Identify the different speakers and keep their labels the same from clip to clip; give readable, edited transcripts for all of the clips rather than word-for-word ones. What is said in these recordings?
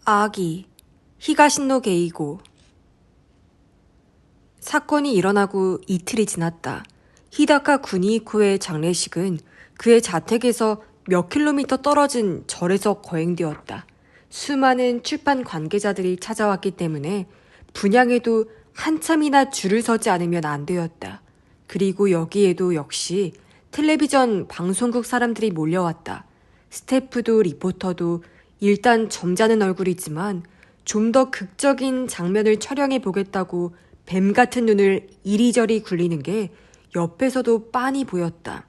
Speaker 1: 아기, 히가신노 게이고. 사건이 일어나고 이틀이 지났다. 히다카 구니이코의 장례식은 그의 자택에서 몇 킬로미터 떨어진 절에서 거행되었다. 수많은 출판 관계자들이 찾아왔기 때문에 분향에도 한참이나 줄을 서지 않으면 안 되었다. 그리고 여기에도 역시 텔레비전 방송국 사람들이 몰려왔다. 스태프도 리포터도 일단 점잖은 얼굴이지만 좀 더 극적인 장면을 촬영해 보겠다고 뱀 같은 눈을 이리저리 굴리는 게 옆에서도 빤히 보였다.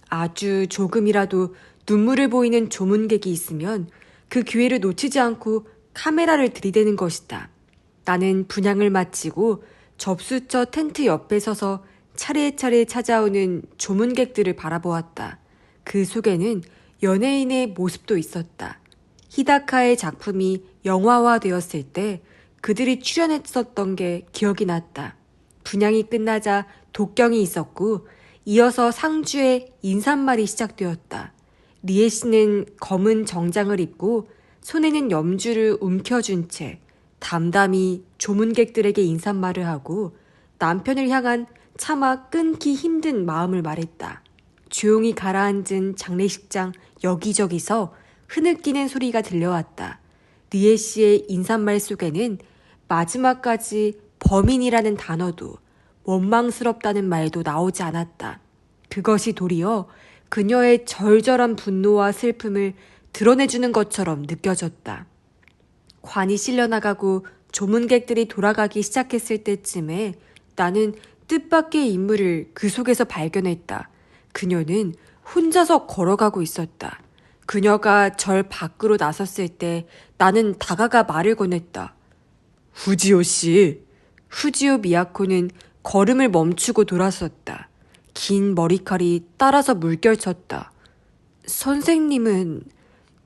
Speaker 1: 아주 조금이라도 눈물을 보이는 조문객이 있으면 그 기회를 놓치지 않고 카메라를 들이대는 것이다. 나는 분향을 마치고 접수처 텐트 옆에 서서 차례차례 찾아오는 조문객들을 바라보았다. 그 속에는 연예인의 모습도 있었다. 히다카의 작품이 영화화되었을 때 그들이 출연했었던 게 기억이 났다. 분향이 끝나자 독경이 있었고 이어서 상주의 인사말이 시작되었다. 리에 씨는 검은 정장을 입고 손에는 염주를 움켜쥔 채 담담히 조문객들에게 인사말을 하고 남편을 향한 차마 끊기 힘든 마음을 말했다. 조용히 가라앉은 장례식장 여기저기서 흐느끼는 소리가 들려왔다. 리에 씨의 인사말 속에는 마지막까지 범인이라는 단어도 원망스럽다는 말도 나오지 않았다. 그것이 도리어 그녀의 절절한 분노와 슬픔을 드러내주는 것처럼 느껴졌다. 관이 실려나가고 조문객들이 돌아가기 시작했을 때쯤에 나는 뜻밖의 인물을 그 속에서 발견했다. 그녀는 혼자서 걸어가고 있었다. 그녀가 절 밖으로 나섰을 때 나는 다가가 말을 건넸다. 후지오 씨. 후지오 미야코는 걸음을 멈추고 돌아섰다. 긴 머리칼이 따라서 물결쳤다. 선생님은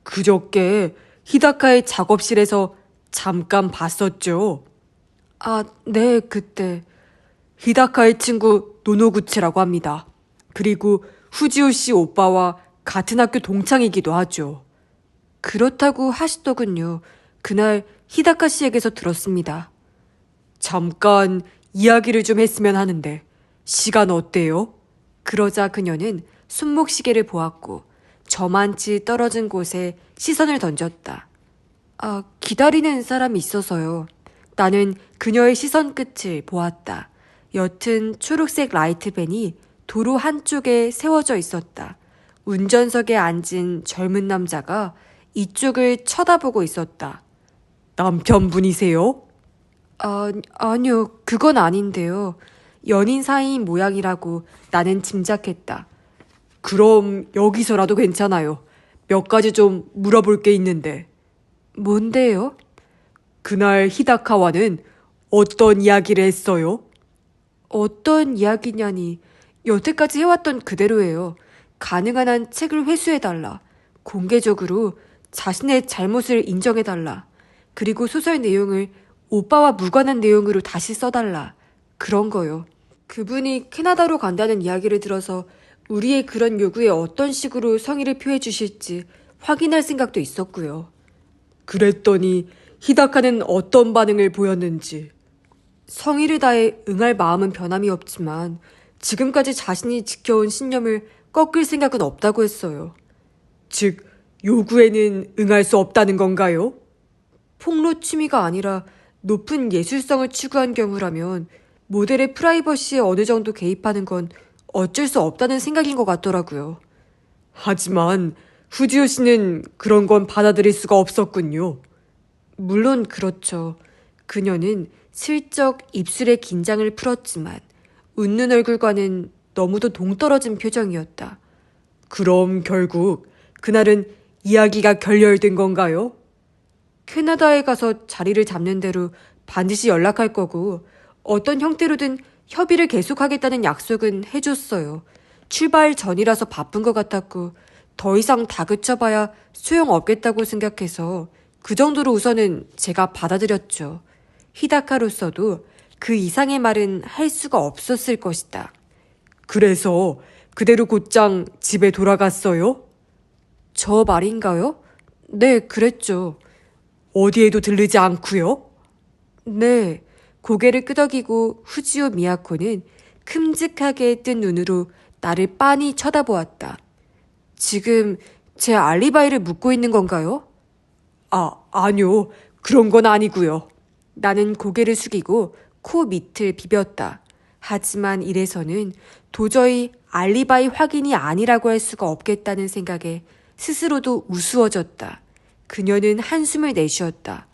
Speaker 1: 그저께 히다카의 작업실에서 잠깐 봤었죠. 아, 네, 그때. 히다카의 친구 노노구치라고 합니다. 그리고 후지오 씨 오빠와 같은 학교 동창이기도 하죠. 그렇다고 하시더군요. 그날 히다카 씨에게서 들었습니다. 잠깐 이야기를 좀 했으면 하는데 시간 어때요? 그러자 그녀는 손목시계를 보았고 저만치 떨어진 곳에 시선을 던졌다. 아, 기다리는 사람이 있어서요. 나는 그녀의 시선 끝을 보았다. 옅은 초록색 라이트밴이 도로 한쪽에 세워져 있었다. 운전석에 앉은 젊은 남자가 이쪽을 쳐다보고 있었다. 남편분이세요? 아니요. 그건 아닌데요. 연인 사이인 모양이라고 나는 짐작했다. 그럼 여기서라도 괜찮아요. 몇 가지 좀 물어볼 게 있는데. 뭔데요? 그날 히다카와는 어떤 이야기를 했어요? 어떤 이야기냐니 여태까지 해왔던 그대로예요. 가능한 한 책을 회수해달라. 공개적으로 자신의 잘못을 인정해달라. 그리고 소설 내용을 오빠와 무관한 내용으로 다시 써달라. 그런 거요. 그분이 캐나다로 간다는 이야기를 들어서 우리의 그런 요구에 어떤 식으로 성의를 표해 주실지 확인할 생각도 있었고요. 그랬더니 히다카는 어떤 반응을 보였는지. 성의를 다해 응할 마음은 변함이 없지만 지금까지 자신이 지켜온 신념을 꺾을 생각은 없다고 했어요. 즉, 요구에는 응할 수 없다는 건가요? 폭로 취미가 아니라 높은 예술성을 추구한 경우라면 모델의 프라이버시에 어느 정도 개입하는 건 어쩔 수 없다는 생각인 것 같더라고요. 하지만 후지오 씨는 그런 건 받아들일 수가 없었군요. 물론 그렇죠. 그녀는 슬쩍 입술에 긴장을 풀었지만 웃는 얼굴과는 너무도 동떨어진 표정이었다. 그럼 결국 그날은 이야기가 결렬된 건가요? 캐나다에 가서 자리를 잡는 대로 반드시 연락할 거고 어떤 형태로든 협의를 계속하겠다는 약속은 해줬어요. 출발 전이라서 바쁜 것 같았고 더 이상 다그쳐봐야 소용없겠다고 생각해서 그 정도로 우선은 제가 받아들였죠. 히다카로서도 그 이상의 말은 할 수가 없었을 것이다. 그래서 그대로 곧장 집에 돌아갔어요? 저 말인가요? 네, 그랬죠. 어디에도 들르지 않고요? 네. 고개를 끄덕이고 후지오 미야코는 큼직하게 뜬 눈으로 나를 빤히 쳐다보았다. 지금 제 알리바이를 묻고 있는 건가요? 아니요. 그런 건 아니고요. 나는 고개를 숙이고 코 밑을 비볐다. 하지만 이래서는 도저히 알리바이 확인이 아니라고 할 수가 없겠다는 생각에 스스로도 우스워졌다. 그녀는 한숨을 내쉬었다.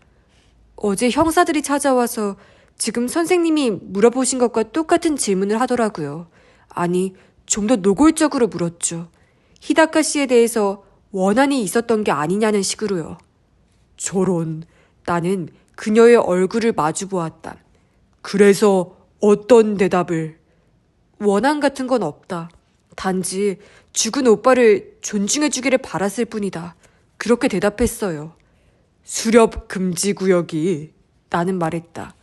Speaker 1: 어제 형사들이 찾아와서 지금 선생님이 물어보신 것과 똑같은 질문을 하더라고요. 아니, 좀 더 노골적으로 물었죠. 히다카 씨에 대해서 원한이 있었던 게 아니냐는 식으로요. 저런, 나는 그녀의 얼굴을 마주 보았다. 그래서 어떤 대답을? 원한 같은 건 없다. 단지 죽은 오빠를 존중해주기를 바랐을 뿐이다. 그렇게 대답했어요. 수렵 금지 구역이, 나는 말했다.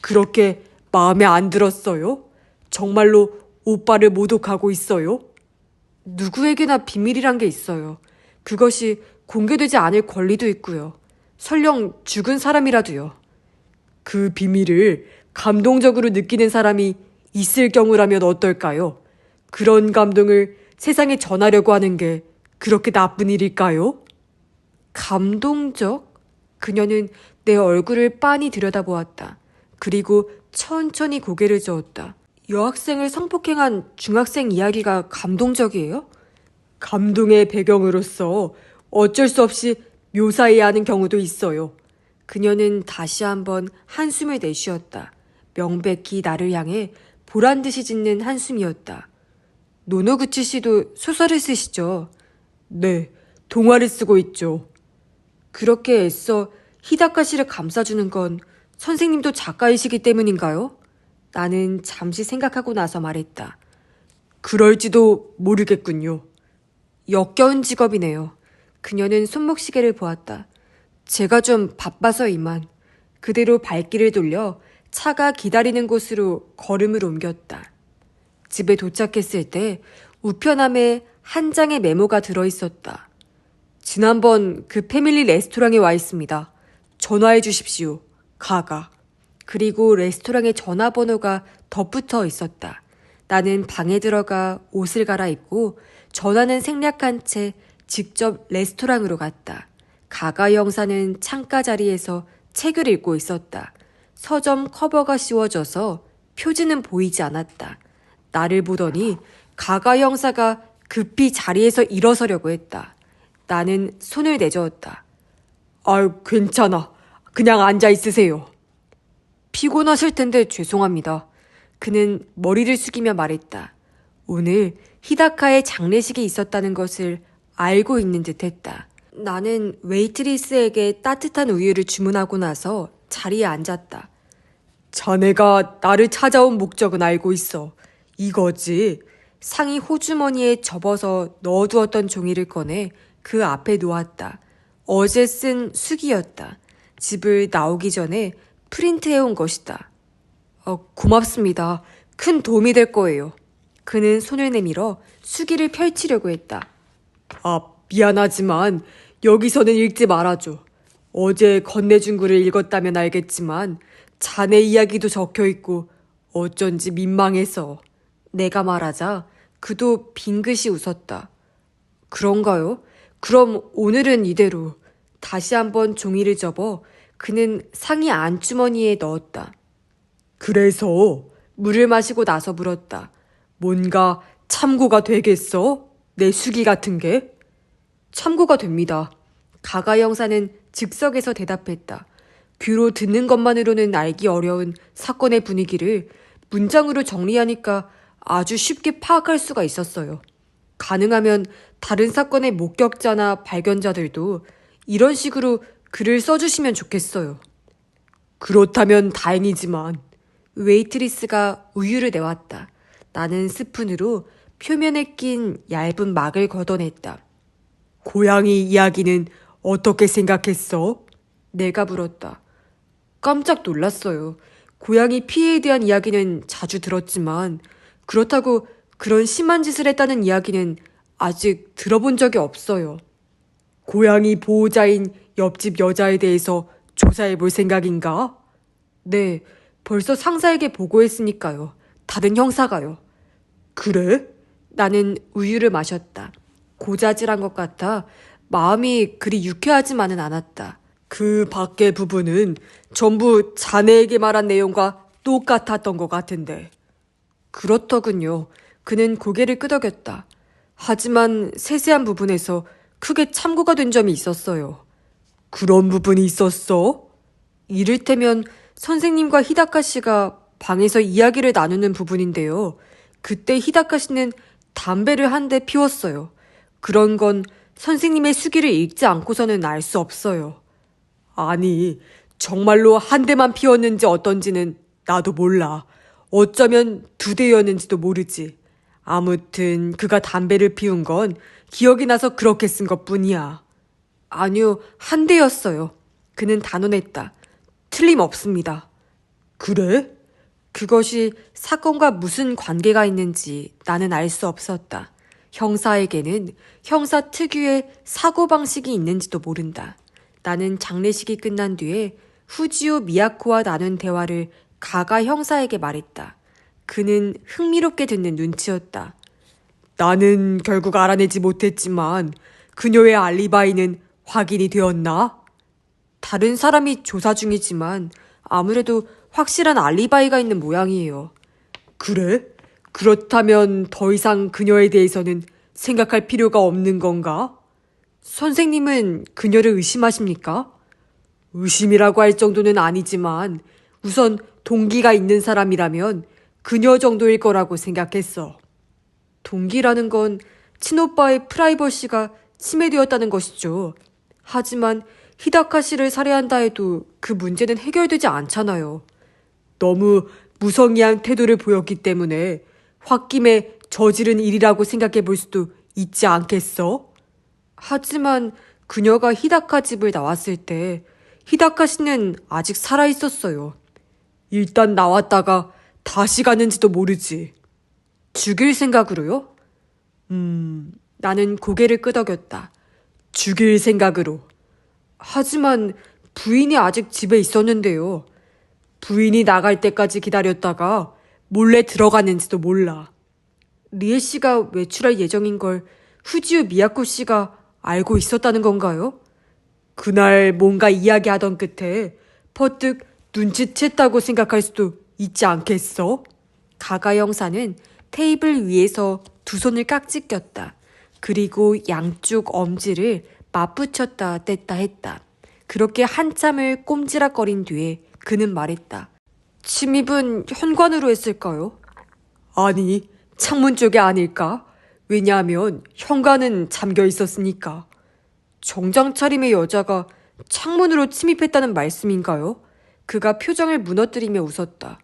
Speaker 1: 그렇게 마음에 안 들었어요? 정말로 오빠를 모독하고 있어요? 누구에게나 비밀이란 게 있어요. 그것이 공개되지 않을 권리도 있고요. 설령 죽은 사람이라도요. 그 비밀을 감동적으로 느끼는 사람이 있을 경우라면 어떨까요? 그런 감동을 세상에 전하려고 하는 게 그렇게 나쁜 일일까요? 감동적? 그녀는 내 얼굴을 빤히 들여다보았다. 그리고 천천히 고개를 저었다. 여학생을 성폭행한 중학생 이야기가 감동적이에요? 감동의 배경으로서 어쩔 수 없이 묘사해야 하는 경우도 있어요. 그녀는 다시 한번 한숨을 내쉬었다. 명백히 나를 향해 보란듯이 짓는 한숨이었다. 노노구치 씨도 소설을 쓰시죠? 네, 동화를 쓰고 있죠. 그렇게 애써 히다카 씨를 감싸주는 건 선생님도 작가이시기 때문인가요? 나는 잠시 생각하고 나서 말했다. 그럴지도 모르겠군요. 역겨운 직업이네요. 그녀는 손목시계를 보았다. 제가 좀 바빠서 이만. 그대로 발길을 돌려 차가 기다리는 곳으로 걸음을 옮겼다. 집에 도착했을 때 우편함에 한 장의 메모가 들어있었다. 지난번 그 패밀리 레스토랑에 와 있습니다. 전화해 주십시오. 가가. 그리고 레스토랑의 전화번호가 덧붙어 있었다. 나는 방에 들어가 옷을 갈아입고 전화는 생략한 채 직접 레스토랑으로 갔다. 가가 형사는 창가 자리에서 책을 읽고 있었다. 서점 커버가 씌워져서 표지는 보이지 않았다. 나를 보더니 가가 형사가 급히 자리에서 일어서려고 했다. 나는 손을 내저었다. 아유, 괜찮아. 그냥 앉아 있으세요. 피곤하실 텐데 죄송합니다. 그는 머리를 숙이며 말했다. 오늘 히다카의 장례식이 있었다는 것을 알고 있는 듯 했다. 나는 웨이트리스에게 따뜻한 우유를 주문하고 나서 자리에 앉았다. 자네가 나를 찾아온 목적은 알고 있어. 이거지. 상의 호주머니에 접어서 넣어두었던 종이를 꺼내 그 앞에 놓았다. 어제 쓴 수기였다. 집을 나오기 전에 프린트해온 것이다. 고맙습니다. 큰 도움이 될 거예요. 그는 손을 내밀어 수기를 펼치려고 했다. 미안하지만 여기서는 읽지 말아줘. 어제 건네준 글을 읽었다면 알겠지만 자네 이야기도 적혀있고 어쩐지 민망해서. 내가 말하자 그도 빙긋이 웃었다. 그런가요? 그럼 오늘은 이대로. 다시 한번 종이를 접어 그는 상의 안주머니에 넣었다. 그래서 물을 마시고 나서 물었다. 뭔가 참고가 되겠어? 내 수기 같은 게? 참고가 됩니다. 가가 형사는 즉석에서 대답했다. 귀로 듣는 것만으로는 알기 어려운 사건의 분위기를 문장으로 정리하니까 아주 쉽게 파악할 수가 있었어요. 가능하면 다른 사건의 목격자나 발견자들도 이런 식으로 글을 써주시면 좋겠어요. 그렇다면 다행이지만. 웨이트리스가 우유를 내왔다. 나는 스푼으로 표면에 낀 얇은 막을 걷어냈다. 고양이 이야기는 어떻게 생각했어? 내가 물었다. 깜짝 놀랐어요. 고양이 피해에 대한 이야기는 자주 들었지만 그렇다고 그런 심한 짓을 했다는 이야기는 아직 들어본 적이 없어요. 고양이 보호자인 옆집 여자에 대해서 조사해 볼 생각인가? 네, 벌써 상사에게 보고했으니까요. 다른 형사가요. 그래? 나는 우유를 마셨다. 고자질한 것 같아 마음이 그리 유쾌하지만은 않았다. 그 밖의 부분은 전부 자네에게 말한 내용과 똑같았던 것 같은데. 그렇더군요. 그는 고개를 끄덕였다. 하지만 세세한 부분에서 크게 참고가 된 점이 있었어요. 그런 부분이 있었어? 이를테면 선생님과 히다카 씨가 방에서 이야기를 나누는 부분인데요. 그때 히다카 씨는 담배를 한 대 피웠어요. 그런 건 선생님의 수기를 읽지 않고서는 알 수 없어요. 아니, 정말로 한 대만 피웠는지 어떤지는 나도 몰라. 어쩌면 2대였는지도 모르지. 아무튼 그가 담배를 피운 건 기억이 나서 그렇게 쓴 것뿐이야. 아니요, 한 대였어요. 그는 단언했다. 틀림없습니다. 그래? 그것이 사건과 무슨 관계가 있는지 나는 알 수 없었다. 형사에게는 형사 특유의 사고방식이 있는지도 모른다. 나는 장례식이 끝난 뒤에 후지오 미야코와 나눈 대화를 가가 형사에게 말했다. 그는 흥미롭게 듣는 눈치였다. 나는 결국 알아내지 못했지만 그녀의 알리바이는 확인이 되었나? 다른 사람이 조사 중이지만 아무래도 확실한 알리바이가 있는 모양이에요. 그래? 그렇다면 더 이상 그녀에 대해서는 생각할 필요가 없는 건가? 선생님은 그녀를 의심하십니까? 의심이라고 할 정도는 아니지만 우선 동기가 있는 사람이라면 그녀 정도일 거라고 생각했어. 동기라는 건 친오빠의 프라이버시가 침해되었다는 것이죠. 하지만 히다카 씨를 살해한다 해도 그 문제는 해결되지 않잖아요. 너무 무성의한 태도를 보였기 때문에 홧김에 저지른 일이라고 생각해 볼 수도 있지 않겠어? 하지만 그녀가 히다카 집을 나왔을 때 히다카 씨는 아직 살아 있었어요. 일단 나왔다가 다시 가는지도 모르지. 죽일 생각으로요? 나는 고개를 끄덕였다. 죽일 생각으로. 하지만 부인이 아직 집에 있었는데요. 부인이 나갈 때까지 기다렸다가 몰래 들어갔는지도 몰라. 리에 씨가 외출할 예정인 걸 후지우 미야코 씨가 알고 있었다는 건가요? 그날 뭔가 이야기하던 끝에 퍼뜩 눈치챘다고 생각할 수도 있지 않겠어? 가가 형사는 테이블 위에서 두 손을 깍지 꼈다. 그리고 양쪽 엄지를 맞붙였다 뗐다 했다. 그렇게 한참을 꼼지락거린 뒤에 그는 말했다. 침입은 현관으로 했을까요? 아니, 창문 쪽이 아닐까? 왜냐하면 현관은 잠겨 있었으니까. 정장 차림의 여자가 창문으로 침입했다는 말씀인가요? 그가 표정을 무너뜨리며 웃었다.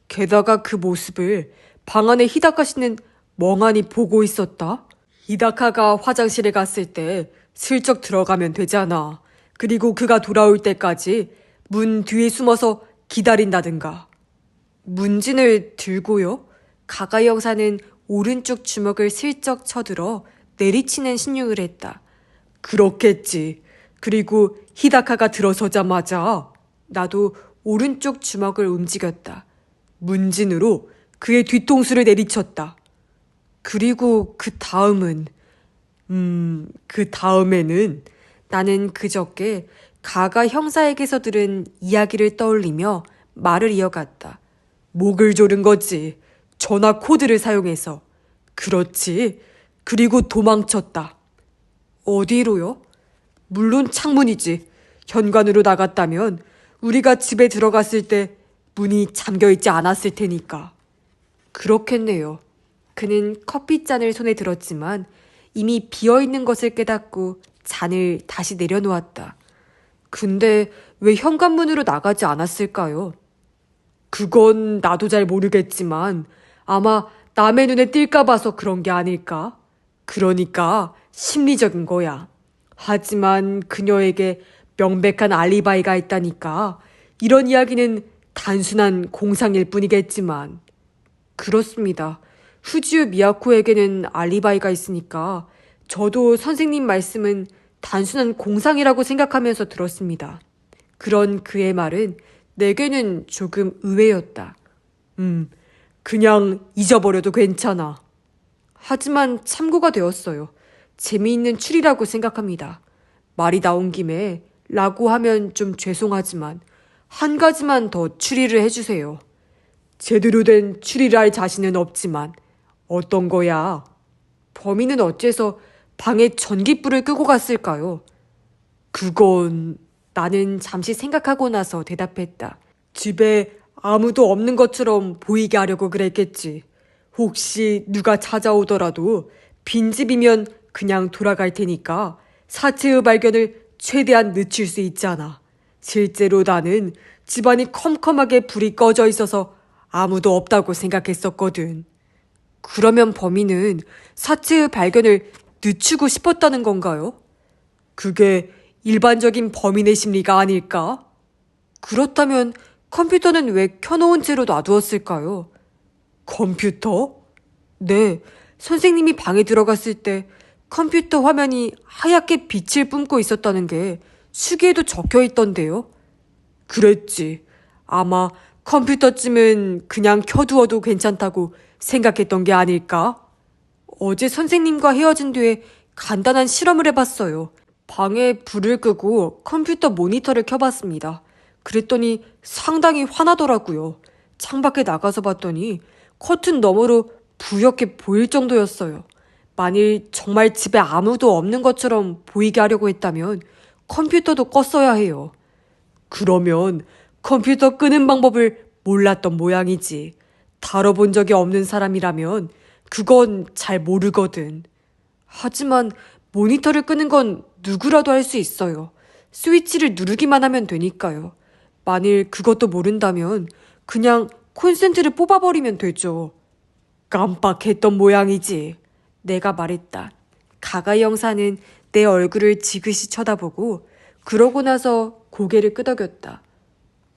Speaker 1: 게다가 그 모습을 방 안에 히다카 씨는 멍하니 보고 있었다. 히다카가 화장실에 갔을 때 슬쩍 들어가면 되잖아. 그리고 그가 돌아올 때까지 문 뒤에 숨어서 기다린다든가. 문진을 들고요? 가가 형사는 오른쪽 주먹을 슬쩍 쳐들어 내리치는 신용을 했다. 그렇겠지. 그리고 히다카가 들어서자마자 나도 오른쪽 주먹을 움직였다. 문진으로 그의 뒤통수를 내리쳤다. 그리고 그 다음에는 나는 그저께 가가 형사에게서 들은 이야기를 떠올리며 말을 이어갔다. 목을 조른 거지. 전화 코드를 사용해서. 그렇지. 그리고 도망쳤다. 어디로요? 물론 창문이지. 현관으로 나갔다면 우리가 집에 들어갔을 때 문이 잠겨있지 않았을 테니까. 그렇겠네요. 그는 커피잔을 손에 들었지만 이미 비어있는 것을 깨닫고 잔을 다시 내려놓았다. 근데 왜 현관문으로 나가지 않았을까요? 그건 나도 잘 모르겠지만 아마 남의 눈에 띌까 봐서 그런 게 아닐까? 그러니까 심리적인 거야. 하지만 그녀에게 명백한 알리바이가 있다니까 이런 이야기는 단순한 공상일 뿐이겠지만. 그렇습니다. 후지우 미야코에게는 알리바이가 있으니까 저도 선생님 말씀은 단순한 공상이라고 생각하면서 들었습니다. 그런 그의 말은 내게는 조금 의외였다. 그냥 잊어버려도 괜찮아. 하지만 참고가 되었어요. 재미있는 추리라고 생각합니다. 말이 나온 김에 라고 하면 좀 죄송하지만 한 가지만 더 추리를 해주세요. 제대로 된 추리를 할 자신은 없지만 어떤 거야? 범인은 어째서 방에 전깃불을 끄고 갔을까요? 그건 나는 잠시 생각하고 나서 대답했다. 집에 아무도 없는 것처럼 보이게 하려고 그랬겠지. 혹시 누가 찾아오더라도 빈집이면 그냥 돌아갈 테니까 사체의 발견을 최대한 늦출 수 있잖아. 실제로 나는 집안이 컴컴하게 불이 꺼져 있어서 아무도 없다고 생각했었거든. 그러면 범인은 사체의 발견을 늦추고 싶었다는 건가요? 그게 일반적인 범인의 심리가 아닐까? 그렇다면 컴퓨터는 왜 켜놓은 채로 놔두었을까요? 컴퓨터? 네, 선생님이 방에 들어갔을 때 컴퓨터 화면이 하얗게 빛을 뿜고 있었다는 게 수기에도 적혀 있던데요. 그랬지. 아마 컴퓨터쯤은 그냥 켜두어도 괜찮다고 생각했던 게 아닐까? 어제 선생님과 헤어진 뒤에 간단한 실험을 해봤어요. 방에 불을 끄고 컴퓨터 모니터를 켜봤습니다. 그랬더니 상당히 화나더라고요. 창밖에 나가서 봤더니 커튼 너머로 부옇게 보일 정도였어요. 만일 정말 집에 아무도 없는 것처럼 보이게 하려고 했다면 컴퓨터도 껐어야 해요. 그러면 컴퓨터 끄는 방법을 몰랐던 모양이지. 다뤄본 적이 없는 사람이라면 그건 잘 모르거든. 하지만 모니터를 끄는 건 누구라도 할 수 있어요. 스위치를 누르기만 하면 되니까요. 만일 그것도 모른다면 그냥 콘센트를 뽑아버리면 되죠. 깜빡했던 모양이지. 내가 말했다. 가가 형사는 내 얼굴을 지그시 쳐다보고 그러고 나서 고개를 끄덕였다.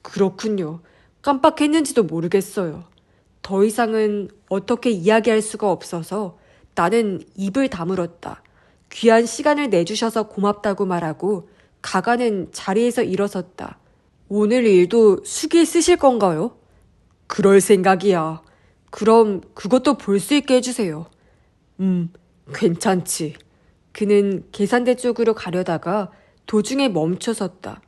Speaker 1: 그렇군요. 깜빡했는지도 모르겠어요. 더 이상은 어떻게 이야기할 수가 없어서 나는 입을 다물었다. 귀한 시간을 내주셔서 고맙다고 말하고 가가는 자리에서 일어섰다. 오늘 일도 수기에 쓰실 건가요? 그럴 생각이야. 그럼 그것도 볼 수 있게 해주세요. 괜찮지. 그는 계산대 쪽으로 가려다가 도중에 멈춰섰다.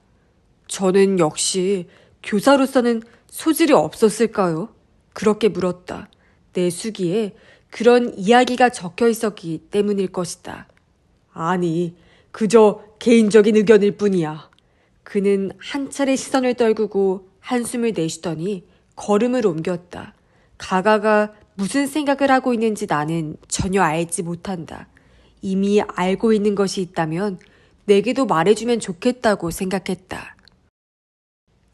Speaker 1: 저는 역시 교사로서는 소질이 없었을까요? 그렇게 물었다. 내 수기에 그런 이야기가 적혀 있었기 때문일 것이다. 아니, 그저 개인적인 의견일 뿐이야. 그는 한 차례 시선을 떨구고 한숨을 내쉬더니 걸음을 옮겼다. 가가가 무슨 생각을 하고 있는지 나는 전혀 알지 못한다. 이미 알고 있는 것이 있다면 내게도 말해주면 좋겠다고 생각했다.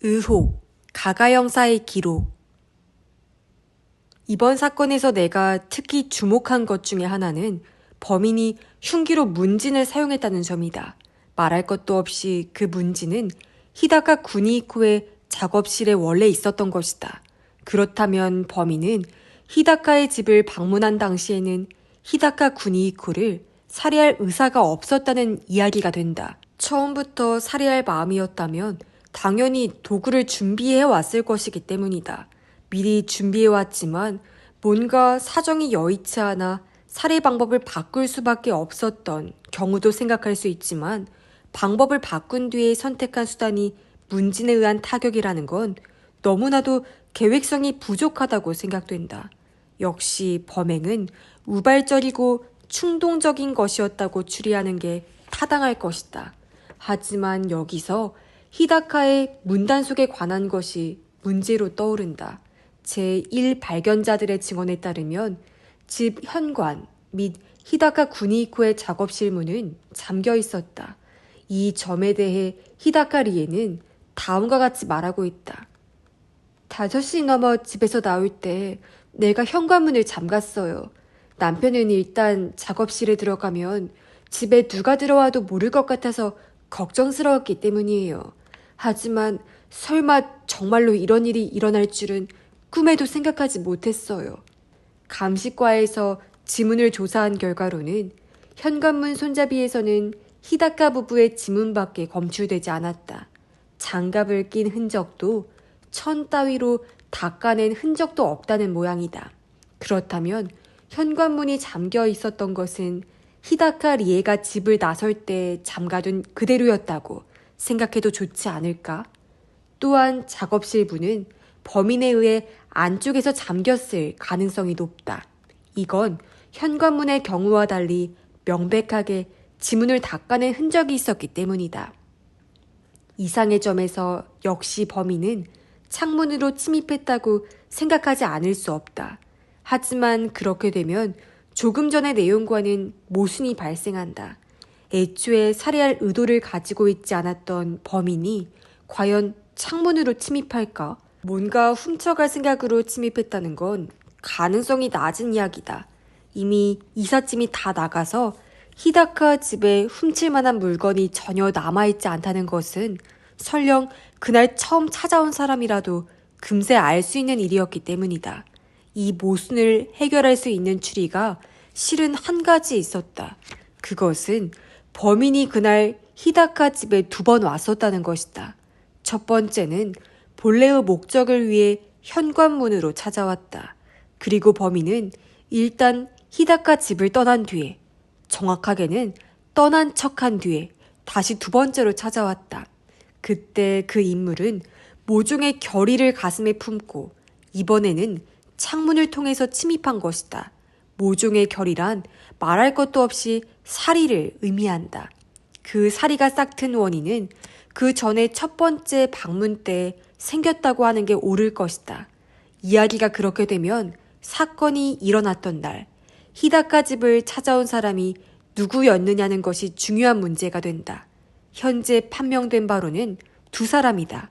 Speaker 1: 의혹, 가가 형사의 기록. 이번 사건에서 내가 특히 주목한 것 중에 하나는 범인이 흉기로 문진을 사용했다는 점이다. 말할 것도 없이 그 문진은 히다카 구니히코의 작업실에 원래 있었던 것이다. 그렇다면 범인은 히다카의 집을 방문한 당시에는 히다카 구니히코를 살해할 의사가 없었다는 이야기가 된다. 처음부터 살해할 마음이었다면 당연히 도구를 준비해 왔을 것이기 때문이다. 미리 준비해 왔지만 뭔가 사정이 여의치 않아 살해 방법을 바꿀 수밖에 없었던 경우도 생각할 수 있지만 방법을 바꾼 뒤에 선택한 수단이 문진에 의한 타격이라는 건 너무나도 계획성이 부족하다고 생각된다. 역시 범행은 우발적이고 충동적인 것이었다고 추리하는 게 타당할 것이다. 하지만 여기서 히다카의 문단속에 관한 것이 문제로 떠오른다. 제1 발견자들의 증언에 따르면 집 현관 및 히다카 구니히코의 작업실 문은 잠겨 있었다. 이 점에 대해 히다카 리에는 다음과 같이 말하고 있다. 5시 넘어 집에서 나올 때 내가 현관문을 잠갔어요. 남편은 일단 작업실에 들어가면 집에 누가 들어와도 모를 것 같아서 걱정스러웠기 때문이에요. 하지만 설마 정말로 이런 일이 일어날 줄은 꿈에도 생각하지 못했어요. 감식과에서 지문을 조사한 결과로는 현관문 손잡이에서는 히다카 부부의 지문밖에 검출되지 않았다. 장갑을 낀 흔적도 천 따위로 닦아낸 흔적도 없다는 모양이다. 그렇다면 현관문이 잠겨 있었던 것은 히다카 리에가 집을 나설 때 잠가둔 그대로였다고 생각해도 좋지 않을까? 또한 작업실 문은 범인에 의해 안쪽에서 잠겼을 가능성이 높다. 이건 현관문의 경우와 달리 명백하게 지문을 닦아낸 흔적이 있었기 때문이다. 이상의 점에서 역시 범인은 창문으로 침입했다고 생각하지 않을 수 없다. 하지만 그렇게 되면 조금 전의 내용과는 모순이 발생한다. 애초에 살해할 의도를 가지고 있지 않았던 범인이 과연 창문으로 침입할까? 뭔가 훔쳐갈 생각으로 침입했다는 건 가능성이 낮은 이야기다. 이미 이삿짐이 다 나가서 히다카 집에 훔칠 만한 물건이 전혀 남아있지 않다는 것은 설령 그날 처음 찾아온 사람이라도 금세 알 수 있는 일이었기 때문이다. 이 모순을 해결할 수 있는 추리가 실은 한 가지 있었다. 그것은 범인이 그날 히다카 집에 2번 왔었다는 것이다. 첫 번째는 본래의 목적을 위해 현관문으로 찾아왔다. 그리고 범인은 일단 히다카 집을 떠난 뒤에, 정확하게는 떠난 척한 뒤에 다시 2번째로 찾아왔다. 그때 그 인물은 모종의 결의를 가슴에 품고 이번에는 창문을 통해서 침입한 것이다. 모종의 결의란 말할 것도 없이 살의를 의미한다. 그 살의가 싹튼 원인은 그 전에 첫 번째 방문 때 생겼다고 하는 게 옳을 것이다. 이야기가 그렇게 되면 사건이 일어났던 날, 히다카 집을 찾아온 사람이 누구였느냐는 것이 중요한 문제가 된다. 현재 판명된 바로는 2사람이다.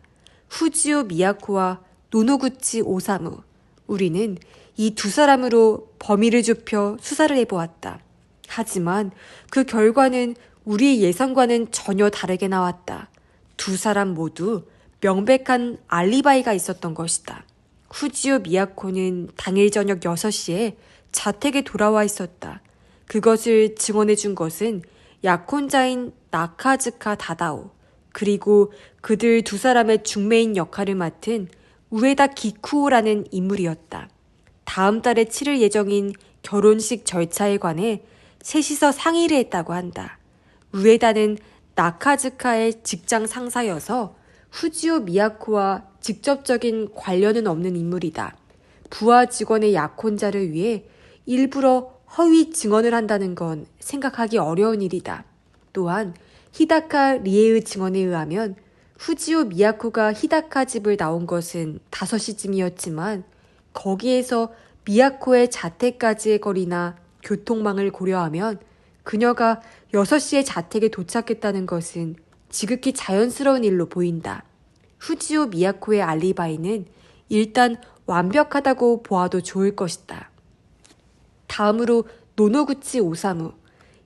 Speaker 1: 후지오 미야코와 노노구치 오사무. 우리는 이 2사람으로 범위를 좁혀 수사를 해보았다. 하지만 그 결과는 우리의 예상과는 전혀 다르게 나왔다. 2사람 모두 명백한 알리바이가 있었던 것이다. 후지오 미야코는 당일 저녁 6시에 자택에 돌아와 있었다. 그것을 증언해 준 것은 약혼자인 나카즈카 다다오, 그리고 그들 2사람의 중매인 역할을 맡은 우에다 기쿠오라는 인물이었다. 다음 달에 치를 예정인 결혼식 절차에 관해 셋이서 상의를 했다고 한다. 우에다는 나카즈카의 직장 상사여서 후지오 미야코와 직접적인 관련은 없는 인물이다. 부하 직원의 약혼자를 위해 일부러 허위 증언을 한다는 건 생각하기 어려운 일이다. 또한 히다카 리에의 증언에 의하면 후지오 미야코가 히다카 집을 나온 것은 5시쯤이었지만 거기에서 미야코의 자택까지의 거리나 교통망을 고려하면 그녀가 6시에 자택에 도착했다는 것은 지극히 자연스러운 일로 보인다. 후지오 미야코의 알리바이는 일단 완벽하다고 보아도 좋을 것이다. 다음으로 노노구치 오사무.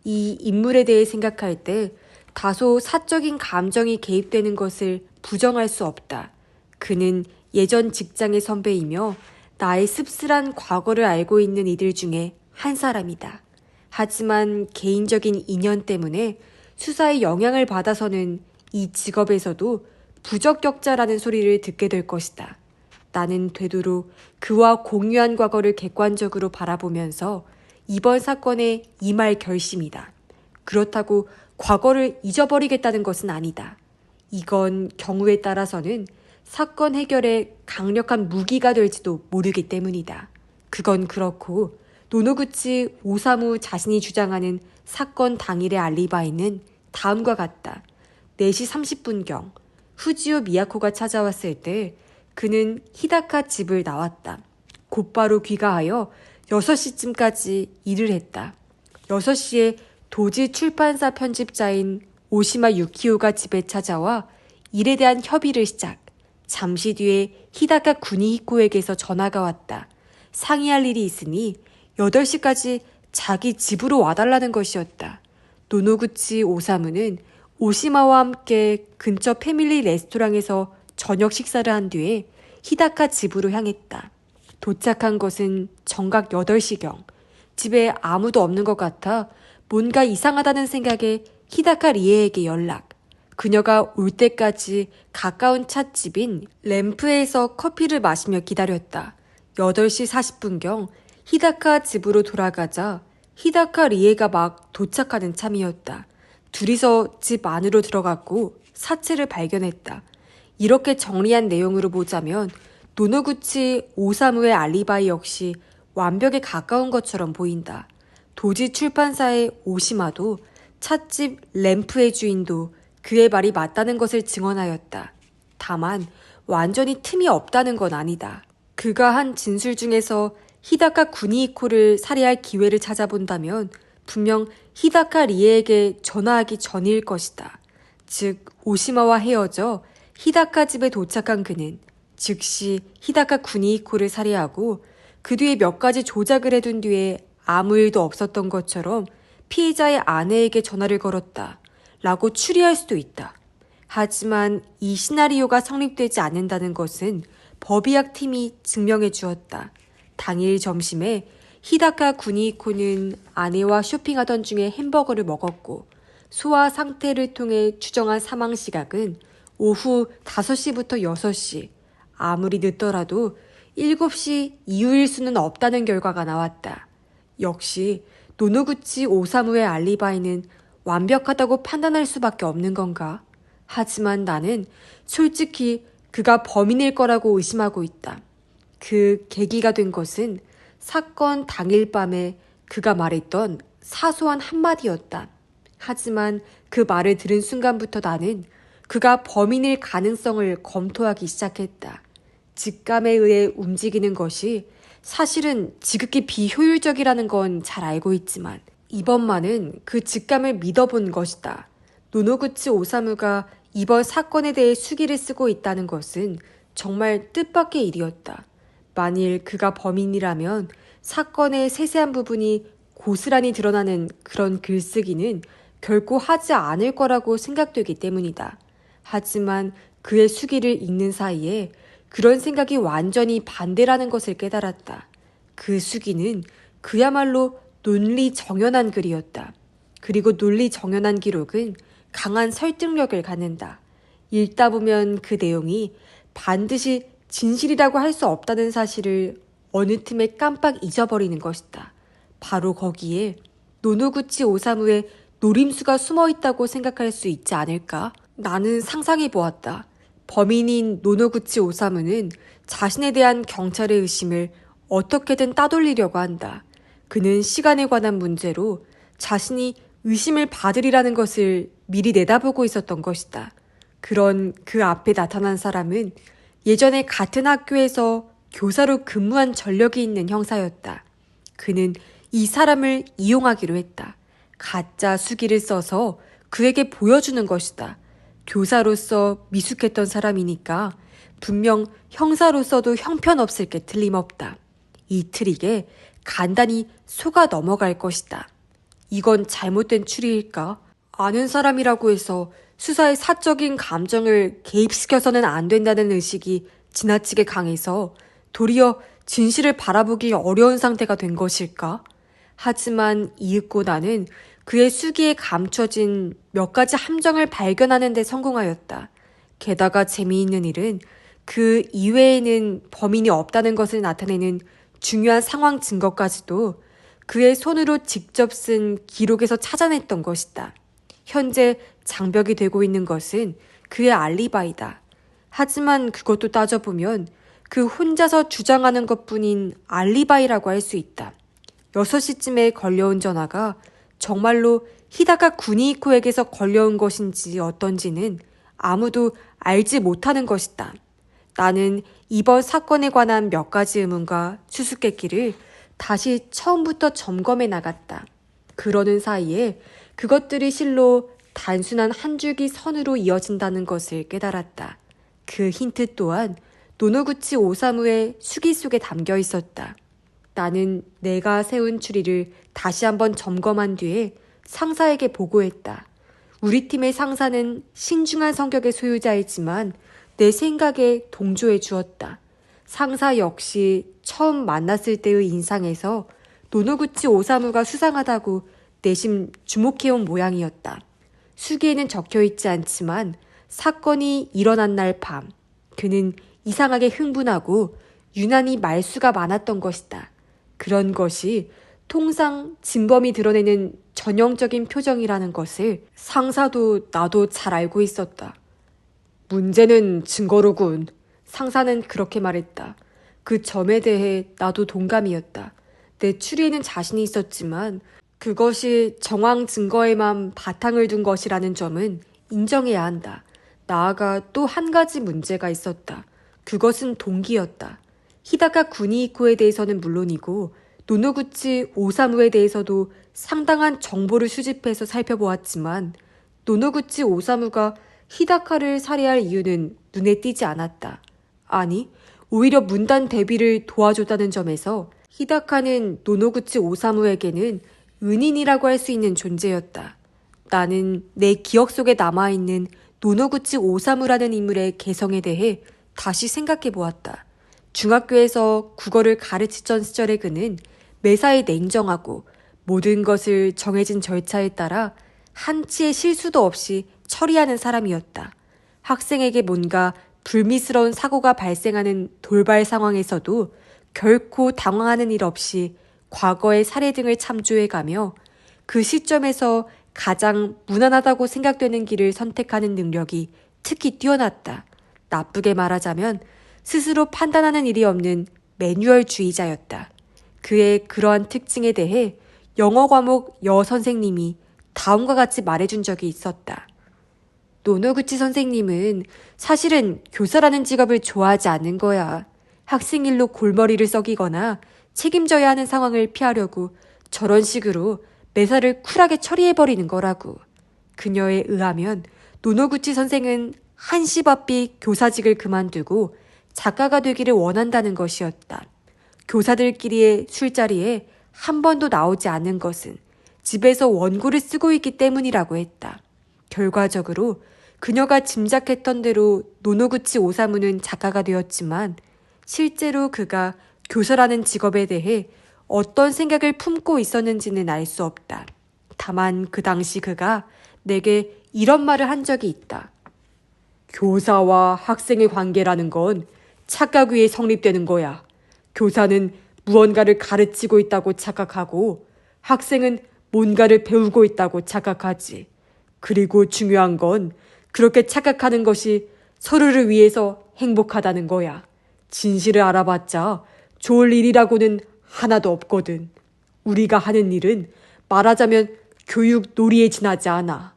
Speaker 1: 이 인물에 대해 생각할 때 다소 사적인 감정이 개입되는 것을 부정할 수 없다. 그는 예전 직장의 선배이며 나의 씁쓸한 과거를 알고 있는 이들 중에 한 사람이다. 하지만 개인적인 인연 때문에 수사에 영향을 받아서는 이 직업에서도 부적격자라는 소리를 듣게 될 것이다. 나는 되도록 그와 공유한 과거를 객관적으로 바라보면서 이번 사건에 임할 결심이다. 그렇다고 과거를 잊어버리겠다는 것은 아니다. 이건 경우에 따라서는 사건 해결에 강력한 무기가 될지도 모르기 때문이다. 그건 그렇고 노노구치 오사무 자신이 주장하는 사건 당일의 알리바이는 다음과 같다. 4시 30분경 후지오 미야코가 찾아왔을 때 그는 히다카 집을 나왔다. 곧바로 귀가하여 6시쯤까지 일을 했다. 6시에 도지 출판사 편집자인 오시마 유키오가 집에 찾아와 일에 대한 협의를 시작. 잠시 뒤에 히다카 구니히코에게서 전화가 왔다. 상의할 일이 있으니 8시까지 자기 집으로 와달라는 것이었다. 노노구치 오사무는 오시마와 함께 근처 패밀리 레스토랑에서 저녁 식사를 한 뒤에 히다카 집으로 향했다. 도착한 것은 정각 8시경. 집에 아무도 없는 것 같아 뭔가 이상하다는 생각에 히다카 리에에게 연락. 그녀가 올 때까지 가까운 찻집인 램프에서 커피를 마시며 기다렸다. 8시 40분경 히다카 집으로 돌아가자 히다카 리에가 막 도착하는 참이었다. 둘이서 집 안으로 들어갔고 사체를 발견했다. 이렇게 정리한 내용으로 보자면 노노구치 오사무의 알리바이 역시 완벽에 가까운 것처럼 보인다. 도지 출판사의 오시마도 찻집 램프의 주인도 그의 말이 맞다는 것을 증언하였다. 다만 완전히 틈이 없다는 건 아니다. 그가 한 진술 중에서 히다카 구니이코를 살해할 기회를 찾아본다면 분명 히다카 리에에게 전화하기 전일 것이다. 즉 오시마와 헤어져 히다카 집에 도착한 그는 즉시 히다카 구니이코를 살해하고 그 뒤에 몇 가지 조작을 해둔 뒤에 아무 일도 없었던 것처럼 피해자의 아내에게 전화를 걸었다. 라고 추리할 수도 있다. 하지만 이 시나리오가 성립되지 않는다는 것은 법의학 팀이 증명해 주었다. 당일 점심에 히다카 구니이코는 아내와 쇼핑하던 중에 햄버거를 먹었고 소화 상태를 통해 추정한 사망 시각은 오후 5시부터 6시, 아무리 늦더라도 7시 이후일 수는 없다는 결과가 나왔다. 역시 노노구치 오사무의 알리바이는 완벽하다고 판단할 수밖에 없는 건가? 하지만 나는 솔직히 그가 범인일 거라고 의심하고 있다. 그 계기가 된 것은 사건 당일 밤에 그가 말했던 사소한 한마디였다. 하지만 그 말을 들은 순간부터 나는 그가 범인일 가능성을 검토하기 시작했다. 직감에 의해 움직이는 것이 사실은 지극히 비효율적이라는 건 잘 알고 있지만 이번만은 그 직감을 믿어본 것이다. 노노구치 오사무가 이번 사건에 대해 수기를 쓰고 있다는 것은 정말 뜻밖의 일이었다. 만일 그가 범인이라면 사건의 세세한 부분이 고스란히 드러나는 그런 글쓰기는 결코 하지 않을 거라고 생각되기 때문이다. 하지만 그의 수기를 읽는 사이에 그런 생각이 완전히 반대라는 것을 깨달았다. 그 수기는 그야말로 논리 정연한 글이었다. 그리고 논리 정연한 기록은 강한 설득력을 갖는다. 읽다 보면 그 내용이 반드시 진실이라고 할 수 없다는 사실을 어느 틈에 깜빡 잊어버리는 것이다. 바로 거기에 노노구치 오사무의 노림수가 숨어 있다고 생각할 수 있지 않을까? 나는 상상해 보았다. 범인인 노노구치 오사무는 자신에 대한 경찰의 의심을 어떻게든 따돌리려고 한다. 그는 시간에 관한 문제로 자신이 의심을 받으리라는 것을 미리 내다보고 있었던 것이다. 그런 그 앞에 나타난 사람은 예전에 같은 학교에서 교사로 근무한 전력이 있는 형사였다. 그는 이 사람을 이용하기로 했다. 가짜 수기를 써서 그에게 보여주는 것이다. 교사로서 미숙했던 사람이니까 분명 형사로서도 형편없을 게 틀림없다. 이 트릭에 간단히 속아 넘어갈 것이다. 이건 잘못된 추리일까? 아는 사람이라고 해서 수사의 사적인 감정을 개입시켜서는 안 된다는 의식이 지나치게 강해서 도리어 진실을 바라보기 어려운 상태가 된 것일까? 하지만 이윽고 나는 그의 수기에 감춰진 몇 가지 함정을 발견하는 데 성공하였다. 게다가 재미있는 일은 그 이외에는 범인이 없다는 것을 나타내는 중요한 상황 증거까지도 그의 손으로 직접 쓴 기록에서 찾아냈던 것이다. 현재 장벽이 되고 있는 것은 그의 알리바이다. 하지만 그것도 따져보면 그 혼자서 주장하는 것뿐인 알리바이라고 할 수 있다. 6시쯤에 걸려온 전화가 정말로 히다카 구니이코에게서 걸려온 것인지 어떤지는 아무도 알지 못하는 것이다. 나는 이번 사건에 관한 몇 가지 의문과 수수께끼를 다시 처음부터 점검해 나갔다. 그러는 사이에 그것들이 실로 단순한 한 줄기 선으로 이어진다는 것을 깨달았다. 그 힌트 또한 노노구치 오사무의 수기 속에 담겨 있었다. 나는 내가 세운 추리를 다시 한번 점검한 뒤에 상사에게 보고했다. 우리 팀의 상사는 신중한 성격의 소유자이지만 내 생각에 동조해 주었다. 상사 역시 처음 만났을 때의 인상에서 노노구치 오사무가 수상하다고 내심 주목해온 모양이었다. 수기에는 적혀 있지 않지만 사건이 일어난 날 밤, 그는 이상하게 흥분하고 유난히 말수가 많았던 것이다. 그런 것이 통상 진범이 드러내는 전형적인 표정이라는 것을 상사도 나도 잘 알고 있었다. 문제는 증거로군. 상사는 그렇게 말했다. 그 점에 대해 나도 동감이었다. 내 추리에는 자신이 있었지만 그것이 정황 증거에만 바탕을 둔 것이라는 점은 인정해야 한다. 나아가 또 한 가지 문제가 있었다. 그것은 동기였다. 히다카 구니히코에 대해서는 물론이고 노노구치 오사무에 대해서도 상당한 정보를 수집해서 살펴보았지만 노노구치 오사무가 히다카를 살해할 이유는 눈에 띄지 않았다. 아니, 오히려 문단 대비를 도와줬다는 점에서 히다카는 노노구치 오사무에게는 은인이라고 할 수 있는 존재였다. 나는 내 기억 속에 남아있는 노노구치 오사무라는 인물의 개성에 대해 다시 생각해 보았다. 중학교에서 국어를 가르치던 시절의 그는 매사에 냉정하고 모든 것을 정해진 절차에 따라 한치의 실수도 없이 처리하는 사람이었다. 학생에게 뭔가 불미스러운 사고가 발생하는 돌발 상황에서도 결코 당황하는 일 없이 과거의 사례 등을 참조해가며 그 시점에서 가장 무난하다고 생각되는 길을 선택하는 능력이 특히 뛰어났다. 나쁘게 말하자면 스스로 판단하는 일이 없는 매뉴얼주의자였다. 그의 그러한 특징에 대해 영어 과목 여 선생님이 다음과 같이 말해준 적이 있었다. 노노구치 선생님은 사실은 교사라는 직업을 좋아하지 않는 거야. 학생 일로 골머리를 썩이거나 책임져야 하는 상황을 피하려고 저런 식으로 매사를 쿨하게 처리해버리는 거라고. 그녀에 의하면 노노구치 선생은 한시바삐 교사직을 그만두고 작가가 되기를 원한다는 것이었다. 교사들끼리의 술자리에 한 번도 나오지 않는 것은 집에서 원고를 쓰고 있기 때문이라고 했다. 결과적으로 그녀가 짐작했던 대로 노노구치 오사무는 작가가 되었지만 실제로 그가 교사라는 직업에 대해 어떤 생각을 품고 있었는지는 알 수 없다. 다만 그 당시 그가 내게 이런 말을 한 적이 있다. 교사와 학생의 관계라는 건 착각 위에 성립되는 거야. 교사는 무언가를 가르치고 있다고 착각하고 학생은 뭔가를 배우고 있다고 착각하지. 그리고 중요한 건 그렇게 착각하는 것이 서로를 위해서 행복하다는 거야. 진실을 알아봤자 좋을 일이라고는 하나도 없거든. 우리가 하는 일은 말하자면 교육 놀이에 지나지 않아.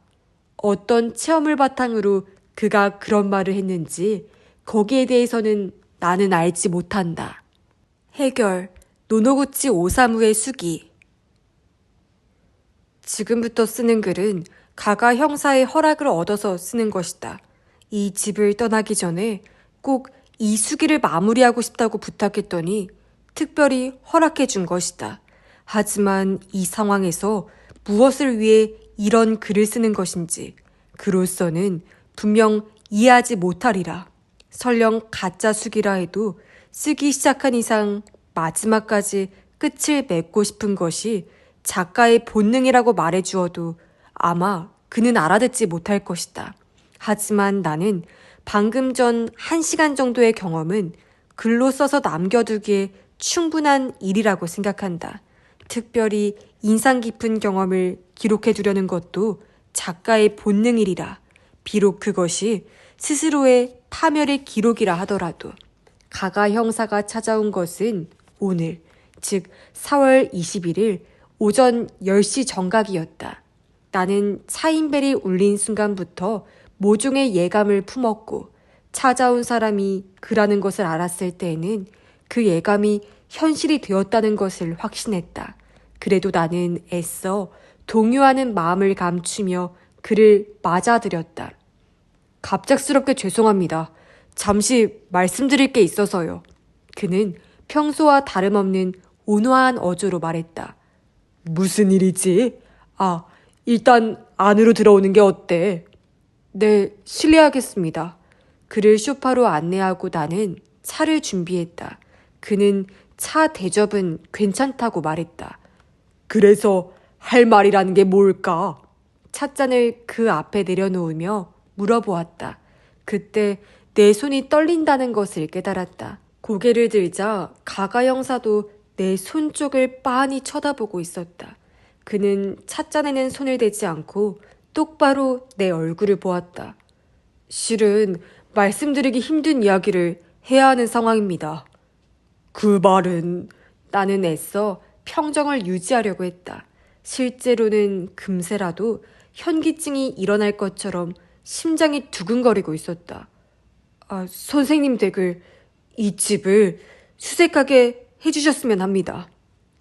Speaker 1: 어떤 체험을 바탕으로 그가 그런 말을 했는지 거기에 대해서는 나는 알지 못한다. 해결, 노노구치 오사무의 수기. 지금부터 쓰는 글은 가가 형사의 허락을 얻어서 쓰는 것이다. 이 집을 떠나기 전에 꼭 이 수기를 마무리하고 싶다고 부탁했더니 특별히 허락해 준 것이다. 하지만 이 상황에서 무엇을 위해 이런 글을 쓰는 것인지 그로서는 분명 이해하지 못하리라. 설령 가짜 수기라 해도 쓰기 시작한 이상 마지막까지 끝을 맺고 싶은 것이 작가의 본능이라고 말해주어도 아마 그는 알아듣지 못할 것이다. 하지만 나는 방금 전 1시간 정도의 경험은 글로 써서 남겨두기에 충분한 일이라고 생각한다. 특별히 인상 깊은 경험을 기록해두려는 것도 작가의 본능이리라. 비록 그것이 스스로의 파멸의 기록이라 하더라도. 가가 형사가 찾아온 것은 오늘, 즉 4월 21일 오전 10시 정각이었다. 나는 차인벨이 울린 순간부터 모종의 예감을 품었고 찾아온 사람이 그라는 것을 알았을 때에는 그 예감이 현실이 되었다는 것을 확신했다. 그래도 나는 애써 동요하는 마음을 감추며 그를 맞아들였다. 갑작스럽게 죄송합니다. 잠시 말씀드릴 게 있어서요. 그는 평소와 다름없는 온화한 어조로 말했다. 무슨 일이지? 일단 안으로 들어오는 게 어때? 네, 실례하겠습니다. 그를 소파로 안내하고 나는 차를 준비했다. 그는 차 대접은 괜찮다고 말했다. 그래서 할 말이라는 게 뭘까? 찻잔을 그 앞에 내려놓으며 물어보았다. 그때 내 손이 떨린다는 것을 깨달았다. 고개를 들자 가가 형사도 내 손 쪽을 빤히 쳐다보고 있었다. 그는 찻잔에는 손을 대지 않고 똑바로 내 얼굴을 보았다. 실은 말씀드리기 힘든 이야기를 해야 하는 상황입니다. 그 말은 나는 애써 평정을 유지하려고 했다. 실제로는 금세라도 현기증이 일어날 것처럼 심장이 두근거리고 있었다. 선생님 댁을, 이 집을 수색하게 해주셨으면 합니다.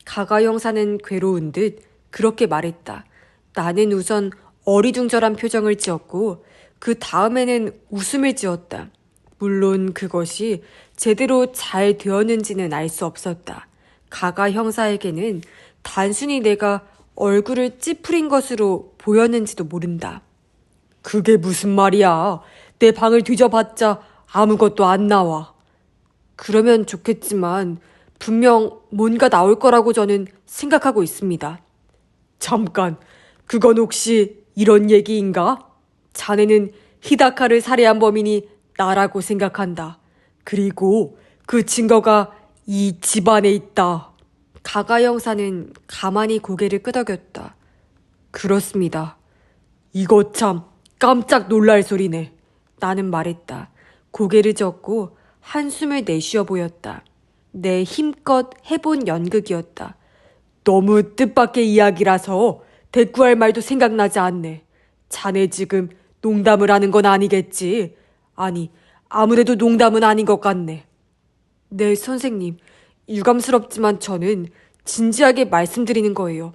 Speaker 1: 가가 형사는 괴로운 듯 그렇게 말했다. 나는 우선 어리둥절한 표정을 지었고 그 다음에는 웃음을 지었다. 물론 그것이 제대로 잘 되었는지는 알 수 없었다. 가가 형사에게는 단순히 내가 얼굴을 찌푸린 것으로 보였는지도 모른다. 그게 무슨 말이야. 내 방을 뒤져봤자 아무것도 안 나와. 그러면 좋겠지만 분명 뭔가 나올 거라고 저는 생각하고 있습니다. 잠깐, 그건 혹시 이런 얘기인가? 자네는 히다카를 살해한 범인이 나라고 생각한다. 그리고 그 증거가 이 집안에 있다. 가가 형사는 가만히 고개를 끄덕였다. 그렇습니다. 이거 참 깜짝 놀랄 소리네. 나는 말했다. 고개를 젓고 한숨을 내쉬어 보였다. 내 힘껏 해본 연극이었다. 너무 뜻밖의 이야기라서 대꾸할 말도 생각나지 않네. 자네 지금 농담을 하는 건 아니겠지? 아니, 아무래도 농담은 아닌 것 같네. 네, 선생님. 유감스럽지만 저는 진지하게 말씀드리는 거예요.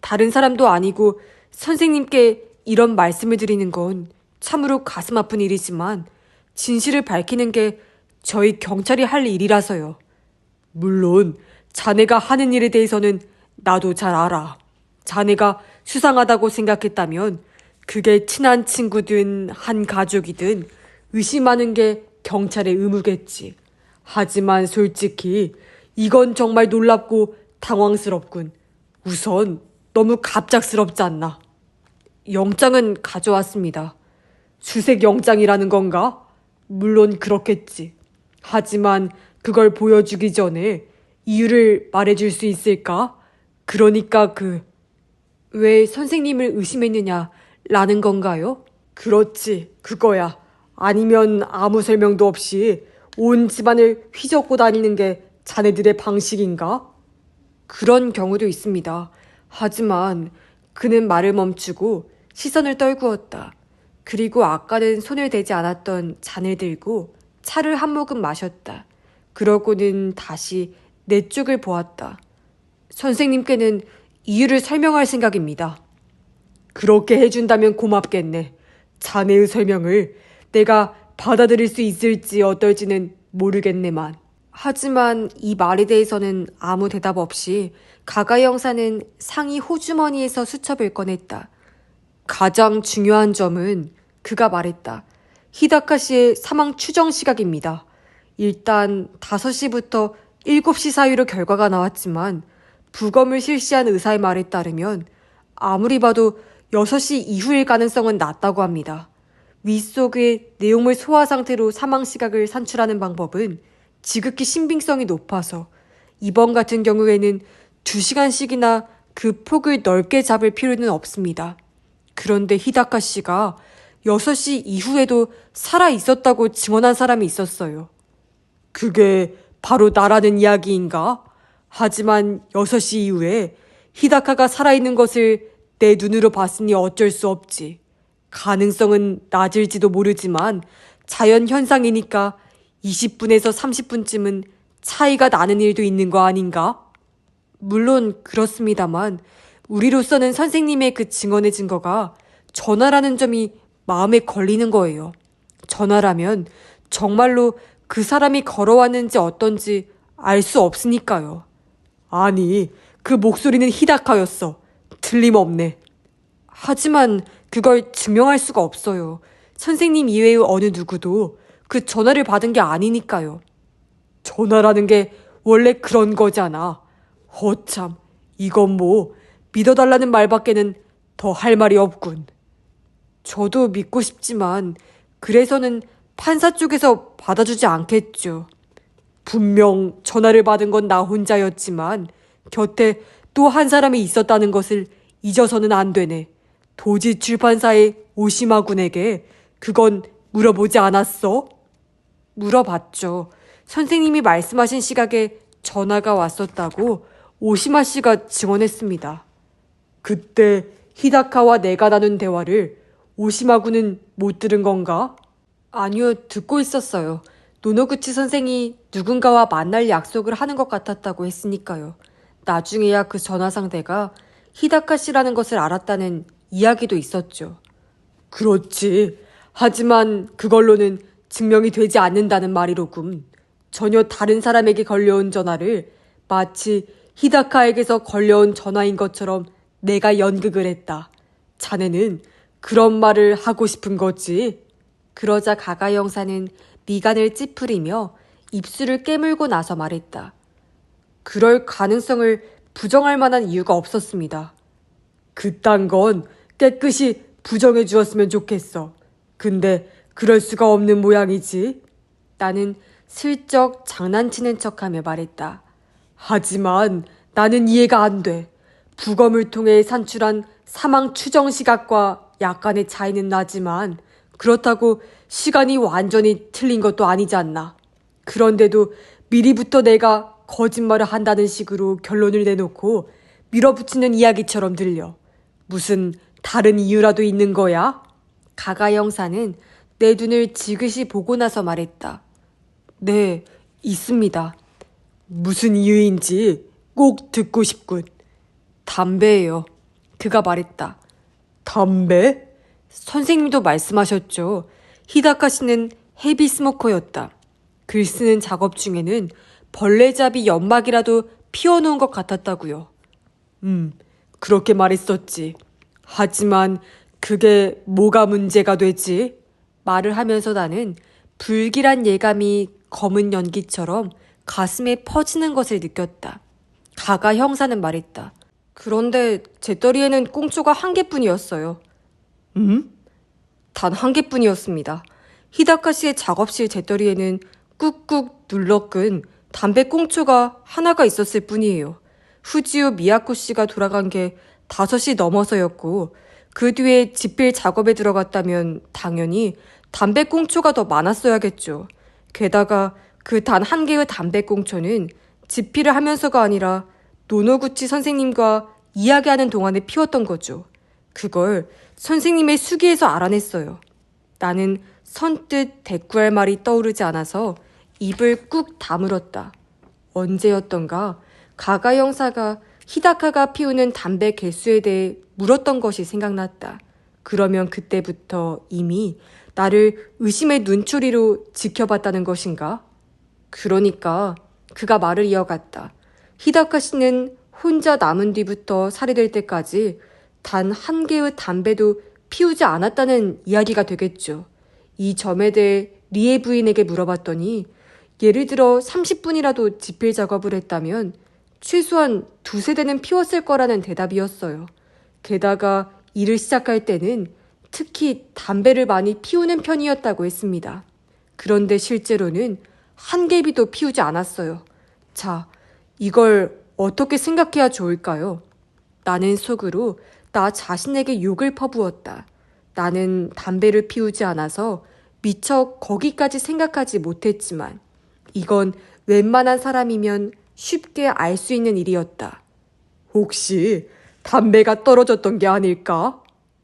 Speaker 1: 다른 사람도 아니고 선생님께 이런 말씀을 드리는 건 참으로 가슴 아픈 일이지만 진실을 밝히는 게 저희 경찰이 할 일이라서요. 물론 자네가 하는 일에 대해서는 나도 잘 알아. 자네가 수상하다고 생각했다면 그게 친한 친구든 한 가족이든 의심하는 게 경찰의 의무겠지. 하지만 솔직히 이건 정말 놀랍고 당황스럽군. 우선 너무 갑작스럽지 않나? 영장은 가져왔습니다. 수색 영장이라는 건가? 물론 그렇겠지. 하지만 그걸 보여주기 전에 이유를 말해줄 수 있을까? 그러니까 왜 선생님을 의심했느냐라는 건가요? 그렇지, 그거야. 아니면 아무 설명도 없이 온 집안을 휘젓고 다니는 게 자네들의 방식인가? 그런 경우도 있습니다. 하지만 그는 말을 멈추고 시선을 떨구었다. 그리고 아까는 손을 대지 않았던 잔을 들고 차를 한 모금 마셨다. 그러고는 다시 내 쪽을 보았다. 선생님께는 이유를 설명할 생각입니다. 그렇게 해준다면 고맙겠네. 자네의 설명을 내가 받아들일 수 있을지 어떨지는 모르겠네만. 하지만 이 말에 대해서는 아무 대답 없이 가가 형사는 상의 호주머니에서 수첩을 꺼냈다. 가장 중요한 점은 그가 말했다. 히다카 씨의 사망 추정 시각입니다. 일단 5시부터 7시 사이로 결과가 나왔지만 부검을 실시한 의사의 말에 따르면 아무리 봐도 6시 이후일 가능성은 낮다고 합니다. 윗속의 내용물 소화 상태로 사망 시각을 산출하는 방법은 지극히 신빙성이 높아서 이번 같은 경우에는 2시간씩이나 그 폭을 넓게 잡을 필요는 없습니다. 그런데 히다카 씨가 6시 이후에도 살아 있었다고 증언한 사람이 있었어요. 그게 바로 나라는 이야기인가? 하지만 6시 이후에 히다카가 살아있는 것을 내 눈으로 봤으니 어쩔 수 없지. 가능성은 낮을지도 모르지만 자연 현상이니까 20분에서 30분쯤은 차이가 나는 일도 있는 거 아닌가? 물론 그렇습니다만 우리로서는 선생님의 그 증언의 증거가 전화라는 점이 마음에 걸리는 거예요. 전화라면 정말로 그 사람이 걸어왔는지 어떤지 알 수 없으니까요. 아니, 그 목소리는 히다카였어. 틀림없네. 하지만 그걸 증명할 수가 없어요. 선생님 이외의 어느 누구도 그 전화를 받은 게 아니니까요. 전화라는 게 원래 그런 거잖아. 허참, 이건 뭐 믿어달라는 말밖에는 더 할 말이 없군. 저도 믿고 싶지만 그래서는 판사 쪽에서 받아주지 않겠죠. 분명 전화를 받은 건 나 혼자였지만 곁에 또 한 사람이 있었다는 것을 잊어서는 안 되네. 도지 출판사의 오시마 군에게 그건 물어보지 않았어? 물어봤죠. 선생님이 말씀하신 시각에 전화가 왔었다고 오시마 씨가 증언했습니다. 그때 히다카와 내가 나눈 대화를 오시마 군은 못 들은 건가? 아니요, 듣고 있었어요. 노노구치 선생이 누군가와 만날 약속을 하는 것 같았다고 했으니까요. 나중에야 그 전화 상대가 히다카 씨라는 것을 알았다는 이야기도 있었죠. 그렇지. 하지만 그걸로는 증명이 되지 않는다는 말이로군. 전혀 다른 사람에게 걸려온 전화를 마치 히다카에게서 걸려온 전화인 것처럼 내가 연극을 했다. 자네는 그런 말을 하고 싶은 거지? 그러자 가가 형사는 미간을 찌푸리며 입술을 깨물고 나서 말했다. 그럴 가능성을 부정할 만한 이유가 없었습니다. 그딴 건 깨끗이 부정해 주었으면 좋겠어. 근데 그럴 수가 없는 모양이지. 나는 슬쩍 장난치는 척하며 말했다. 하지만 나는 이해가 안 돼. 부검을 통해 산출한 사망 추정 시각과 약간의 차이는 나지만 그렇다고 시간이 완전히 틀린 것도 아니지 않나. 그런데도 미리부터 내가 거짓말을 한다는 식으로 결론을 내놓고 밀어붙이는 이야기처럼 들려. 무슨 다른 이유라도 있는 거야? 가가 형사는 내 눈을 지그시 보고 나서 말했다. 네, 있습니다. 무슨 이유인지 꼭 듣고 싶군. 담배예요. 그가 말했다. 담배? 선생님도 말씀하셨죠. 히다카 씨는 헤비 스모커였다. 글 쓰는 작업 중에는 벌레잡이 연막이라도 피워놓은 것 같았다고요. 그렇게 말했었지. 하지만 그게 뭐가 문제가 되지? 말을 하면서 나는 불길한 예감이 검은 연기처럼 가슴에 퍼지는 것을 느꼈다. 가가 형사는 말했다. 그런데 재떨이에는 꽁초가 한 개뿐이었어요. 단 한 개뿐이었습니다. 히다카 씨의 작업실 재떨이에는 꾹꾹 눌러끈 담배 꽁초가 하나가 있었을 뿐이에요. 후지오 미야코 씨가 돌아간 게 5시 넘어서였고 그 뒤에 집필 작업에 들어갔다면 당연히 담배 꽁초가 더 많았어야겠죠. 게다가 그 단 한 개의 담배 꽁초는 집필을 하면서가 아니라 노노구치 선생님과 이야기하는 동안에 피웠던 거죠. 그걸 선생님의 수기에서 알아냈어요. 나는 선뜻 대꾸할 말이 떠오르지 않아서 입을 꾹 다물었다. 언제였던가 가가 형사가 히다카가 피우는 담배 개수에 대해 물었던 것이 생각났다. 그러면 그때부터 이미 나를 의심의 눈초리로 지켜봤다는 것인가? 그러니까 그가 말을 이어갔다. 히다카 씨는 혼자 남은 뒤부터 살해될 때까지 단 한 개의 담배도 피우지 않았다는 이야기가 되겠죠. 이 점에 대해 리에 부인에게 물어봤더니 예를 들어 30분이라도 집필 작업을 했다면 최소한 2-3대는 피웠을 거라는 대답이었어요. 게다가 일을 시작할 때는 특히 담배를 많이 피우는 편이었다고 했습니다. 그런데 실제로는 한 개비도 피우지 않았어요. 자, 이걸 어떻게 생각해야 좋을까요? 나는 속으로 나 자신에게 욕을 퍼부었다. 나는 담배를 피우지 않아서 미처 거기까지 생각하지 못했지만 이건 웬만한 사람이면 쉽게 알 수 있는 일이었다. 혹시 담배가 떨어졌던 게 아닐까?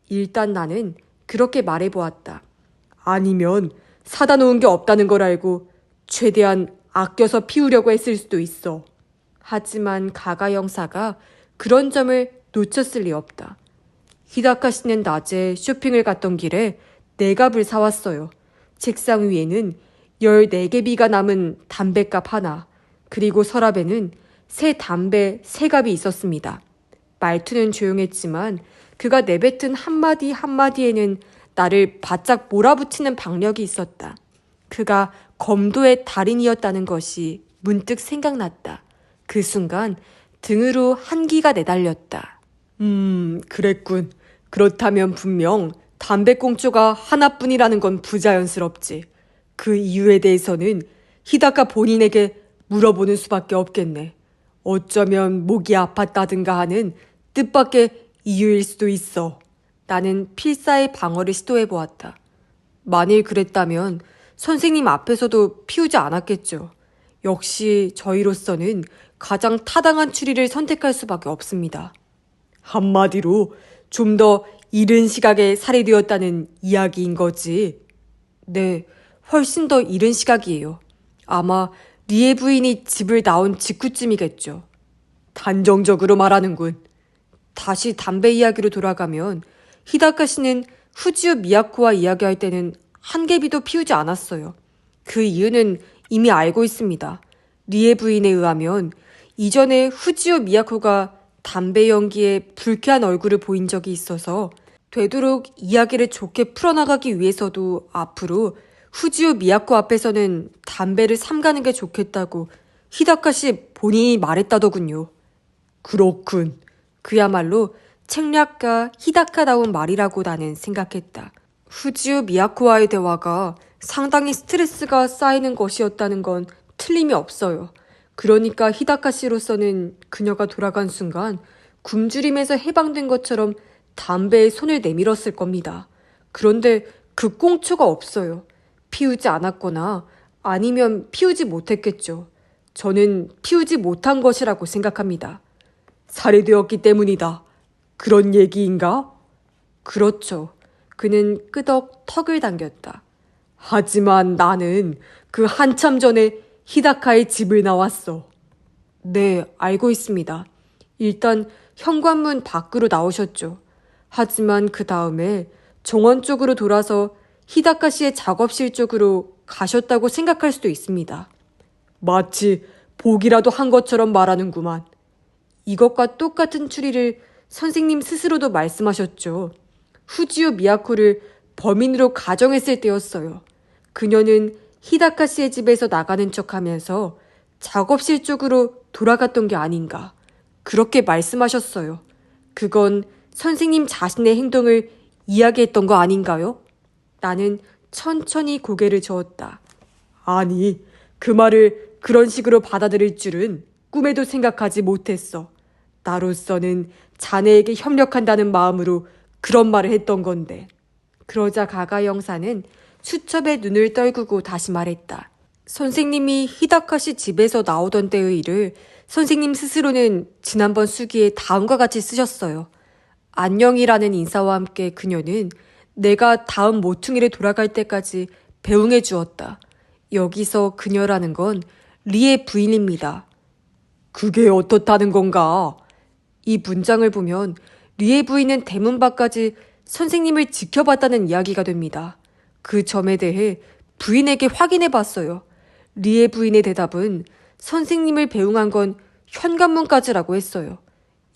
Speaker 1: 일단 나는 그렇게 말해보았다. 아니면 사다 놓은 게 없다는 걸 알고 최대한 아껴서 피우려고 했을 수도 있어. 하지만 가가 형사가 그런 점을 놓쳤을 리 없다. 히다카 씨는 낮에 쇼핑을 갔던 길에 4갑을 사왔어요. 책상 위에는 14개비가 남은 담뱃갑 하나, 그리고 서랍에는 새 담배 3갑이 있었습니다. 말투는 조용했지만 그가 내뱉은 한마디 한마디에는 나를 바짝 몰아붙이는 박력이 있었다. 그가 검도의 달인이었다는 것이 문득 생각났다. 그 순간 등으로 한기가 내달렸다. 그랬군. 그렇다면 분명 담배꽁초가 하나뿐이라는 건 부자연스럽지. 그 이유에 대해서는 히다카 본인에게 물어보는 수밖에 없겠네. 어쩌면 목이 아팠다든가 하는 뜻밖의 이유일 수도 있어. 나는 필사의 방어를 시도해보았다. 만일 그랬다면 선생님 앞에서도 피우지 않았겠죠. 역시 저희로서는 가장 타당한 추리를 선택할 수밖에 없습니다. 한마디로 좀 더 이른 시각에 살해되었다는 이야기인 거지. 네, 훨씬 더 이른 시각이에요. 아마 리에 부인이 집을 나온 직후쯤이겠죠. 단정적으로 말하는군. 다시 담배 이야기로 돌아가면 히다카 씨는 후지오 미야코와 이야기할 때는 한 개비도 피우지 않았어요. 그 이유는 이미 알고 있습니다. 리에 부인에 의하면 이전에 후지오 미야코가 담배 연기에 불쾌한 얼굴을 보인 적이 있어서 되도록 이야기를 좋게 풀어나가기 위해서도 앞으로 후지오 미야코 앞에서는 담배를 삼가는 게 좋겠다고 히다카 씨 본인이 말했다더군요. 그렇군. 그야말로 책략가 히다카다운 말이라고 나는 생각했다. 후지오 미야코와의 대화가 상당히 스트레스가 쌓이는 것이었다는 건 틀림이 없어요. 그러니까 히다카 씨로서는 그녀가 돌아간 순간 굶주림에서 해방된 것처럼 담배에 손을 내밀었을 겁니다. 그런데 그 꽁초가 없어요. 피우지 않았거나 아니면 피우지 못했겠죠. 저는 피우지 못한 것이라고 생각합니다. 살해되었기 때문이다. 그런 얘기인가? 그렇죠. 그는 끄덕 턱을 당겼다. 하지만 나는 그 한참 전에 히다카의 집을 나왔어. 네, 알고 있습니다. 일단 현관문 밖으로 나오셨죠. 하지만 그 다음에 정원 쪽으로 돌아서 히다카 씨의 작업실 쪽으로 가셨다고 생각할 수도 있습니다. 마치 보기라도 한 것처럼 말하는구만. 이것과 똑같은 추리를 선생님 스스로도 말씀하셨죠. 후지오 미야코를 범인으로 가정했을 때였어요. 그녀는 히다카 씨의 집에서 나가는 척하면서 작업실 쪽으로 돌아갔던 게 아닌가. 그렇게 말씀하셨어요. 그건 선생님 자신의 행동을 이야기했던 거 아닌가요? 나는 천천히 고개를 저었다. 아니, 그 말을 그런 식으로 받아들일 줄은 꿈에도 생각하지 못했어. 나로서는 자네에게 협력한다는 마음으로 그런 말을 했던 건데. 그러자 가가 형사는 수첩에 눈을 떨구고 다시 말했다. 선생님이 히다카 씨 집에서 나오던 때의 일을 선생님 스스로는 지난번 수기에 다음과 같이 쓰셨어요. 안녕이라는 인사와 함께 그녀는 내가 다음 모퉁이를 돌아갈 때까지 배웅해 주었다. 여기서 그녀라는 건 리의 부인입니다. 그게 어떻다는 건가? 이 문장을 보면 리의 부인은 대문 밖까지 선생님을 지켜봤다는 이야기가 됩니다. 그 점에 대해 부인에게 확인해 봤어요. 리의 부인의 대답은 선생님을 배웅한 건 현관문까지라고 했어요.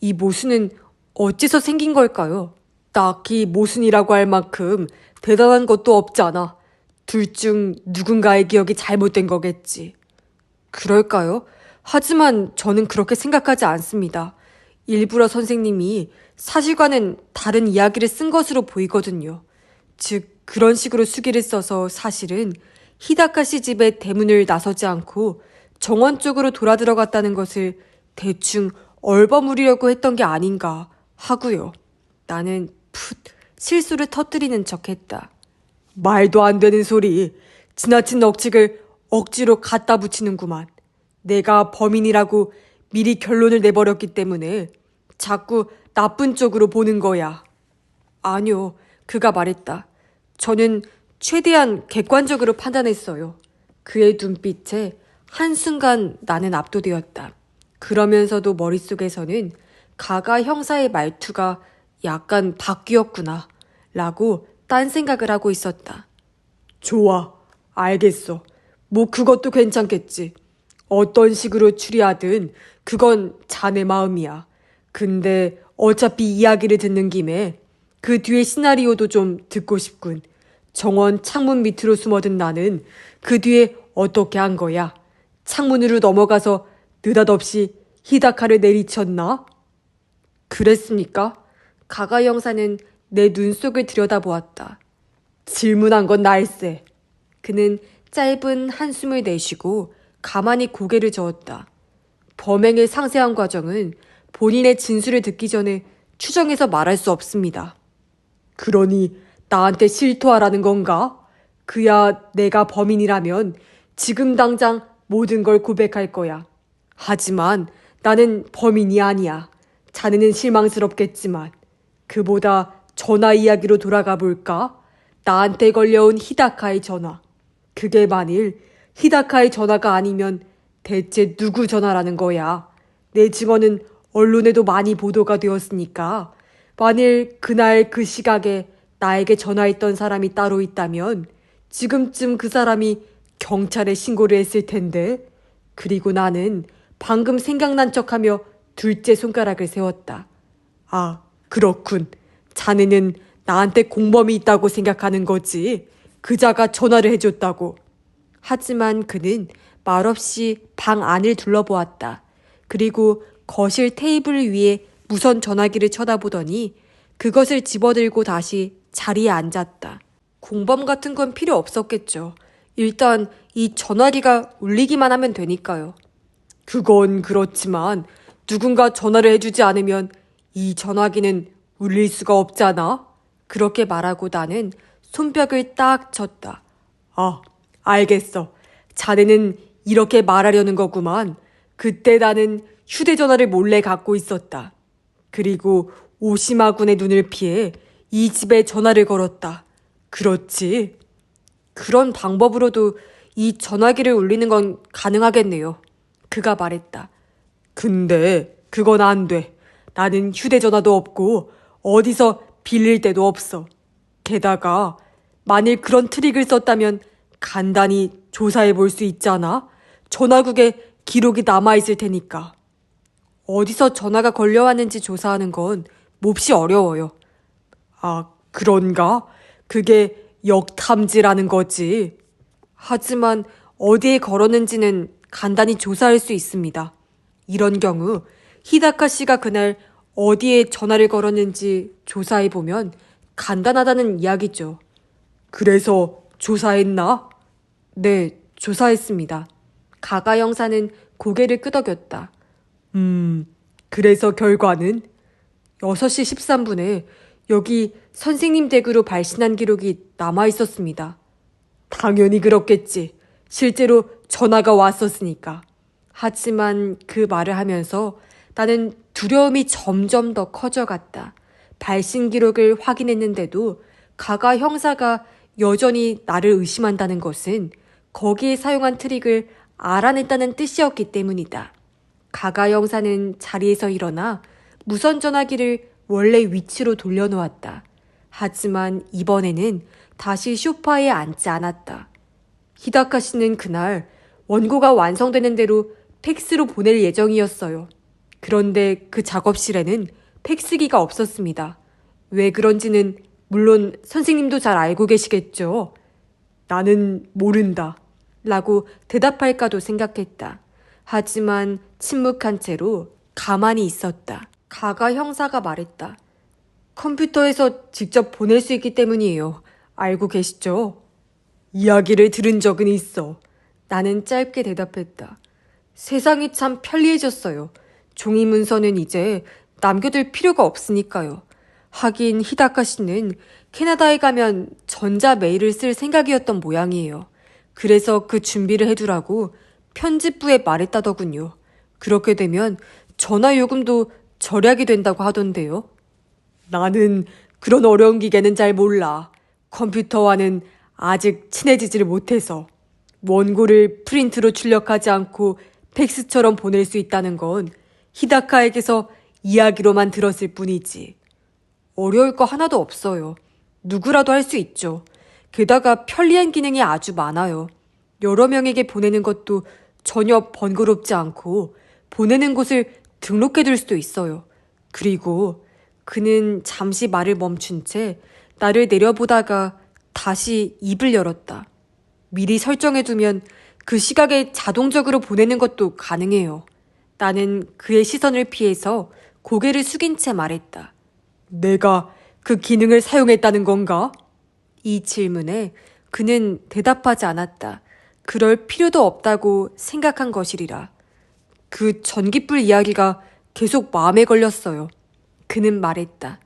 Speaker 1: 이 모순은 어째서 생긴 걸까요? 딱히 모순이라고 할 만큼 대단한 것도 없잖아. 둘 중 누군가의 기억이 잘못된 거겠지. 그럴까요? 하지만 저는 그렇게 생각하지 않습니다. 일부러 선생님이 사실과는 다른 이야기를 쓴 것으로 보이거든요. 즉, 그런 식으로 수기를 써서 사실은 히다카 씨 집의 대문을 나서지 않고 정원 쪽으로 돌아 들어갔다는 것을 대충 얼버무리려고 했던 게 아닌가 하고요. 나는 실수를 터뜨리는 척했다. 말도 안 되는 소리. 지나친 억측을 억지로 갖다 붙이는구만. 내가 범인이라고 미리 결론을 내버렸기 때문에 자꾸 나쁜 쪽으로 보는 거야. 아니요, 그가 말했다. 저는 최대한 객관적으로 판단했어요. 그의 눈빛에 한순간 나는 압도되었다. 그러면서도 머릿속에서는 가가 형사의 말투가 약간 바뀌었구나 라고 딴 생각을 하고 있었다. 좋아, 알겠어. 뭐 그것도 괜찮겠지. 어떤 식으로 추리하든 그건 자네 마음이야. 근데 어차피 이야기를 듣는 김에 그 뒤에 시나리오도 좀 듣고 싶군. 정원 창문 밑으로 숨어든 나는 그 뒤에 어떻게 한 거야? 창문으로 넘어가서 느닷없이 히다카를 내리쳤나? 그랬습니까? 가가 형사는 내 눈 속을 들여다보았다. 질문한 건 나일세. 그는 짧은 한숨을 내쉬고 가만히 고개를 저었다. 범행의 상세한 과정은 본인의 진술을 듣기 전에 추정해서 말할 수 없습니다. 그러니 나한테 실토하라는 건가? 그야 내가 범인이라면 지금 당장 모든 걸 고백할 거야. 하지만 나는 범인이 아니야. 자네는 실망스럽겠지만. 그보다 전화 이야기로 돌아가 볼까? 나한테 걸려온 히다카의 전화. 그게 만일 히다카의 전화가 아니면 대체 누구 전화라는 거야? 내 증언은 언론에도 많이 보도가 되었으니까 만일 그날 그 시각에 나에게 전화했던 사람이 따로 있다면 지금쯤 그 사람이 경찰에 신고를 했을 텐데. 그리고 나는 방금 생각난 척하며 둘째 손가락을 세웠다. 아, 그렇군. 자네는 나한테 공범이 있다고 생각하는 거지. 그자가 전화를 해줬다고. 하지만 그는 말없이 방 안을 둘러보았다. 그리고 거실 테이블 위에 무선 전화기를 쳐다보더니 그것을 집어들고 다시 자리에 앉았다. 공범 같은 건 필요 없었겠죠. 일단 이 전화기가 울리기만 하면 되니까요. 그건 그렇지만 누군가 전화를 해주지 않으면 이 전화기는 울릴 수가 없잖아. 그렇게 말하고 나는 손뼉을 딱 쳤다. 아, 알겠어. 자네는 이렇게 말하려는 거구만. 그때 나는 휴대전화를 몰래 갖고 있었다. 그리고 오시마 군의 눈을 피해 이 집에 전화를 걸었다. 그렇지. 그런 방법으로도 이 전화기를 울리는 건 가능하겠네요. 그가 말했다. 근데 그건 안 돼. 나는 휴대전화도 없고 어디서 빌릴 데도 없어. 게다가 만일 그런 트릭을 썼다면 간단히 조사해 볼 수 있잖아. 전화국에 기록이 남아있을 테니까. 어디서 전화가 걸려왔는지 조사하는 건 몹시 어려워요. 아, 그런가? 그게 역탐지라는 거지. 하지만 어디에 걸었는지는 간단히 조사할 수 있습니다. 이런 경우 히다카 씨가 그날 어디에 전화를 걸었는지 조사해보면 간단하다는 이야기죠. 그래서 조사했나? 네, 조사했습니다. 가가 형사는 고개를 끄덕였다. 그래서 결과는? 6시 13분에 여기 선생님 댁으로 발신한 기록이 남아있었습니다. 당연히 그렇겠지. 실제로 전화가 왔었으니까. 하지만 그 말을 하면서 나는 두려움이 점점 더 커져갔다. 발신 기록을 확인했는데도 가가 형사가 여전히 나를 의심한다는 것은 거기에 사용한 트릭을 알아냈다는 뜻이었기 때문이다. 가가 형사는 자리에서 일어나 무선 전화기를 원래 위치로 돌려놓았다. 하지만 이번에는 다시 소파에 앉지 않았다. 히다카 씨는 그날 원고가 완성되는 대로 팩스로 보낼 예정이었어요. 그런데 그 작업실에는 팩스기가 없었습니다. 왜 그런지는 물론 선생님도 잘 알고 계시겠죠. 나는 모른다. 라고 대답할까도 생각했다. 하지만 침묵한 채로 가만히 있었다. 가가 형사가 말했다. 컴퓨터에서 직접 보낼 수 있기 때문이에요. 알고 계시죠? 이야기를 들은 적은 있어. 나는 짧게 대답했다. 세상이 참 편리해졌어요. 종이 문서는 이제 남겨둘 필요가 없으니까요. 하긴 히다카 씨는 캐나다에 가면 전자 메일을 쓸 생각이었던 모양이에요. 그래서 그 준비를 해두라고 편집부에 말했다더군요. 그렇게 되면 전화 요금도 절약이 된다고 하던데요. 나는 그런 어려운 기계는 잘 몰라. 컴퓨터와는 아직 친해지지를 못해서. 원고를 프린트로 출력하지 않고 팩스처럼 보낼 수 있다는 건 히다카에게서 이야기로만 들었을 뿐이지. 어려울 거 하나도 없어요. 누구라도 할 수 있죠. 게다가 편리한 기능이 아주 많아요. 여러 명에게 보내는 것도 전혀 번거롭지 않고 보내는 곳을 등록해둘 수도 있어요. 그리고 그는 잠시 말을 멈춘 채 나를 내려보다가 다시 입을 열었다. 미리 설정해두면 그 시각에 자동적으로 보내는 것도 가능해요. 나는 그의 시선을 피해서 고개를 숙인 채 말했다. 내가 그 기능을 사용했다는 건가? 이 질문에 그는 대답하지 않았다. 그럴 필요도 없다고 생각한 것이리라. 그 전깃불 이야기가 계속 마음에 걸렸어요. 그는 말했다.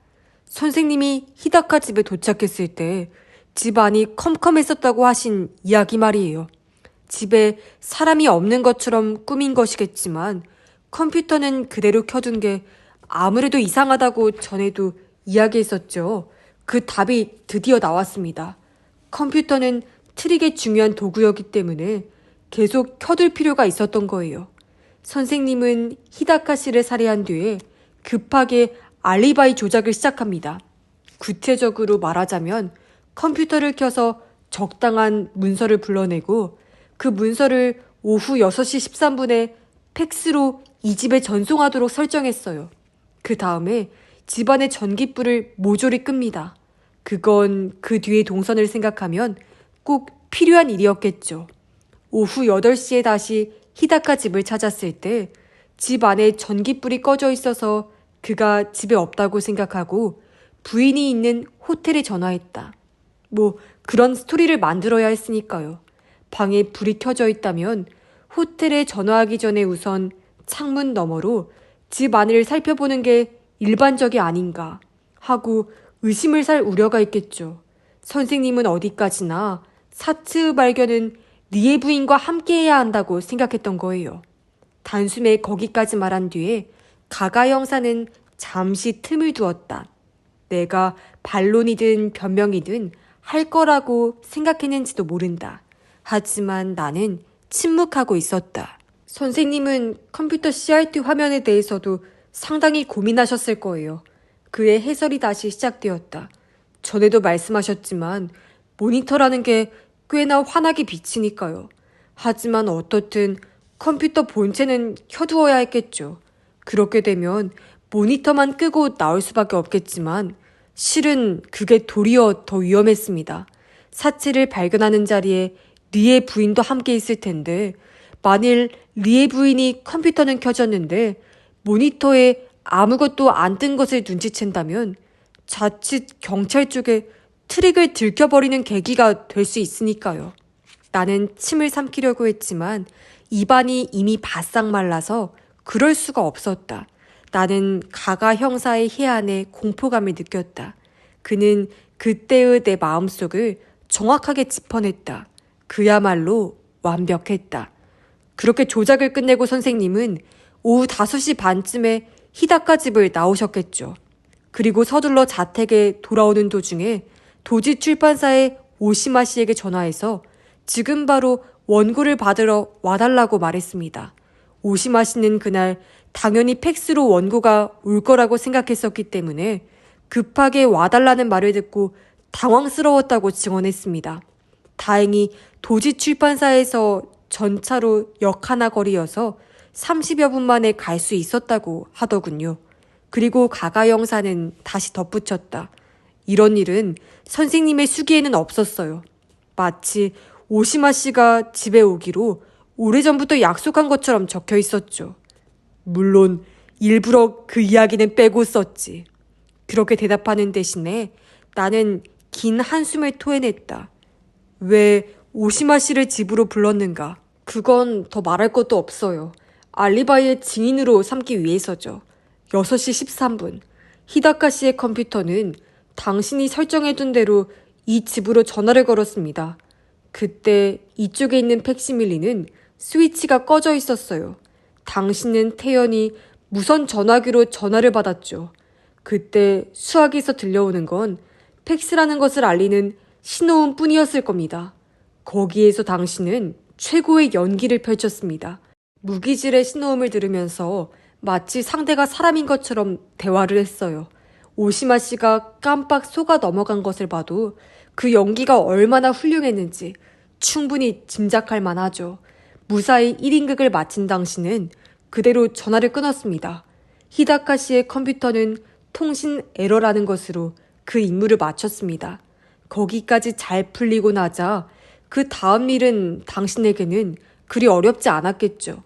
Speaker 1: 선생님이 히다카 집에 도착했을 때 집 안이 컴컴했었다고 하신 이야기 말이에요. 집에 사람이 없는 것처럼 꾸민 것이겠지만 컴퓨터는 그대로 켜둔 게 아무래도 이상하다고 전에도 이야기했었죠. 그 답이 드디어 나왔습니다. 컴퓨터는 트릭의 중요한 도구였기 때문에 계속 켜둘 필요가 있었던 거예요. 선생님은 히다카 씨를 살해한 뒤에 급하게 알리바이 조작을 시작합니다. 구체적으로 말하자면 컴퓨터를 켜서 적당한 문서를 불러내고 그 문서를 오후 6시 13분에 팩스로 이 집에 전송하도록 설정했어요. 그 다음에 집안의 전깃불을 모조리 끕니다. 그건 그 뒤의 동선을 생각하면 꼭 필요한 일이었겠죠. 오후 8시에 다시 히다카 집을 찾았을 때 집 안에 전깃불이 꺼져 있어서 그가 집에 없다고 생각하고 부인이 있는 호텔에 전화했다. 뭐 그런 스토리를 만들어야 했으니까요. 방에 불이 켜져 있다면 호텔에 전화하기 전에 우선 창문 너머로 집 안을 살펴보는 게 일반적이 아닌가 하고 의심을 살 우려가 있겠죠. 선생님은 어디까지나 사츠 발견은 리에 부인과 함께해야 한다고 생각했던 거예요. 단숨에 거기까지 말한 뒤에 가가 형사는 잠시 틈을 두었다. 내가 반론이든 변명이든 할 거라고 생각했는지도 모른다. 하지만 나는 침묵하고 있었다. 선생님은 컴퓨터 CRT 화면에 대해서도 상당히 고민하셨을 거예요. 그의 해설이 다시 시작되었다. 전에도 말씀하셨지만 모니터라는 게 꽤나 환하게 비치니까요. 하지만 어떻든 컴퓨터 본체는 켜두어야 했겠죠. 그렇게 되면 모니터만 끄고 나올 수밖에 없겠지만 실은 그게 도리어 더 위험했습니다. 사체를 발견하는 자리에 리의 부인도 함께 있을 텐데 만일 리의 부인이 컴퓨터는 켜졌는데 모니터에 아무것도 안 뜬 것을 눈치챈다면 자칫 경찰 쪽에 트릭을 들켜버리는 계기가 될 수 있으니까요. 나는 침을 삼키려고 했지만 입안이 이미 바싹 말라서 그럴 수가 없었다. 나는 가가 형사의 해안에 공포감을 느꼈다. 그는 그때의 내 마음속을 정확하게 짚어냈다. 그야말로 완벽했다. 그렇게 조작을 끝내고 선생님은 오후 5시 반쯤에 히다카 집을 나오셨겠죠. 그리고 서둘러 자택에 돌아오는 도중에 도지 출판사의 오시마 씨에게 전화해서 지금 바로 원고를 받으러 와달라고 말했습니다. 오시마 씨는 그날 당연히 팩스로 원고가 올 거라고 생각했었기 때문에 급하게 와달라는 말을 듣고 당황스러웠다고 증언했습니다. 다행히 도지 출판사에서 전차로 역 하나 거리여서 30여 분 만에 갈 수 있었다고 하더군요. 그리고 가가 형사는 다시 덧붙였다. 이런 일은 선생님의 수기에는 없었어요. 마치 오시마 씨가 집에 오기로 오래전부터 약속한 것처럼 적혀 있었죠. 물론 일부러 그 이야기는 빼고 썼지. 그렇게 대답하는 대신에 나는 긴 한숨을 토해냈다. 왜 오시마 씨를 집으로 불렀는가? 그건 더 말할 것도 없어요. 알리바이의 증인으로 삼기 위해서죠. 6시 13분. 히다카 씨의 컴퓨터는 당신이 설정해둔 대로 이 집으로 전화를 걸었습니다. 그때 이쪽에 있는 팩시밀리는 스위치가 꺼져 있었어요. 당신은 태연히 무선 전화기로 전화를 받았죠. 그때 수화기에서 들려오는 건 팩스라는 것을 알리는 신호음 뿐이었을 겁니다. 거기에서 당신은 최고의 연기를 펼쳤습니다. 무기질의 신호음을 들으면서 마치 상대가 사람인 것처럼 대화를 했어요. 오시마 씨가 깜빡 속아 넘어간 것을 봐도 그 연기가 얼마나 훌륭했는지 충분히 짐작할 만하죠. 무사히 1인극을 마친 당신은 그대로 전화를 끊었습니다. 히다카 씨의 컴퓨터는 통신 에러라는 것으로 그 임무를 마쳤습니다. 거기까지 잘 풀리고 나자 그 다음 일은 당신에게는 그리 어렵지 않았겠죠.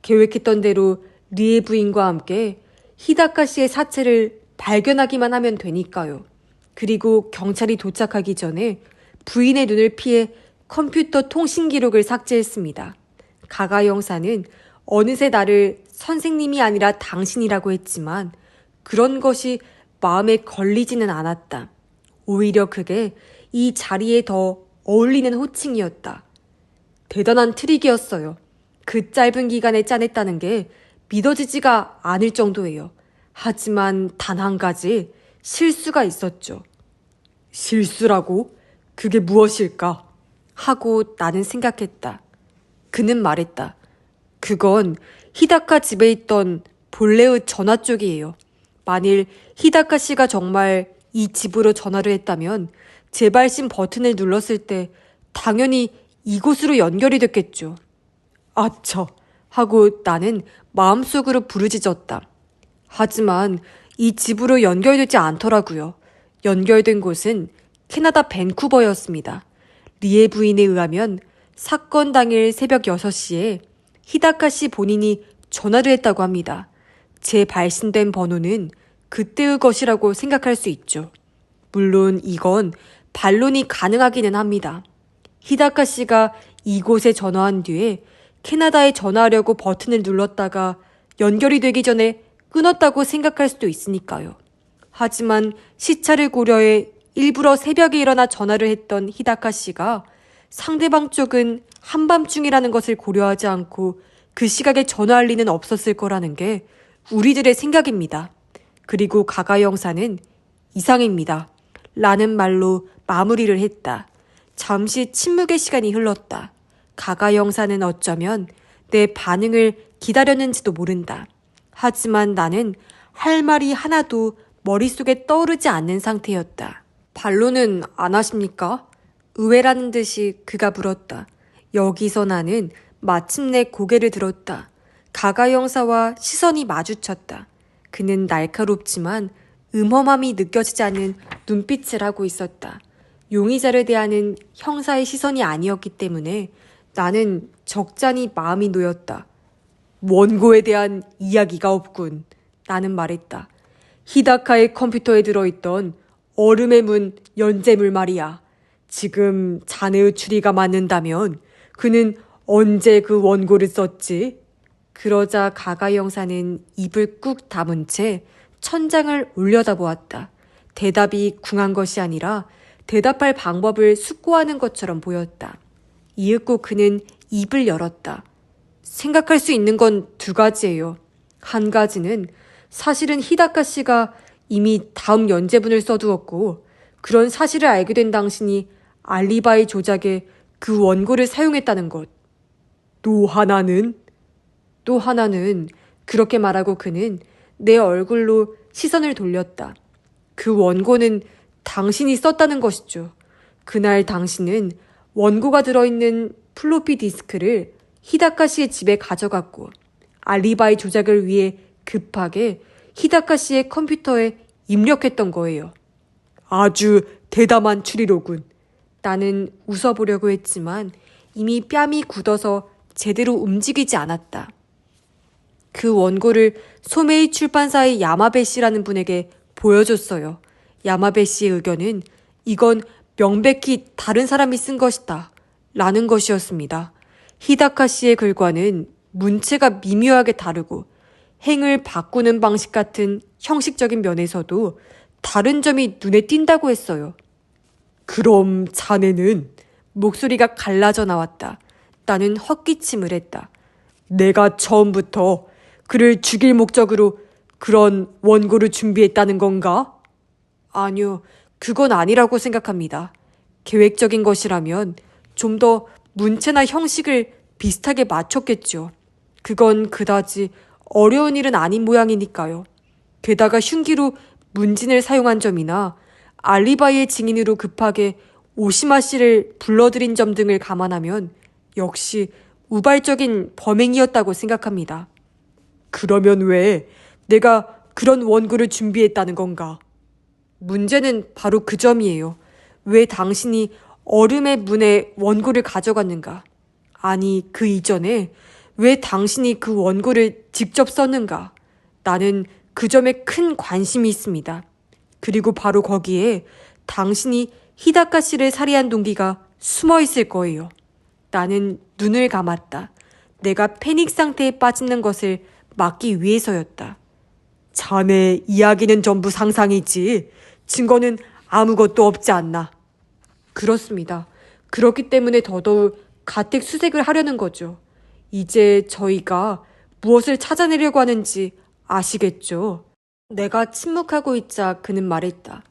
Speaker 1: 계획했던 대로 리의 부인과 함께 히다카 씨의 사체를 발견하기만 하면 되니까요. 그리고 경찰이 도착하기 전에 부인의 눈을 피해 컴퓨터 통신 기록을 삭제했습니다. 가가 형사는 어느새 나를 선생님이 아니라 당신이라고 했지만 그런 것이 마음에 걸리지는 않았다. 오히려 그게 이 자리에 더 어울리는 호칭이었다. 대단한 트릭이었어요. 그 짧은 기간에 짜냈다는 게 믿어지지가 않을 정도예요. 하지만 단 한 가지 실수가 있었죠. 실수라고? 그게 무엇일까? 하고 나는 생각했다. 그는 말했다. 그건 히다카 집에 있던 본래의 전화 쪽이에요. 만일 히다카 씨가 정말 이 집으로 전화를 했다면 재발신 버튼을 눌렀을 때 당연히 이곳으로 연결이 됐겠죠. 아차 하고 나는 마음속으로 부르짖었다. 하지만 이 집으로 연결되지 않더라고요. 연결된 곳은 캐나다 밴쿠버였습니다. 리에 부인에 의하면 사건 당일 새벽 6시에 히다카 씨 본인이 전화를 했다고 합니다. 재발신된 번호는 그때의 것이라고 생각할 수 있죠. 물론 이건 반론이 가능하기는 합니다. 히다카 씨가 이곳에 전화한 뒤에 캐나다에 전화하려고 버튼을 눌렀다가 연결이 되기 전에 끊었다고 생각할 수도 있으니까요. 하지만 시차를 고려해 일부러 새벽에 일어나 전화를 했던 히다카 씨가 상대방 쪽은 한밤중이라는 것을 고려하지 않고 그 시각에 전화할 리는 없었을 거라는 게 우리들의 생각입니다. 그리고 가가 형사는 이상입니다. 라는 말로 마무리를 했다. 잠시 침묵의 시간이 흘렀다. 가가 형사는 어쩌면 내 반응을 기다렸는지도 모른다. 하지만 나는 할 말이 하나도 머릿속에 떠오르지 않는 상태였다. 반론은 안 하십니까? 의외라는 듯이 그가 물었다. 여기서 나는 마침내 고개를 들었다. 가가 형사와 시선이 마주쳤다. 그는 날카롭지만 음험함이 느껴지지 않는 눈빛을 하고 있었다. 용의자를 대하는 형사의 시선이 아니었기 때문에 나는 적잖이 마음이 놓였다. 원고에 대한 이야기가 없군. 나는 말했다. 히다카의 컴퓨터에 들어있던 얼음의 문 연재물 말이야. 지금 자네의 추리가 맞는다면 그는 언제 그 원고를 썼지? 그러자 가가 형사는 입을 꾹 다문 채 천장을 올려다보았다. 대답이 궁한 것이 아니라 대답할 방법을 숙고하는 것처럼 보였다. 이윽고 그는 입을 열었다. 생각할 수 있는 건 두 가지예요. 한 가지는 사실은 히다카 씨가 이미 다음 연재분을 써두었고 그런 사실을 알게 된 당신이 알리바이 조작에 그 원고를 사용했다는 것. 또 하나는 그렇게 말하고 그는 내 얼굴로 시선을 돌렸다. 그 원고는 당신이 썼다는 것이죠. 그날 당신은 원고가 들어있는 플로피 디스크를 히다카 씨의 집에 가져갔고 알리바이 조작을 위해 급하게 히다카 씨의 컴퓨터에 입력했던 거예요. 아주 대담한 추리로군. 나는 웃어보려고 했지만 이미 뺨이 굳어서 제대로 움직이지 않았다. 그 원고를 소메이 출판사의 야마베 씨라는 분에게 보여줬어요. 야마베 씨의 의견은 이건 명백히 다른 사람이 쓴 것이다. 라는 것이었습니다. 히다카 씨의 글과는 문체가 미묘하게 다르고 행을 바꾸는 방식 같은 형식적인 면에서도 다른 점이 눈에 띈다고 했어요. 그럼 자네는? 목소리가 갈라져 나왔다. 나는 헛기침을 했다. 내가 처음부터 그를 죽일 목적으로 그런 원고를 준비했다는 건가? 아니요, 그건 아니라고 생각합니다. 계획적인 것이라면 좀 더 문체나 형식을 비슷하게 맞췄겠죠. 그건 그다지 어려운 일은 아닌 모양이니까요. 게다가 흉기로 문진을 사용한 점이나 알리바이의 증인으로 급하게 오시마 씨를 불러들인 점 등을 감안하면 역시 우발적인 범행이었다고 생각합니다. 그러면 왜 내가 그런 원고를 준비했다는 건가? 문제는 바로 그 점이에요. 왜 당신이 얼음의 문에 원고를 가져갔는가? 아니, 그 이전에 왜 당신이 그 원고를 직접 썼는가? 나는 그 점에 큰 관심이 있습니다. 그리고 바로 거기에 당신이 히다카 씨를 살해한 동기가 숨어 있을 거예요. 나는 눈을 감았다. 내가 패닉 상태에 빠지는 것을 막기 위해서였다. 자네 이야기는 전부 상상이지. 증거는 아무것도 없지 않나. 그렇습니다. 그렇기 때문에 더더욱 가택 수색을 하려는 거죠. 이제 저희가 무엇을 찾아내려고 하는지 아시겠죠? 내가 침묵하고 있자 그는 말했다.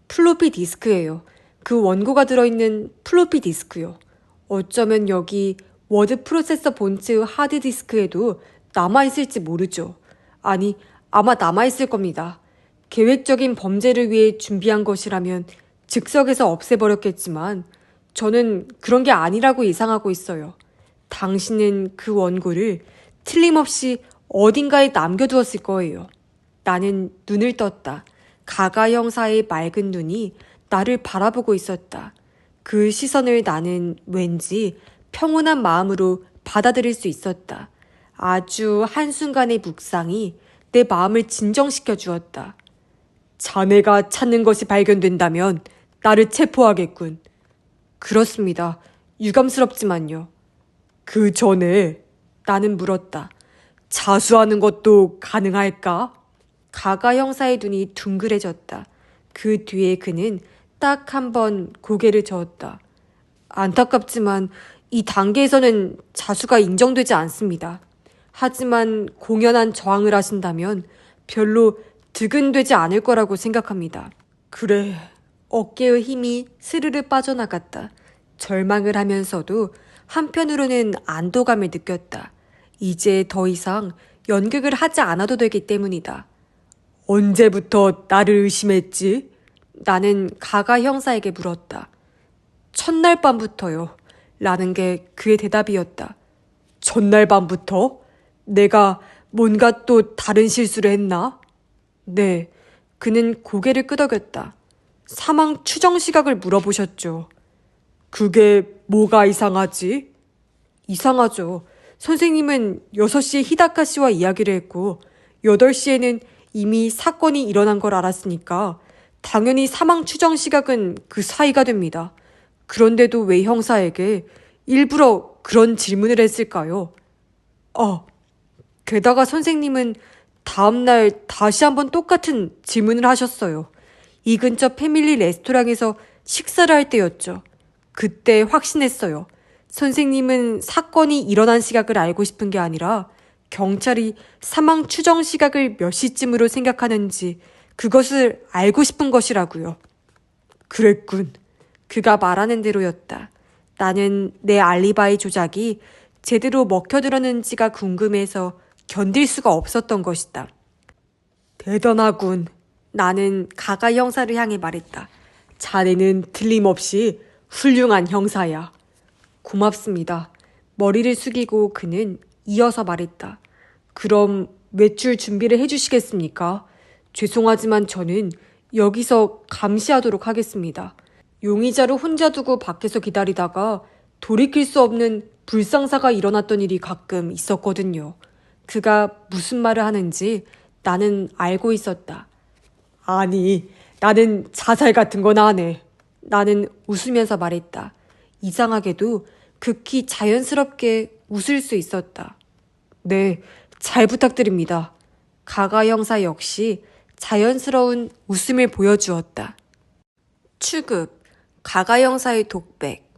Speaker 1: 플로피 디스크예요. 그 원고가 들어있는 플로피 디스크요. 어쩌면 여기 워드 프로세서 본체 하드 디스크에도 남아있을지 모르죠. 아니, 아마 남아있을 겁니다. 계획적인 범죄를 위해 준비한 것이라면 즉석에서 없애버렸겠지만 저는 그런 게 아니라고 예상하고 있어요. 당신은 그 원고를 틀림없이 어딘가에 남겨두었을 거예요. 나는 눈을 떴다. 가가 형사의 맑은 눈이 나를 바라보고 있었다. 그 시선을 나는 왠지 평온한 마음으로 받아들일 수 있었다. 아주 한순간의 묵상이 내 마음을 진정시켜 주었다. 자네가 찾는 것이 발견된다면 나를 체포하겠군. 그렇습니다. 유감스럽지만요. 그 전에 나는 물었다. 자수하는 것도 가능할까? 가가 형사의 눈이 둥그레졌다. 그 뒤에 그는 딱 한 번 고개를 저었다. 안타깝지만 이 단계에서는 자수가 인정되지 않습니다. 하지만 공연한 저항을 하신다면 별로 득은 되지 않을 거라고 생각합니다. 그래. 어깨의 힘이 스르르 빠져나갔다. 절망을 하면서도 한편으로는 안도감을 느꼈다. 이제 더 이상 연극을 하지 않아도 되기 때문이다. 언제부터 나를 의심했지? 나는 가가 형사에게 물었다. 첫날 밤부터요. 라는 게 그의 대답이었다. 첫날 밤부터? 내가 뭔가 또 다른 실수를 했나? 네. 그는 고개를 끄덕였다. 사망 추정 시각을 물어보셨죠. 그게 뭐가 이상하지? 이상하죠. 선생님은 6시에 히다카 씨와 이야기를 했고 8시에는 이미 사건이 일어난 걸 알았으니까 당연히 사망 추정 시각은 그 사이가 됩니다. 그런데도 왜 형사에게 일부러 그런 질문을 했을까요? 게다가 선생님은 다음날 다시 한번 똑같은 질문을 하셨어요. 이 근처 패밀리 레스토랑에서 식사를 할 때였죠. 그때 확신했어요. 선생님은 사건이 일어난 시각을 알고 싶은 게 아니라 경찰이 사망 추정 시각을 몇 시쯤으로 생각하는지 그것을 알고 싶은 것이라고요. 그랬군. 그가 말하는 대로였다. 나는 내 알리바이 조작이 제대로 먹혀들었는지가 궁금해서 견딜 수가 없었던 것이다. 대단하군. 나는 가가 형사를 향해 말했다. 자네는 틀림없이 훌륭한 형사야. 고맙습니다. 머리를 숙이고 그는 이어서 말했다. 그럼 외출 준비를 해주시겠습니까? 죄송하지만 저는 여기서 감시하도록 하겠습니다. 용의자를 혼자 두고 밖에서 기다리다가 돌이킬 수 없는 불상사가 일어났던 일이 가끔 있었거든요. 그가 무슨 말을 하는지 나는 알고 있었다. 아니, 나는 자살 같은 건 안 해. 나는 웃으면서 말했다. 이상하게도 극히 자연스럽게 웃을 수 있었다. 네, 잘 부탁드립니다. 가가 형사 역시 자연스러운 웃음을 보여주었다. 추급, 가가 형사의 독백.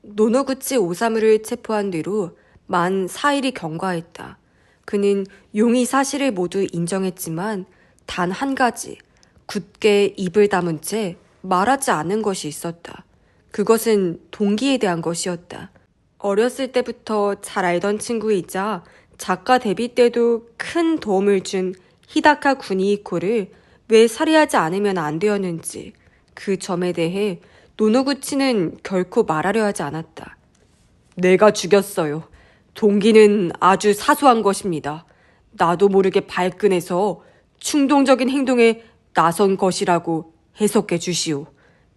Speaker 1: 노노구치 오사무를 체포한 뒤로 만 4일이 경과했다. 그는 용의 사실을 모두 인정했지만 단 한 가지, 굳게 입을 다문 채 말하지 않은 것이 있었다. 그것은 동기에 대한 것이었다. 어렸을 때부터 잘 알던 친구이자 작가 데뷔 때도 큰 도움을 준 히다카 구니히코를 왜 살해하지 않으면 안 되었는지 그 점에 대해 노노구치는 결코 말하려 하지 않았다. 내가 죽였어요. 동기는 아주 사소한 것입니다. 나도 모르게 발끈해서 충동적인 행동에 나선 것이라고 해석해 주시오.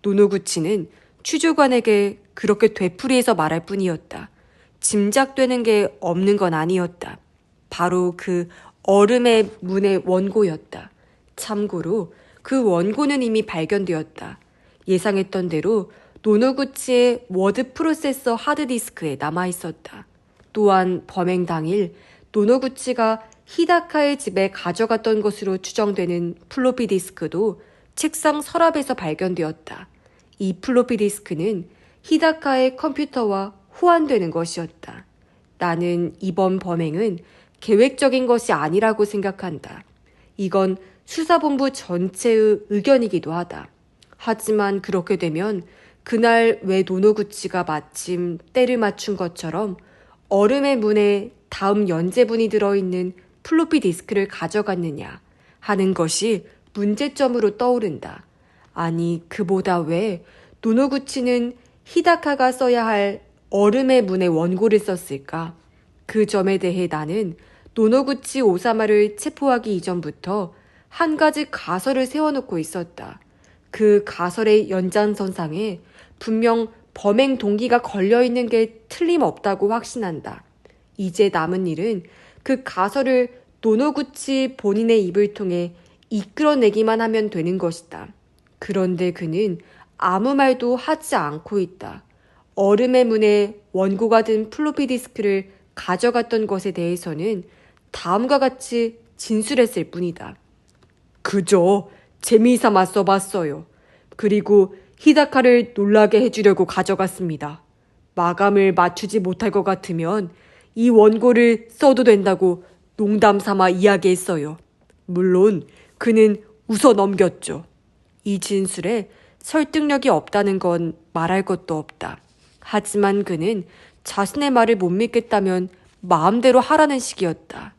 Speaker 1: 노노구치는 취조관에게 그렇게 되풀이해서 말할 뿐이었다. 짐작되는 게 없는 건 아니었다. 바로 그 얼음의 문의 원고였다. 참고로 그 원고는 이미 발견되었다. 예상했던 대로 노노구치의 워드 프로세서 하드디스크에 남아있었다. 또한 범행 당일 노노구치가 히다카의 집에 가져갔던 것으로 추정되는 플로피 디스크도 책상 서랍에서 발견되었다. 이 플로피 디스크는 히다카의 컴퓨터와 호환되는 것이었다. 나는 이번 범행은 계획적인 것이 아니라고 생각한다. 이건 수사본부 전체의 의견이기도 하다. 하지만 그렇게 되면 그날 왜 노노구치가 마침 때를 맞춘 것처럼 얼음의 문에 다음 연재분이 들어있는 플로피 디스크를 가져갔느냐 하는 것이 문제점으로 떠오른다. 아니, 그보다 왜 노노구치는 히다카가 써야 할 얼음의 문의 원고를 썼을까? 그 점에 대해 나는 노노구치 오사마를 체포하기 이전부터 한 가지 가설을 세워놓고 있었다. 그 가설의 연장선상에 분명 범행 동기가 걸려있는 게 틀림없다고 확신한다. 이제 남은 일은 그 가설을 노노구치 본인의 입을 통해 이끌어내기만 하면 되는 것이다. 그런데 그는 아무 말도 하지 않고 있다. 얼음의 문에 원고가 든 플로피 디스크를 가져갔던 것에 대해서는 다음과 같이 진술했을 뿐이다. 그저 재미삼아 써봤어요. 그리고 히다카를 놀라게 해주려고 가져갔습니다. 마감을 맞추지 못할 것 같으면 이 원고를 써도 된다고 농담 삼아 이야기했어요. 물론 그는 웃어 넘겼죠. 이 진술에 설득력이 없다는 건 말할 것도 없다. 하지만 그는 자신의 말을 못 믿겠다면 마음대로 하라는 식이었다.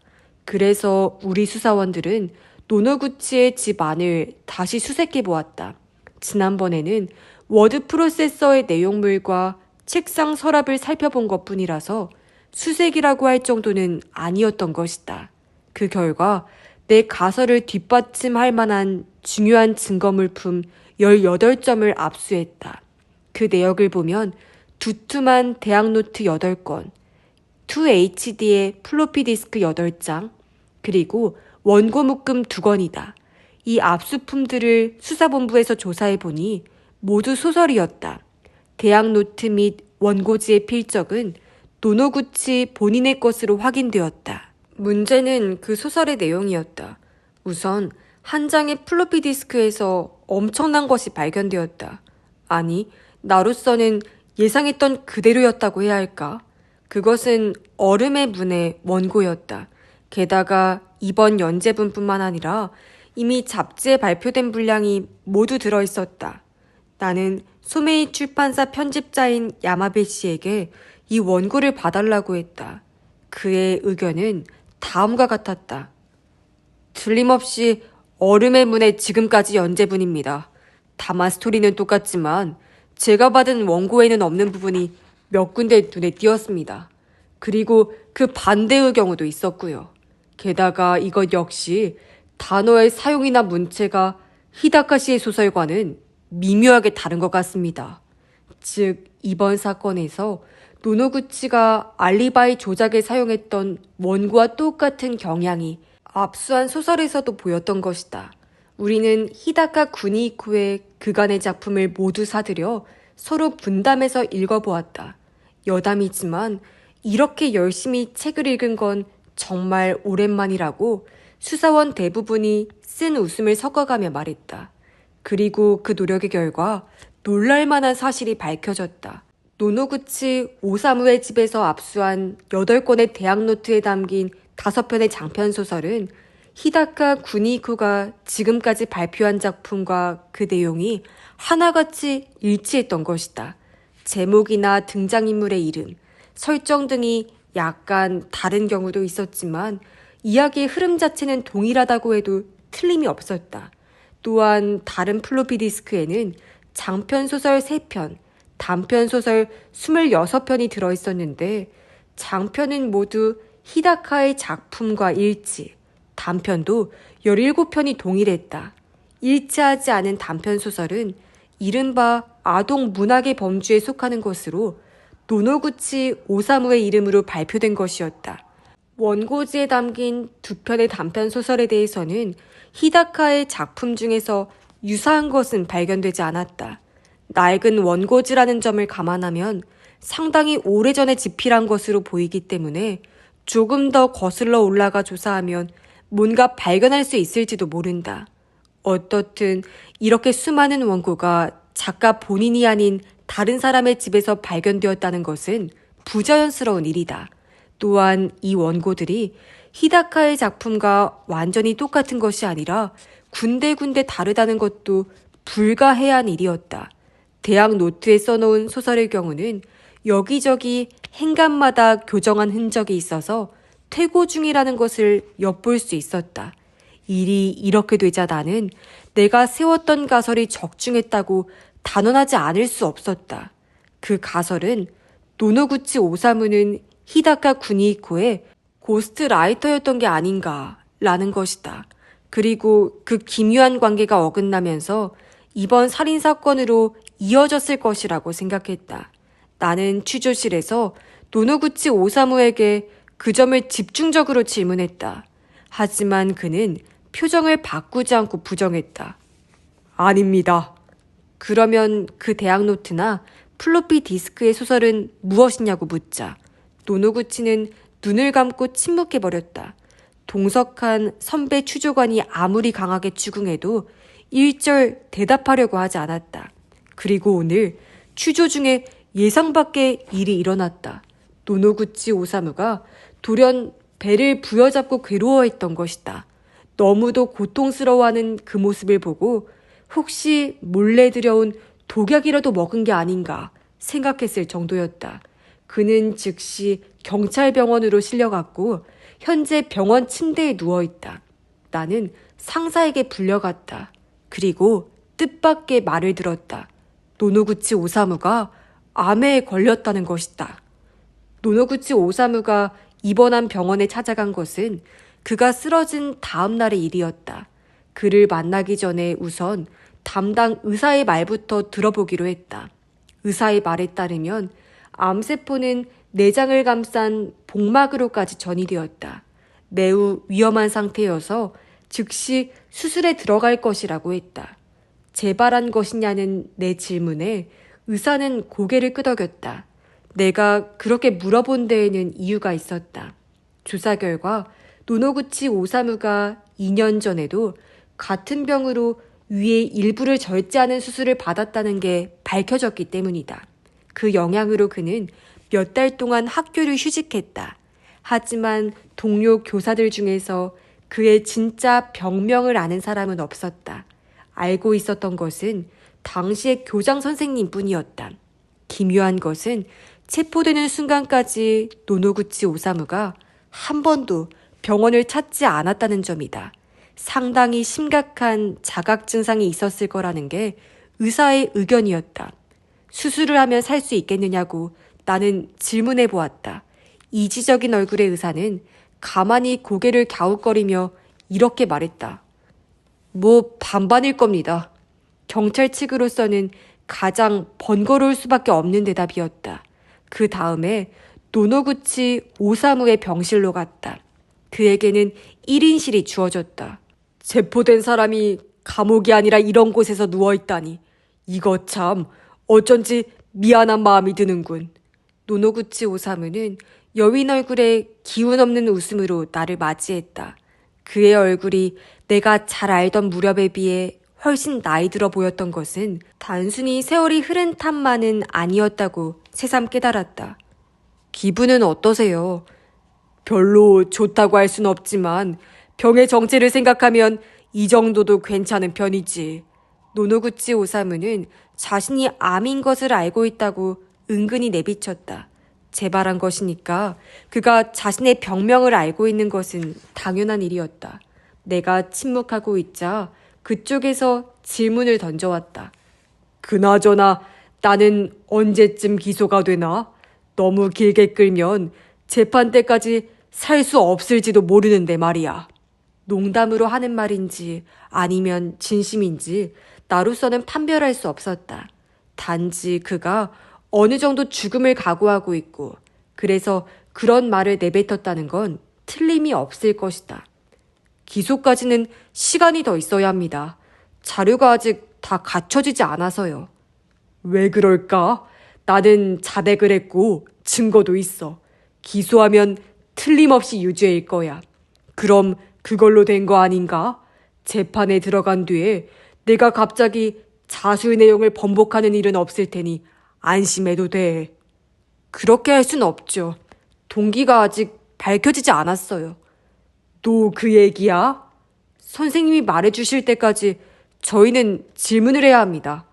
Speaker 1: 그래서 우리 수사원들은 노노구치의 집 안을 다시 수색해 보았다. 지난번에는 워드 프로세서의 내용물과 책상 서랍을 살펴본 것뿐이라서 수색이라고 할 정도는 아니었던 것이다. 그 결과 내 가설을 뒷받침할 만한 중요한 증거물품 18점을 압수했다. 그 내역을 보면 두툼한 대학노트 8권, 2HD의 플로피 디스크 8장, 그리고 원고 묶음 2권이다. 이 압수품들을 수사본부에서 조사해보니 모두 소설이었다. 대학노트 및 원고지의 필적은 노노구치 본인의 것으로 확인되었다. 문제는 그 소설의 내용이었다. 우선 한 장의 플로피 디스크에서 엄청난 것이 발견되었다. 아니, 나로서는 예상했던 그대로였다고 해야 할까? 그것은 얼음의 문의 원고였다. 게다가 이번 연재분뿐만 아니라 이미 잡지에 발표된 분량이 모두 들어있었다. 나는 소메이 출판사 편집자인 야마베 씨에게 이 원고를 봐달라고 했다. 그의 의견은 다음과 같았다. 틀림없이 얼음의 문의 지금까지 연재분입니다. 다만 스토리는 똑같지만 제가 받은 원고에는 없는 부분이 몇 군데 눈에 띄었습니다. 그리고 그 반대의 경우도 있었고요. 게다가 이것 역시 단어의 사용이나 문체가 히다카 씨의 소설과는 미묘하게 다른 것 같습니다. 즉, 이번 사건에서 노노구치가 알리바이 조작에 사용했던 원고와 똑같은 경향이 압수한 소설에서도 보였던 것이다. 우리는 히다카 구니이코의 그간의 작품을 모두 사들여 서로 분담해서 읽어보았다. 여담이지만 이렇게 열심히 책을 읽은 건 정말 오랜만이라고 수사원 대부분이 쓴 웃음을 섞어가며 말했다. 그리고 그 노력의 결과 놀랄만한 사실이 밝혀졌다. 노노구치 오사무의 집에서 압수한 8권의 대학노트에 담긴 5편의 장편소설은 히다카 구니이코가 지금까지 발표한 작품과 그 내용이 하나같이 일치했던 것이다. 제목이나 등장인물의 이름, 설정 등이 약간 다른 경우도 있었지만 이야기의 흐름 자체는 동일하다고 해도 틀림이 없었다. 또한 다른 플로피 디스크에는 장편소설 3편, 단편소설 26편이 들어있었는데 장편은 모두 히다카의 작품과 일치, 단편도 17편이 동일했다. 일치하지 않은 단편소설은 이른바 아동 문학의 범주에 속하는 것으로 노노구치 오사무의 이름으로 발표된 것이었다. 원고지에 담긴 두 편의 단편 소설에 대해서는 히다카의 작품 중에서 유사한 것은 발견되지 않았다. 낡은 원고지라는 점을 감안하면 상당히 오래전에 집필한 것으로 보이기 때문에 조금 더 거슬러 올라가 조사하면 뭔가 발견할 수 있을지도 모른다. 어떻든 이렇게 수많은 원고가 작가 본인이 아닌 다른 사람의 집에서 발견되었다는 것은 부자연스러운 일이다. 또한 이 원고들이 히다카의 작품과 완전히 똑같은 것이 아니라 군데군데 다르다는 것도 불가해한 일이었다. 대학 노트에 써놓은 소설의 경우는 여기저기 행간마다 교정한 흔적이 있어서 퇴고 중이라는 것을 엿볼 수 있었다. 일이 이렇게 되자 나는 내가 세웠던 가설이 적중했다고 단언하지 않을 수 없었다. 그 가설은 노노구치 오사무는 히다카 구니히코의 고스트라이터였던 게 아닌가라는 것이다. 그리고 그 기묘한 관계가 어긋나면서 이번 살인사건으로 이어졌을 것이라고 생각했다. 나는 취조실에서 노노구치 오사무에게 그 점을 집중적으로 질문했다. 하지만 그는 표정을 바꾸지 않고 부정했다. 아닙니다. 그러면 그 대학 노트나 플로피 디스크의 소설은 무엇이냐고 묻자 노노구치는 눈을 감고 침묵해버렸다. 동석한 선배 추조관이 아무리 강하게 추궁해도 일절 대답하려고 하지 않았다. 그리고 오늘 추조 중에 예상 밖의 일이 일어났다. 노노구치 오사무가 돌연 배를 부여잡고 괴로워했던 것이다. 너무도 고통스러워하는 그 모습을 보고 혹시 몰래 들여온 독약이라도 먹은 게 아닌가 생각했을 정도였다. 그는 즉시 경찰병원으로 실려갔고 현재 병원 침대에 누워있다. 나는 상사에게 불려갔다. 그리고 뜻밖의 말을 들었다. 노노구치 오사무가 암에 걸렸다는 것이다. 노노구치 오사무가 입원한 병원에 찾아간 것은 그가 쓰러진 다음 날의 일이었다. 그를 만나기 전에 우선 담당 의사의 말부터 들어보기로 했다. 의사의 말에 따르면 암세포는 내장을 감싼 복막으로까지 전이되었다. 매우 위험한 상태여서 즉시 수술에 들어갈 것이라고 했다. 재발한 것이냐는 내 질문에 의사는 고개를 끄덕였다. 내가 그렇게 물어본 데에는 이유가 있었다. 조사 결과 노노구치 오사무가 2년 전에도 같은 병으로 위의 일부를 절제하는 수술을 받았다는 게 밝혀졌기 때문이다. 그 영향으로 그는 몇 달 동안 학교를 휴직했다. 하지만 동료 교사들 중에서 그의 진짜 병명을 아는 사람은 없었다. 알고 있었던 것은 당시의 교장 선생님뿐이었다. 기묘한 것은 체포되는 순간까지 노노구치 오사무가 한 번도 병원을 찾지 않았다는 점이다. 상당히 심각한 자각 증상이 있었을 거라는 게 의사의 의견이었다. 수술을 하면 살 수 있겠느냐고 나는 질문해 보았다. 이지적인 얼굴의 의사는 가만히 고개를 갸웃거리며 이렇게 말했다. 뭐 반반일 겁니다. 경찰 측으로서는 가장 번거로울 수밖에 없는 대답이었다. 그 다음에 노노구치 오사무의 병실로 갔다. 그에게는 1인실이 주어졌다. 체포된 사람이 감옥이 아니라 이런 곳에서 누워있다니. 이거 참 어쩐지 미안한 마음이 드는군. 노노구치 오사무는 여윈 얼굴에 기운 없는 웃음으로 나를 맞이했다. 그의 얼굴이 내가 잘 알던 무렵에 비해 훨씬 나이 들어 보였던 것은 단순히 세월이 흐른 탓만은 아니었다고 새삼 깨달았다. 기분은 어떠세요? 별로 좋다고 할 순 없지만 병의 정체를 생각하면 이 정도도 괜찮은 편이지. 노노구치 오사무는 자신이 암인 것을 알고 있다고 은근히 내비쳤다. 재발한 것이니까 그가 자신의 병명을 알고 있는 것은 당연한 일이었다. 내가 침묵하고 있자 그쪽에서 질문을 던져왔다. 그나저나 나는 언제쯤 기소가 되나? 너무 길게 끌면 재판 때까지 살 수 없을지도 모르는데 말이야. 농담으로 하는 말인지 아니면 진심인지 나로서는 판별할 수 없었다. 단지 그가 어느 정도 죽음을 각오하고 있고 그래서 그런 말을 내뱉었다는 건 틀림이 없을 것이다. 기소까지는 시간이 더 있어야 합니다. 자료가 아직 다 갖춰지지 않아서요. 왜 그럴까? 나는 자백을 했고 증거도 있어. 기소하면 틀림없이 유죄일 거야. 그럼 그걸로 된 거 아닌가? 재판에 들어간 뒤에 내가 갑자기 자수의 내용을 번복하는 일은 없을 테니 안심해도 돼. 그렇게 할 순 없죠. 동기가 아직 밝혀지지 않았어요. 또 그 얘기야? 선생님이 말해주실 때까지 저희는 질문을 해야 합니다.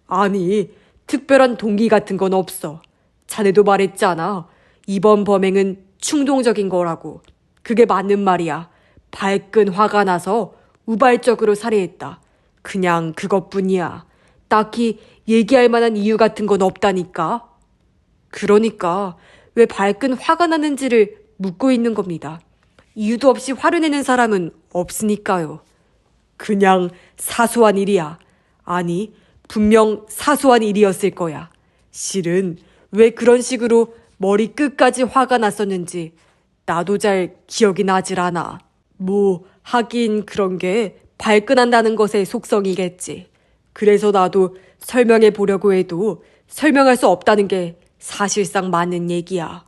Speaker 1: 아니, 특별한 동기 같은 건 없어. 자네도 말했잖아. 이번 범행은 충동적인 거라고. 그게 맞는 말이야. 발끈 화가 나서 우발적으로 살해했다. 그냥 그것뿐이야. 딱히 얘기할 만한 이유 같은 건 없다니까. 그러니까 왜 발끈 화가 나는지를 묻고 있는 겁니다. 이유도 없이 화를 내는 사람은 없으니까요. 그냥 사소한 일이야. 아니, 분명 사소한 일이었을 거야. 실은 왜 그런 식으로 머리 끝까지 화가 났었는지 나도 잘 기억이 나질 않아. 뭐 하긴 그런 게 발끈한다는 것의 속성이겠지. 그래서 나도 설명해 보려고 해도 설명할 수 없다는 게 사실상 맞는 얘기야.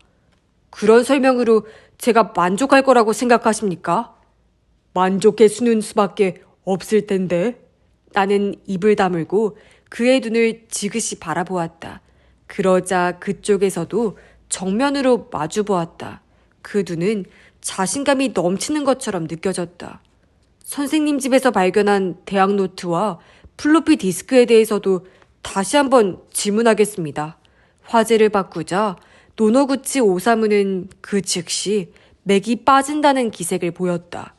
Speaker 1: 그런 설명으로 제가 만족할 거라고 생각하십니까? 만족해 수는 수밖에 없을 텐데. 나는 입을 다물고 그의 눈을 지그시 바라보았다. 그러자 그쪽에서도 정면으로 마주 보았다. 그 눈은 자신감이 넘치는 것처럼 느껴졌다. 선생님 집에서 발견한 대학 노트와 플로피 디스크에 대해서도 다시 한번 질문하겠습니다. 화제를 바꾸자 노노구치 오사무는 그 즉시 맥이 빠진다는 기색을 보였다.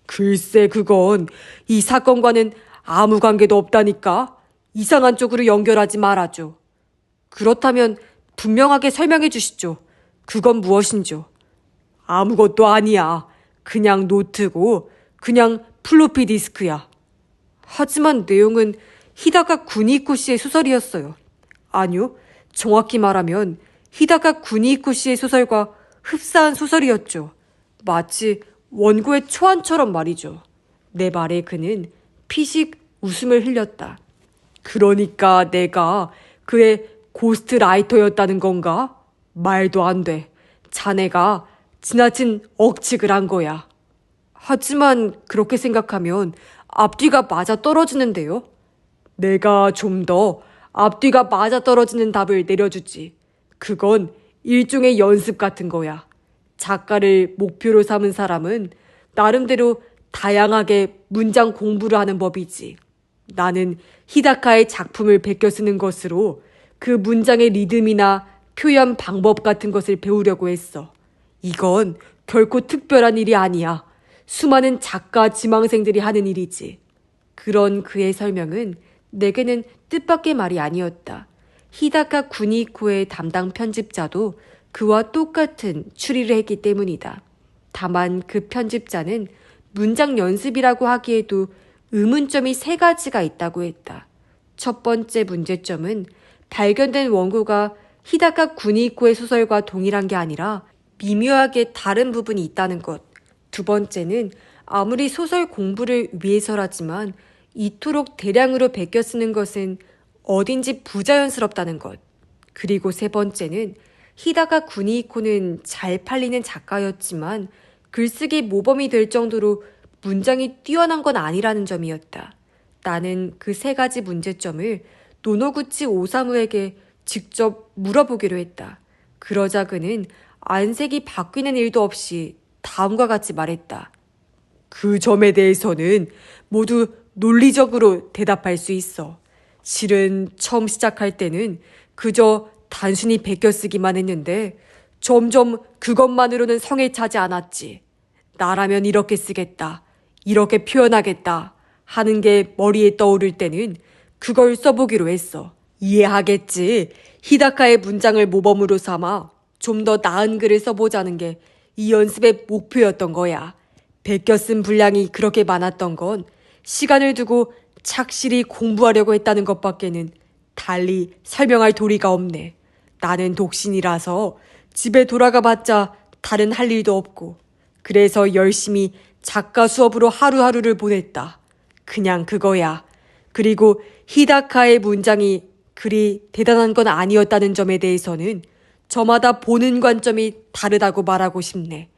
Speaker 1: 글쎄 그건 이 사건과는 아무 관계도 없다니까. 이상한 쪽으로 연결하지 말아줘. 그렇다면 분명하게 설명해 주시죠. 그건 무엇인지요? 아무것도 아니야. 그냥 노트고 그냥 플로피 디스크야. 하지만 내용은 히다카 구니이코 씨의 소설이었어요. 아니요. 정확히 말하면 히다카 구니이코 씨의 소설과 흡사한 소설이었죠. 마치 원고의 초안처럼 말이죠. 내 말에 그는 피식 웃음을 흘렸다. 그러니까 내가 그의 고스트라이터였다는 건가? 말도 안 돼. 자네가 지나친 억측을 한 거야. 하지만 그렇게 생각하면 앞뒤가 맞아 떨어지는데요? 내가 좀 더 앞뒤가 맞아 떨어지는 답을 내려주지. 그건 일종의 연습 같은 거야. 작가를 목표로 삼은 사람은 나름대로 다양하게 문장 공부를 하는 법이지. 나는 히다카의 작품을 베껴 쓰는 것으로 그 문장의 리듬이나 표현 방법 같은 것을 배우려고 했어. 이건 결코 특별한 일이 아니야. 수많은 작가 지망생들이 하는 일이지. 그런 그의 설명은 내게는 뜻밖의 말이 아니었다. 히다카 구니코의 담당 편집자도 그와 똑같은 추리를 했기 때문이다. 다만 그 편집자는 문장 연습이라고 하기에도 의문점이 3가지가 있다고 했다. 첫 번째 문제점은 발견된 원고가 히다카 구니코의 소설과 동일한 게 아니라 미묘하게 다른 부분이 있다는 것. 두 번째는 아무리 소설 공부를 위해서라지만 이토록 대량으로 베껴 쓰는 것은 어딘지 부자연스럽다는 것. 그리고 세 번째는 히다카 구니이코는 잘 팔리는 작가였지만 글쓰기 모범이 될 정도로 문장이 뛰어난 건 아니라는 점이었다. 나는 그 3가지 문제점을 노노구치 오사무에게 직접 물어보기로 했다. 그러자 그는 안색이 바뀌는 일도 없이 다음과 같이 말했다. 그 점에 대해서는 모두 논리적으로 대답할 수 있어. 실은 처음 시작할 때는 그저 단순히 베껴쓰기만 했는데 점점 그것만으로는 성에 차지 않았지. 나라면 이렇게 쓰겠다. 이렇게 표현하겠다. 하는 게 머리에 떠오를 때는 그걸 써보기로 했어. 이해하겠지. 히다카의 문장을 모범으로 삼아 좀 더 나은 글을 써보자는 게 이 연습의 목표였던 거야. 베껴 쓴 분량이 그렇게 많았던 건 시간을 두고 착실히 공부하려고 했다는 것밖에는 달리 설명할 도리가 없네. 나는 독신이라서 집에 돌아가봤자 다른 할 일도 없고 그래서 열심히 작가 수업으로 하루하루를 보냈다. 그냥 그거야. 그리고 히다카의 문장이 그리 대단한 건 아니었다는 점에 대해서는 저마다 보는 관점이 다르다고 말하고 싶네.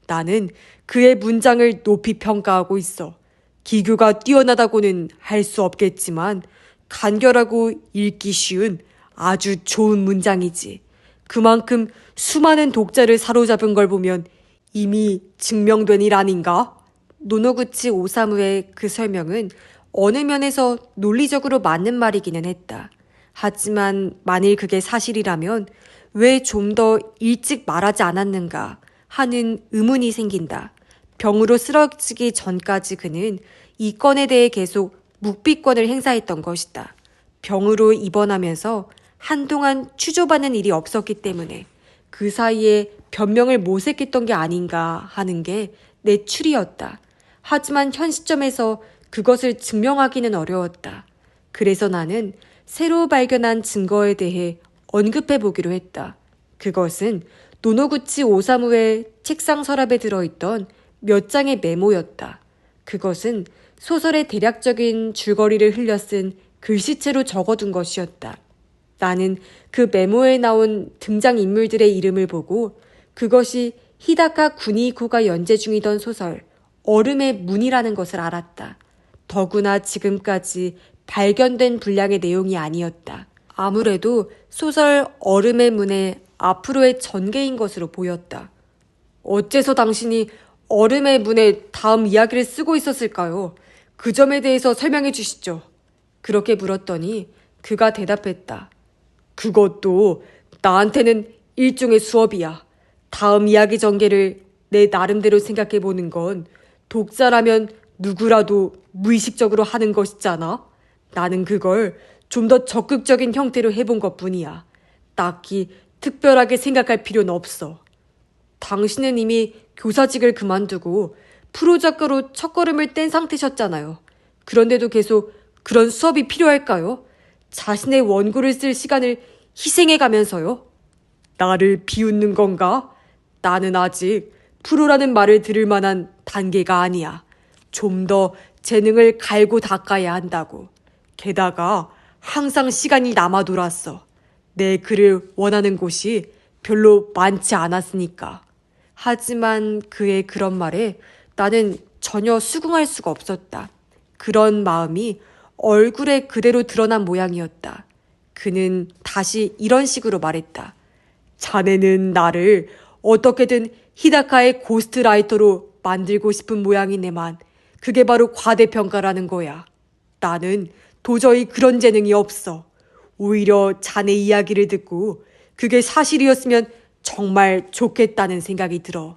Speaker 1: 나는 그의 문장을 높이 평가하고 있어. 기교가 뛰어나다고는 할 수 없겠지만 간결하고 읽기 쉬운 아주 좋은 문장이지. 그만큼 수많은 독자를 사로잡은 걸 보면 이미 증명된 일 아닌가? 노노구치 오사무의 그 설명은 어느 면에서 논리적으로 맞는 말이기는 했다. 하지만 만일 그게 사실이라면 왜 좀 더 일찍 말하지 않았는가 하는 의문이 생긴다. 병으로 쓰러지기 전까지 그는 이 건에 대해 계속 묵비권을 행사했던 것이다. 병으로 입원하면서 한동안 추조받는 일이 없었기 때문에 그 사이에 변명을 모색했던 게 아닌가 하는 게 내 추리였다. 하지만 현 시점에서 그것을 증명하기는 어려웠다. 그래서 나는 새로 발견한 증거에 대해 언급해 보기로 했다. 그것은 노노구치 오사무의 책상 서랍에 들어있던 몇 장의 메모였다. 그것은 소설의 대략적인 줄거리를 흘려 쓴 글씨체로 적어둔 것이었다. 나는 그 메모에 나온 등장인물들의 이름을 보고 그것이 히다카 구니코가 연재 중이던 소설 얼음의 문이라는 것을 알았다. 더구나 지금까지 발견된 분량의 내용이 아니었다. 아무래도 소설 얼음의 문의 앞으로의 전개인 것으로 보였다. 어째서 당신이 얼음의 문의 다음 이야기를 쓰고 있었을까요? 그 점에 대해서 설명해 주시죠. 그렇게 물었더니 그가 대답했다. 그것도 나한테는 일종의 수업이야. 다음 이야기 전개를 내 나름대로 생각해 보는 건 독자라면 누구라도 무의식적으로 하는 것이잖아. 나는 그걸 좀 더 적극적인 형태로 해본 것뿐이야. 딱히 특별하게 생각할 필요는 없어. 당신은 이미 교사직을 그만두고 프로 작가로 첫걸음을 뗀 상태셨잖아요. 그런데도 계속 그런 수업이 필요할까요? 자신의 원고를 쓸 시간을 희생해가면서요? 나를 비웃는 건가? 나는 아직 프로라는 말을 들을 만한 단계가 아니야. 좀 더 재능을 갈고 닦아야 한다고. 게다가 항상 시간이 남아 돌았어. 내 글을 원하는 곳이 별로 많지 않았으니까. 하지만 그의 그런 말에 나는 전혀 수긍할 수가 없었다. 그런 마음이 얼굴에 그대로 드러난 모양이었다. 그는 다시 이런 식으로 말했다. 자네는 나를 어떻게든 히다카의 고스트라이터로 만들고 싶은 모양이네만 그게 바로 과대평가라는 거야. 나는 도저히 그런 재능이 없어. 오히려 자네 이야기를 듣고 그게 사실이었으면 정말 좋겠다는 생각이 들어.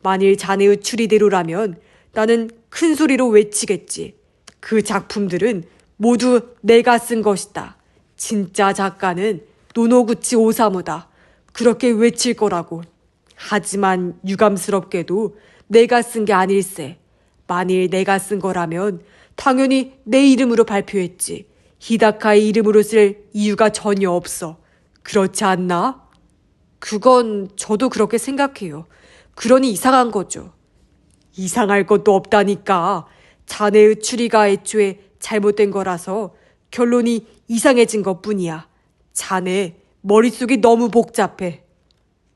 Speaker 1: 만일 자네의 추리대로라면 나는 큰 소리로 외치겠지. 그 작품들은 모두 내가 쓴 것이다. 진짜 작가는 노노구치 오사무다. 그렇게 외칠 거라고. 하지만 유감스럽게도 내가 쓴 게 아닐세. 만일 내가 쓴 거라면 당연히 내 이름으로 발표했지. 히다카의 이름으로 쓸 이유가 전혀 없어. 그렇지 않나? 그건 저도 그렇게 생각해요. 그러니 이상한 거죠. 이상할 것도 없다니까. 자네의 추리가 애초에 잘못된 거라서 결론이 이상해진 것뿐이야. 자네 머릿속이 너무 복잡해.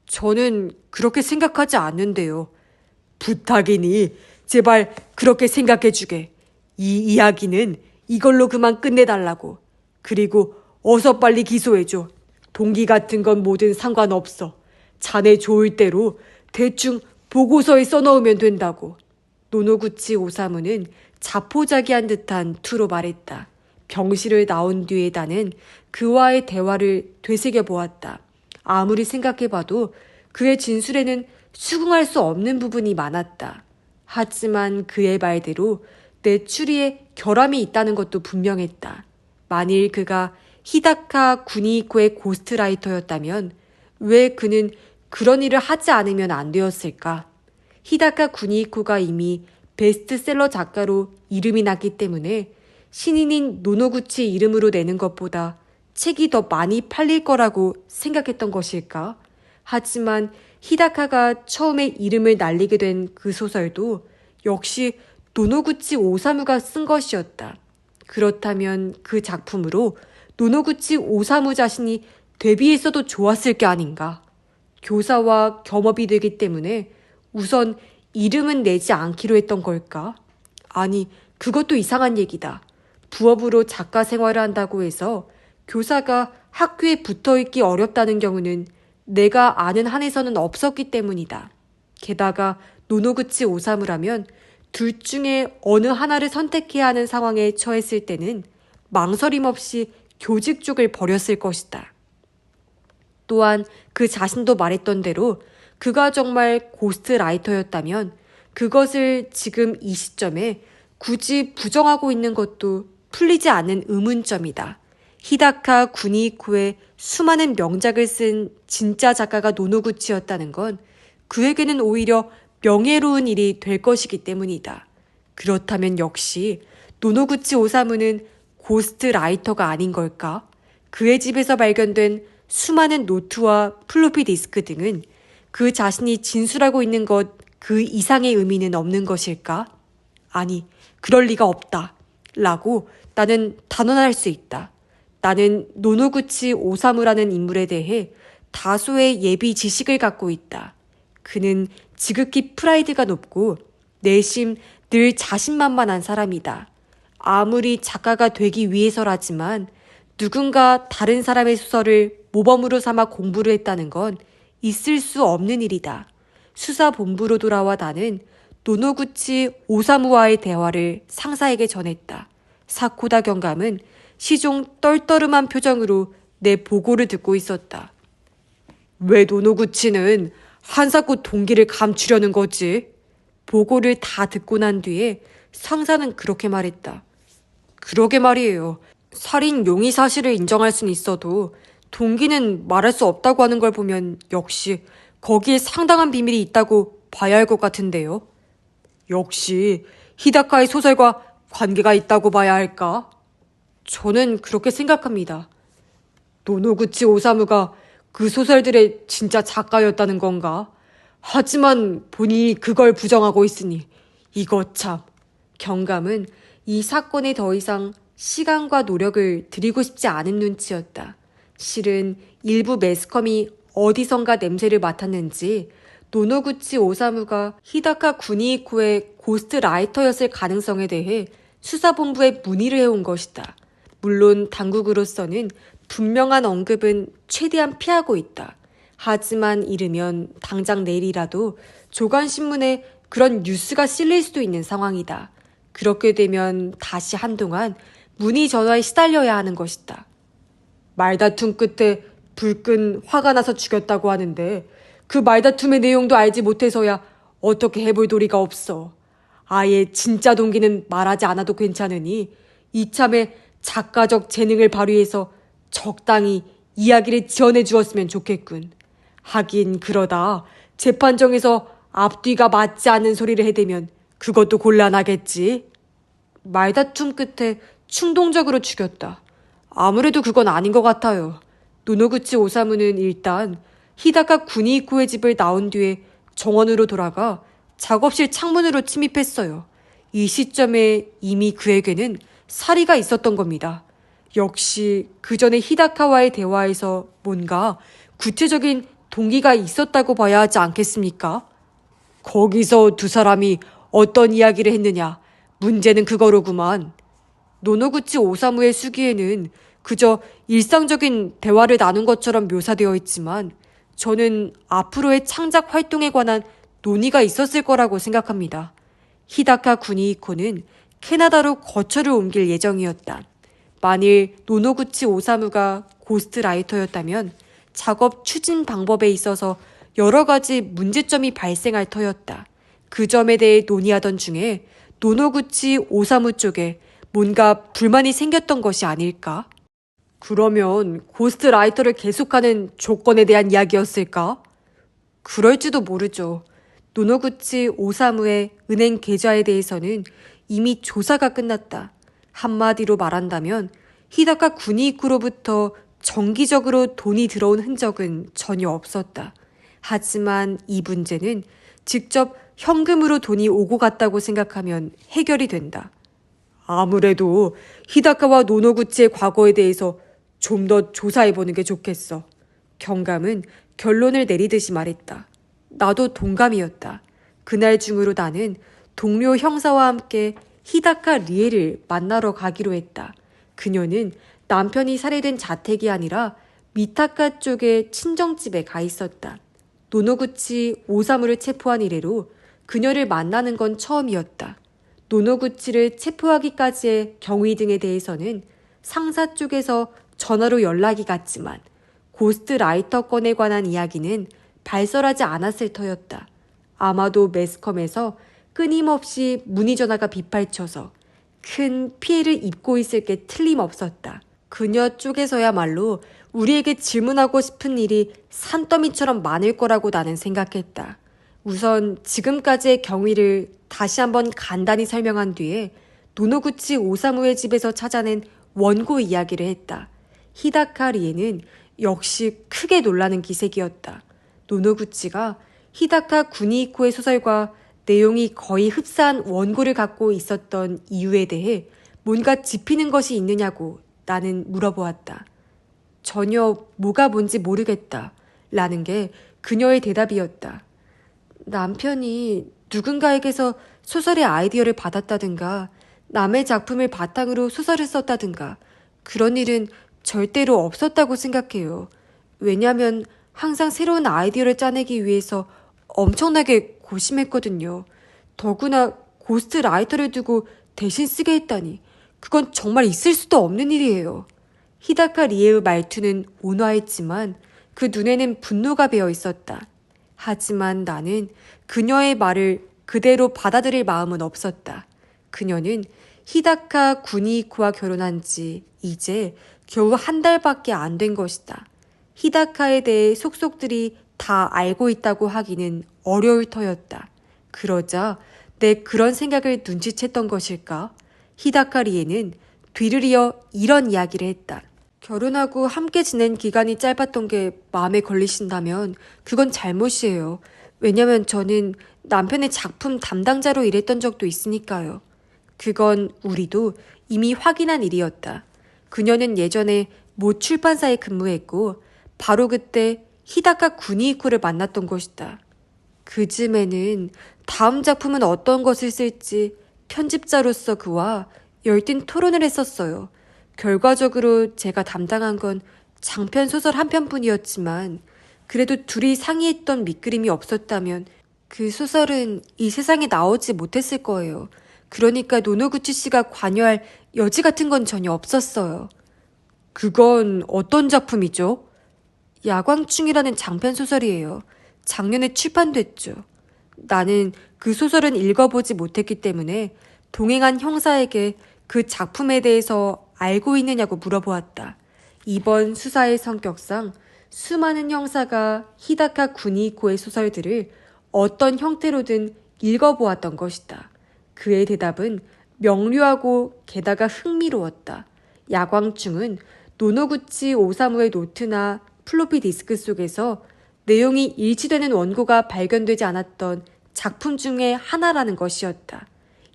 Speaker 1: 저는 그렇게 생각하지 않는데요. 부탁이니 제발 그렇게 생각해주게. 이 이야기는 이걸로 그만 끝내달라고. 그리고 어서 빨리 기소해줘. 동기 같은 건 뭐든 상관없어. 자네 좋을 대로 대충 보고서에 써넣으면 된다고. 노노구치 오사무는 자포자기한 듯한 투로 말했다. 병실을 나온 뒤에 나는 그와의 대화를 되새겨 보았다. 아무리 생각해봐도 그의 진술에는 수긍할 수 없는 부분이 많았다. 하지만 그의 말대로 내 추리에 결함이 있다는 것도 분명했다. 만일 그가 히다카 구니코의 고스트라이터였다면 왜 그는 그런 일을 하지 않으면 안 되었을까? 히다카 구니코가 이미 베스트셀러 작가로 이름이 났기 때문에 신인인 노노구치 이름으로 내는 것보다 책이 더 많이 팔릴 거라고 생각했던 것일까? 하지만 히다카가 처음에 이름을 날리게 된 그 소설도 역시 노노구치 오사무가 쓴 것이었다. 그렇다면 그 작품으로 노노구치 오사무 자신이 데뷔했어도 좋았을 게 아닌가. 교사와 겸업이 되기 때문에 우선 이름은 내지 않기로 했던 걸까? 아니, 그것도 이상한 얘기다. 부업으로 작가 생활을 한다고 해서 교사가 학교에 붙어있기 어렵다는 경우는 내가 아는 한에서는 없었기 때문이다. 게다가 노노구치 오사무라면 둘 중에 어느 하나를 선택해야 하는 상황에 처했을 때는 망설임 없이 교직 쪽을 버렸을 것이다. 또한 그 자신도 말했던 대로 그가 정말 고스트라이터였다면 그것을 지금 이 시점에 굳이 부정하고 있는 것도 풀리지 않는 의문점이다. 히다카 구니코의 수많은 명작을 쓴 진짜 작가가 노노구치였다는 건 그에게는 오히려 명예로운 일이 될 것이기 때문이다. 그렇다면 역시 노노구치 오사무는 고스트라이터가 아닌 걸까? 그의 집에서 발견된 수많은 노트와 플로피 디스크 등은 그 자신이 진술하고 있는 것 그 이상의 의미는 없는 것일까? 아니, 그럴 리가 없다. 라고 나는 단언할 수 있다. 나는 노노구치 오사무라는 인물에 대해 다소의 예비 지식을 갖고 있다. 그는 지극히 프라이드가 높고 내심 늘 자신만만한 사람이다. 아무리 작가가 되기 위해서라지만 누군가 다른 사람의 소설을 모범으로 삼아 공부를 했다는 건 있을 수 없는 일이다. 수사본부로 돌아와 나는 노노구치 오사무와의 대화를 상사에게 전했다. 사코다 경감은 시종 떨떠름한 표정으로 내 보고를 듣고 있었다. 왜 노노구치는 한사코 동기를 감추려는 거지? 보고를 다 듣고 난 뒤에 상사는 그렇게 말했다. 그러게 말이에요. 살인 용의 사실을 인정할 수는 있어도 동기는 말할 수 없다고 하는 걸 보면 역시 거기에 상당한 비밀이 있다고 봐야 할 것 같은데요. 역시 히다카의 소설과 관계가 있다고 봐야 할까? 저는 그렇게 생각합니다. 노노구치 오사무가 그 소설들의 진짜 작가였다는 건가? 하지만 본인이 그걸 부정하고 있으니 이거 참. 경감은 이 사건에 더 이상 시간과 노력을 들이고 싶지 않은 눈치였다. 실은 일부 매스컴이 어디선가 냄새를 맡았는지 노노구치 오사무가 히다카 구니코의 고스트라이터였을 가능성에 대해 수사본부에 문의를 해온 것이다. 물론 당국으로서는 분명한 언급은 최대한 피하고 있다. 하지만 이르면 당장 내일이라도 조간신문에 그런 뉴스가 실릴 수도 있는 상황이다. 그렇게 되면 다시 한동안 문의 전화에 시달려야 하는 것이다. 말다툼 끝에 불끈 화가 나서 죽였다고 하는데 그 말다툼의 내용도 알지 못해서야 어떻게 해볼 도리가 없어. 아예 진짜 동기는 말하지 않아도 괜찮으니 이참에 작가적 재능을 발휘해서 적당히 이야기를 지어내 주었으면 좋겠군. 하긴 그러다 재판정에서 앞뒤가 맞지 않는 소리를 해대면 그것도 곤란하겠지. 말다툼 끝에 충동적으로 죽였다. 아무래도 그건 아닌 것 같아요. 노노구치 오사무는 일단 히다카 구니코의 집을 나온 뒤에 정원으로 돌아가 작업실 창문으로 침입했어요. 이 시점에 이미 그에게는 사리가 있었던 겁니다. 역시 그 전에 히다카와의 대화에서 뭔가 구체적인 동기가 있었다고 봐야 하지 않겠습니까? 거기서 두 사람이 어떤 이야기를 했느냐. 문제는 그거로구만. 노노구치 오사무의 수기에는 그저 일상적인 대화를 나눈 것처럼 묘사되어 있지만 저는 앞으로의 창작 활동에 관한 논의가 있었을 거라고 생각합니다. 히다카 구니코는 캐나다로 거처를 옮길 예정이었다. 만일 노노구치 오사무가 고스트라이터였다면 작업 추진 방법에 있어서 여러 가지 문제점이 발생할 터였다. 그 점에 대해 논의하던 중에 노노구치 오사무 쪽에 뭔가 불만이 생겼던 것이 아닐까? 그러면 고스트라이터를 계속하는 조건에 대한 이야기였을까? 그럴지도 모르죠. 노노구치 오사무의 은행 계좌에 대해서는 이미 조사가 끝났다. 한마디로 말한다면 히다카 구니코로부터 정기적으로 돈이 들어온 흔적은 전혀 없었다. 하지만 이 문제는 직접 현금으로 돈이 오고 갔다고 생각하면 해결이 된다. 아무래도 히다카와 노노구치의 과거에 대해서 좀 더 조사해보는 게 좋겠어. 경감은 결론을 내리듯이 말했다. 나도 동감이었다. 그날 중으로 나는 동료 형사와 함께 히다카 리에를 만나러 가기로 했다. 그녀는 남편이 살해된 자택이 아니라 미타카 쪽의 친정집에 가 있었다. 노노구치 오사무를 체포한 이래로 그녀를 만나는 건 처음이었다. 노노구치를 체포하기까지의 경위 등에 대해서는 상사 쪽에서 전화로 연락이 갔지만 고스트라이터 건에 관한 이야기는 발설하지 않았을 터였다. 아마도 매스컴에서 끊임없이 문의 전화가 빗발쳐서 큰 피해를 입고 있을 게 틀림없었다. 그녀 쪽에서야말로 우리에게 질문하고 싶은 일이 산더미처럼 많을 거라고 나는 생각했다. 우선 지금까지의 경위를 다시 한번 간단히 설명한 뒤에 노노구치 오사무의 집에서 찾아낸 원고 이야기를 했다. 히다카 리에는 역시 크게 놀라는 기색이었다. 노노구치가 히다카 구니이코의 소설과 내용이 거의 흡사한 원고를 갖고 있었던 이유에 대해 뭔가 짚이는 것이 있느냐고 나는 물어보았다. 전혀 뭐가 뭔지 모르겠다 라는 게 그녀의 대답이었다. 남편이 누군가에게서 소설의 아이디어를 받았다든가 남의 작품을 바탕으로 소설을 썼다든가 그런 일은 절대로 없었다고 생각해요. 왜냐하면 항상 새로운 아이디어를 짜내기 위해서 엄청나게 고심했거든요. 더구나 고스트 라이터를 두고 대신 쓰게 했다니 그건 정말 있을 수도 없는 일이에요. 히다카 리에의 말투는 온화했지만 그 눈에는 분노가 배어 있었다. 하지만 나는 그녀의 말을 그대로 받아들일 마음은 없었다. 그녀는 히다카 구니이코와 결혼한 지 이제 겨우 한 달밖에 안 된 것이다. 히다카에 대해 속속들이 다 알고 있다고 하기는 어려울 터였다. 그러자 내 그런 생각을 눈치챘던 것일까? 히다카 리에는 뒤를 이어 이런 이야기를 했다. 결혼하고 함께 지낸 기간이 짧았던 게 마음에 걸리신다면 그건 잘못이에요. 왜냐면 저는 남편의 작품 담당자로 일했던 적도 있으니까요. 그건 우리도 이미 확인한 일이었다. 그녀는 예전에 모 출판사에 근무했고 바로 그때 히다카 구니이코를 만났던 것이다. 그 즈음에는 다음 작품은 어떤 것을 쓸지 편집자로서 그와 열띤 토론을 했었어요. 결과적으로 제가 담당한 건 장편 소설 한 편뿐이었지만 그래도 둘이 상의했던 밑그림이 없었다면 그 소설은 이 세상에 나오지 못했을 거예요. 그러니까 노노구치 씨가 관여할 여지 같은 건 전혀 없었어요. 그건 어떤 작품이죠? 야광충이라는 장편 소설이에요. 작년에 출판됐죠. 나는 그 소설은 읽어보지 못했기 때문에 동행한 형사에게 그 작품에 대해서 알고 있느냐고 물어보았다. 이번 수사의 성격상 수많은 형사가 히다카 구니이코의 소설들을 어떤 형태로든 읽어보았던 것이다. 그의 대답은 명료하고 게다가 흥미로웠다. 야광충은 노노구치 오사무의 노트나 플로피 디스크 속에서 내용이 일치되는 원고가 발견되지 않았던 작품 중에 하나라는 것이었다.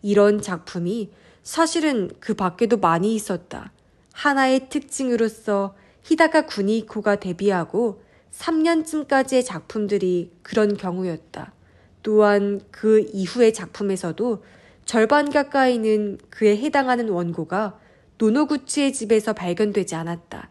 Speaker 1: 이런 작품이 사실은 그 밖에도 많이 있었다. 하나의 특징으로서 히다카 구니이코가 데뷔하고 3년쯤까지의 작품들이 그런 경우였다. 또한 그 이후의 작품에서도 절반 가까이는 그에 해당하는 원고가 노노구치의 집에서 발견되지 않았다.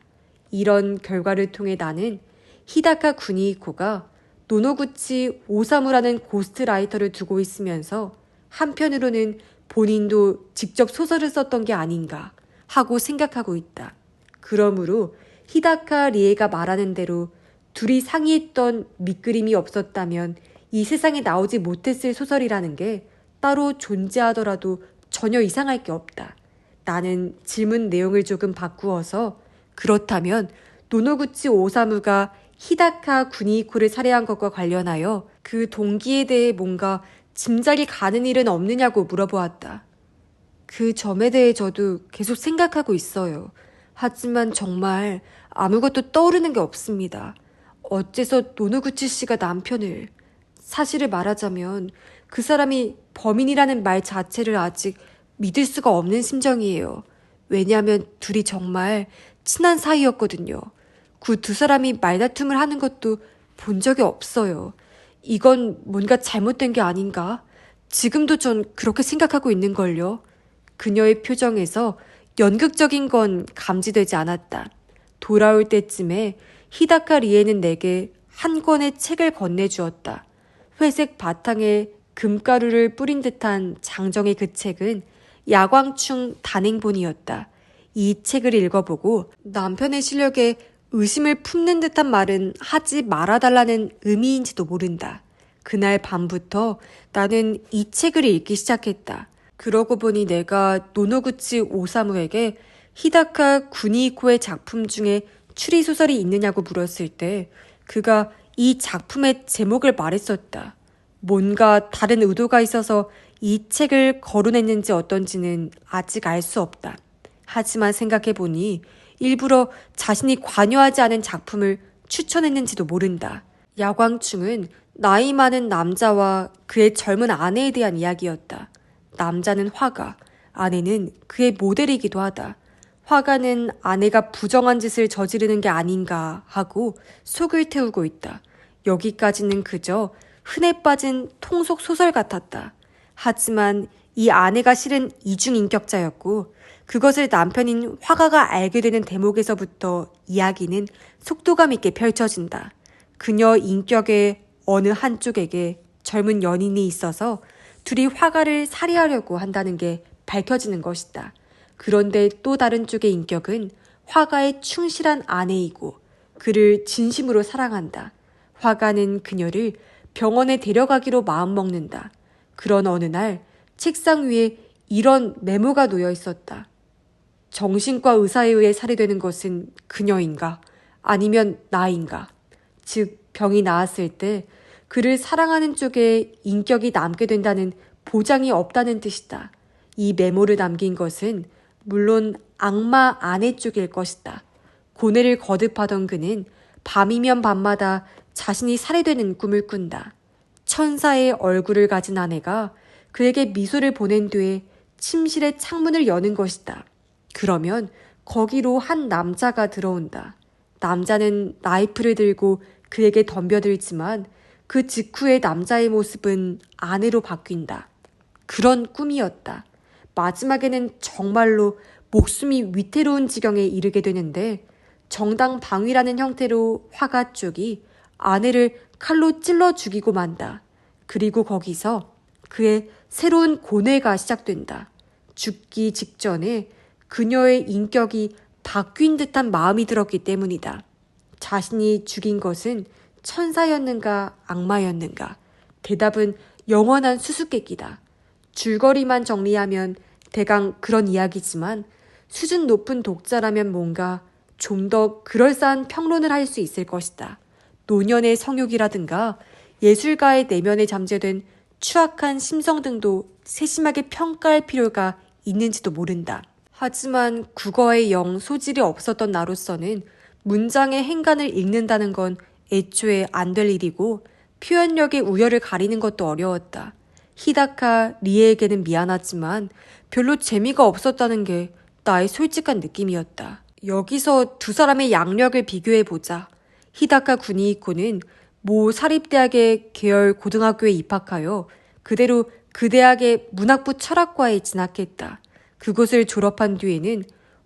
Speaker 1: 이런 결과를 통해 나는 히다카 구니이코가 노노구치 오사무라는 고스트라이터를 두고 있으면서 한편으로는 본인도 직접 소설을 썼던 게 아닌가 하고 생각하고 있다. 그러므로 히다카 리에가 말하는 대로 둘이 상의했던 밑그림이 없었다면 이 세상에 나오지 못했을 소설이라는 게 따로 존재하더라도 전혀 이상할 게 없다. 나는 질문 내용을 조금 바꾸어서 그렇다면 노노구치 오사무가 히다카 구니이코를 살해한 것과 관련하여 그 동기에 대해 뭔가 짐작이 가는 일은 없느냐고 물어보았다. 그 점에 대해 저도 계속 생각하고 있어요. 하지만 정말 아무것도 떠오르는 게 없습니다. 어째서 노노구치 씨가 남편을... 사실을 말하자면 그 사람이 범인이라는 말 자체를 아직 믿을 수가 없는 심정이에요. 왜냐하면 둘이 정말 친한 사이였거든요. 그 두 사람이 말다툼을 하는 것도 본 적이 없어요. 이건 뭔가 잘못된 게 아닌가? 지금도 전 그렇게 생각하고 있는걸요. 그녀의 표정에서 연극적인 건 감지되지 않았다. 돌아올 때쯤에 히다카 리에는 내게 한 권의 책을 건네주었다. 회색 바탕에 금가루를 뿌린 듯한 장정의 그 책은 야광충 단행본이었다. 이 책을 읽어보고 남편의 실력에 의심을 품는 듯한 말은 하지 말아달라는 의미인지도 모른다. 그날 밤부터 나는 이 책을 읽기 시작했다. 그러고 보니 내가 노노구치 오사무에게 히다카 구니이코의 작품 중에 추리소설이 있느냐고 물었을 때 그가 이 작품의 제목을 말했었다. 뭔가 다른 의도가 있어서 이 책을 거론했는지 어떤지는 아직 알 수 없다. 하지만 생각해보니 일부러 자신이 관여하지 않은 작품을 추천했는지도 모른다. 야광충은 나이 많은 남자와 그의 젊은 아내에 대한 이야기였다. 남자는 화가, 아내는 그의 모델이기도 하다. 화가는 아내가 부정한 짓을 저지르는 게 아닌가 하고 속을 태우고 있다. 여기까지는 그저 흔해 빠진 통속 소설 같았다. 하지만 이 아내가 실은 이중인격자였고 그것을 남편인 화가가 알게 되는 대목에서부터 이야기는 속도감 있게 펼쳐진다. 그녀 인격의 어느 한쪽에게 젊은 연인이 있어서 둘이 화가를 살해하려고 한다는 게 밝혀지는 것이다. 그런데 또 다른 쪽의 인격은 화가의 충실한 아내이고 그를 진심으로 사랑한다. 화가는 그녀를 병원에 데려가기로 마음먹는다. 그런 어느 날 책상 위에 이런 메모가 놓여 있었다. 정신과 의사에 의해 살해되는 것은 그녀인가? 아니면 나인가? 즉 병이 나았을 때 그를 사랑하는 쪽에 인격이 남게 된다는 보장이 없다는 뜻이다. 이 메모를 남긴 것은 물론 악마 아내 쪽일 것이다. 고뇌를 거듭하던 그는 밤이면 밤마다 자신이 살해되는 꿈을 꾼다. 천사의 얼굴을 가진 아내가 그에게 미소를 보낸 뒤에 침실의 창문을 여는 것이다. 그러면 거기로 한 남자가 들어온다. 남자는 나이프를 들고 그에게 덤벼들지만 그 직후에 남자의 모습은 아내로 바뀐다. 그런 꿈이었다. 마지막에는 정말로 목숨이 위태로운 지경에 이르게 되는데 정당 방위라는 형태로 화가 쪽이 아내를 칼로 찔러 죽이고 만다. 그리고 거기서 그의 새로운 고뇌가 시작된다. 죽기 직전에 그녀의 인격이 바뀐 듯한 마음이 들었기 때문이다. 자신이 죽인 것은 천사였는가 악마였는가? 대답은 영원한 수수께끼다. 줄거리만 정리하면 대강 그런 이야기지만 수준 높은 독자라면 뭔가 좀 더 그럴싸한 평론을 할 수 있을 것이다. 노년의 성욕이라든가 예술가의 내면에 잠재된 추악한 심성 등도 세심하게 평가할 필요가 있는지도 모른다. 하지만 국어에 영 소질이 없었던 나로서는 문장의 행간을 읽는다는 건 애초에 안 될 일이고 표현력의 우열을 가리는 것도 어려웠다. 히다카 리에에게는 미안하지만 별로 재미가 없었다는 게 나의 솔직한 느낌이었다. 여기서 두 사람의 양력을 비교해보자. 히다카 구니이코는 모 사립대학의 계열 고등학교에 입학하여 그대로 그 대학의 문학부 철학과에 진학했다. 그곳을 졸업한 뒤에는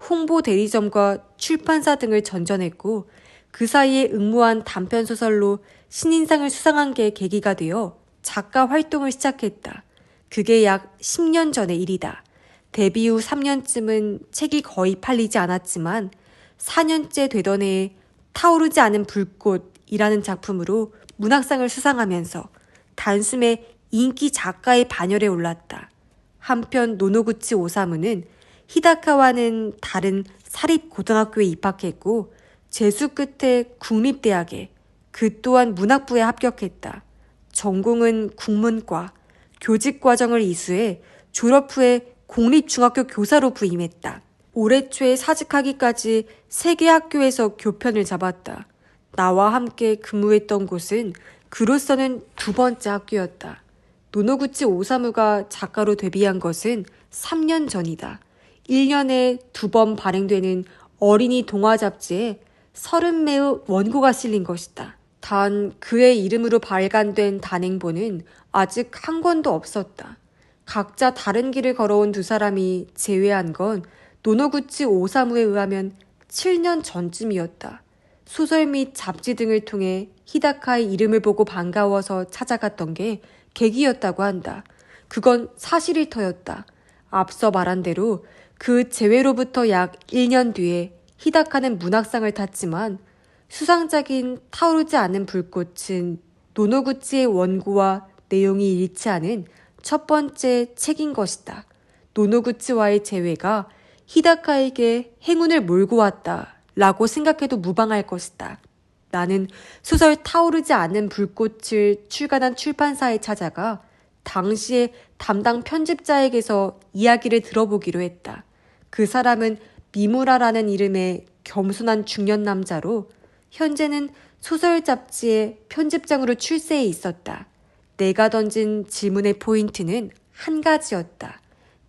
Speaker 1: 홍보 대리점과 출판사 등을 전전했고 그 사이에 응모한 단편소설로 신인상을 수상한 게 계기가 되어 작가 활동을 시작했다. 그게 약 10년 전의 일이다. 데뷔 후 3년쯤은 책이 거의 팔리지 않았지만 4년째 되던 해에 타오르지 않은 불꽃이라는 작품으로 문학상을 수상하면서 단숨에 인기 작가의 반열에 올랐다. 한편 노노구치 오사무는 히다카와는 다른 사립고등학교에 입학했고 재수 끝에 국립대학에 그 또한 문학부에 합격했다. 전공은 국문과, 교직과정을 이수해 졸업 후에 공립중학교 교사로 부임했다. 올해 초에 사직하기까지 3개 학교에서 교편을 잡았다. 나와 함께 근무했던 곳은 그로서는 두 번째 학교였다. 노노구치 오사무가 작가로 데뷔한 것은 3년 전이다. 1년에 2번 발행되는 어린이 동화 잡지에 30매의 원고가 실린 것이다. 단 그의 이름으로 발간된 단행본은 아직 한 권도 없었다. 각자 다른 길을 걸어온 두 사람이 재회한 건 노노구치 오사무에 의하면 7년 전쯤이었다. 소설 및 잡지 등을 통해 히다카의 이름을 보고 반가워서 찾아갔던 게 계기였다고 한다. 그건 사실일 터였다. 앞서 말한 대로 그 재회로부터 약 1년 뒤에 히다카는 문학상을 탔지만 수상작인 타오르지 않는 불꽃은 노노구치의 원고와 내용이 일치하는 첫 번째 책인 것이다. 노노구치와의 재회가 히다카에게 행운을 몰고 왔다 라고 생각해도 무방할 것이다. 나는 소설 타오르지 않는 불꽃을 출간한 출판사에 찾아가 당시의 담당 편집자에게서 이야기를 들어보기로 했다. 그 사람은 미무라라는 이름의 겸손한 중년 남자로 현재는 소설 잡지의 편집장으로 출세해 있었다. 내가 던진 질문의 포인트는 한 가지였다.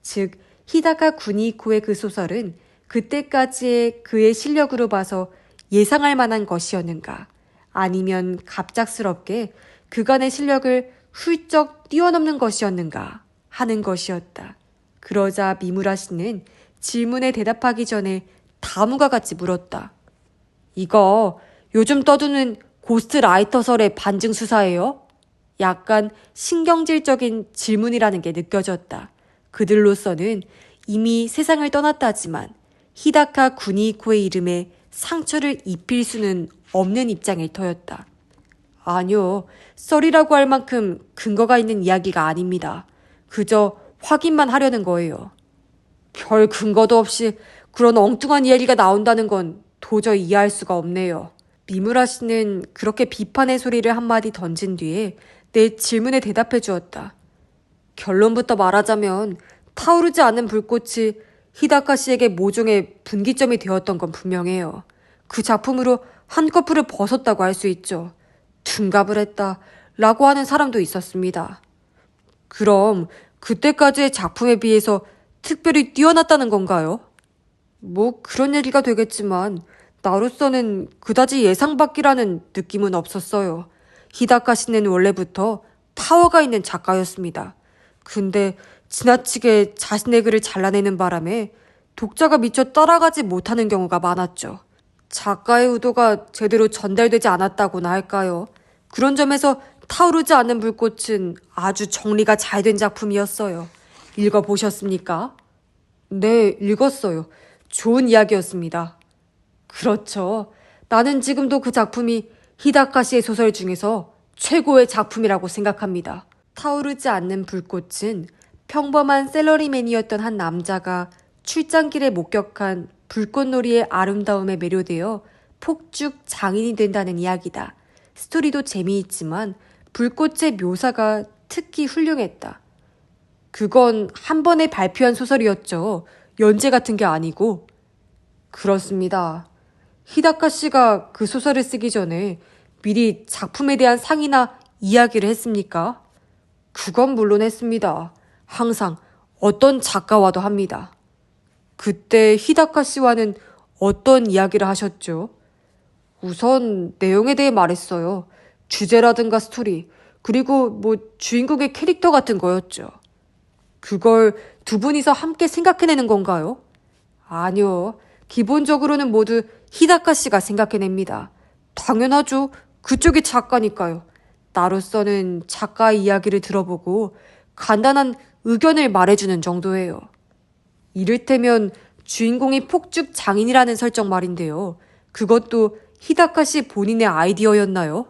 Speaker 1: 즉, 히다카 구니코의 그 소설은 그때까지의 그의 실력으로 봐서 예상할 만한 것이었는가? 아니면 갑작스럽게 그간의 실력을 훌쩍 뛰어넘는 것이었는가? 하는 것이었다. 그러자 미무라 씨는 질문에 대답하기 전에 다음과 같이 물었다. 이거 요즘 떠드는 고스트라이터설의 반증 수사예요? 약간 신경질적인 질문이라는 게 느껴졌다. 그들로서는 이미 세상을 떠났다지만 히다카 구니코의 이름에 상처를 입힐 수는 없는 입장일 터였다. 아니요, 썰이라고 할 만큼 근거가 있는 이야기가 아닙니다. 그저 확인만 하려는 거예요. 별 근거도 없이 그런 엉뚱한 이야기가 나온다는 건 도저히 이해할 수가 없네요. 미무라 씨는 그렇게 비판의 소리를 한마디 던진 뒤에 내 질문에 대답해 주었다. 결론부터 말하자면 타오르지 않는 불꽃이 히다카 씨에게 모종의 분기점이 되었던 건 분명해요. 그 작품으로 한꺼풀을 벗었다고 할 수 있죠. 둔갑을 했다 라고 하는 사람도 있었습니다. 그럼 그때까지의 작품에 비해서 특별히 뛰어났다는 건가요? 뭐 그런 얘기가 되겠지만 나로서는 그다지 예상 밖이라는 느낌은 없었어요. 히다카 씨는 원래부터 파워가 있는 작가였습니다. 근데 지나치게 자신의 글을 잘라내는 바람에 독자가 미처 따라가지 못하는 경우가 많았죠. 작가의 의도가 제대로 전달되지 않았다고나 할까요? 그런 점에서 타오르지 않는 불꽃은 아주 정리가 잘 된 작품이었어요. 읽어보셨습니까? 네, 읽었어요. 좋은 이야기였습니다. 그렇죠. 나는 지금도 그 작품이 히다카 씨의 소설 중에서 최고의 작품이라고 생각합니다. 타오르지 않는 불꽃은 평범한 셀러리맨이었던 한 남자가 출장길에 목격한 불꽃놀이의 아름다움에 매료되어 폭죽 장인이 된다는 이야기다. 스토리도 재미있지만 불꽃의 묘사가 특히 훌륭했다. 그건 한 번에 발표한 소설이었죠. 연재 같은 게 아니고. 그렇습니다. 히다카 씨가 그 소설을 쓰기 전에 미리 작품에 대한 상의나 이야기를 했습니까? 그건 물론 했습니다. 항상 어떤 작가와도 합니다. 그때 히다카 씨와는 어떤 이야기를 하셨죠? 우선 내용에 대해 말했어요. 주제라든가 스토리, 그리고 뭐 주인공의 캐릭터 같은 거였죠. 그걸 두 분이서 함께 생각해내는 건가요? 아니요. 기본적으로는 모두 히다카 씨가 생각해냅니다. 당연하죠. 그쪽이 작가니까요. 나로서는 작가의 이야기를 들어보고 간단한 의견을 말해주는 정도예요. 이를테면 주인공이 폭죽 장인이라는 설정 말인데요. 그것도 히다카 씨 본인의 아이디어였나요?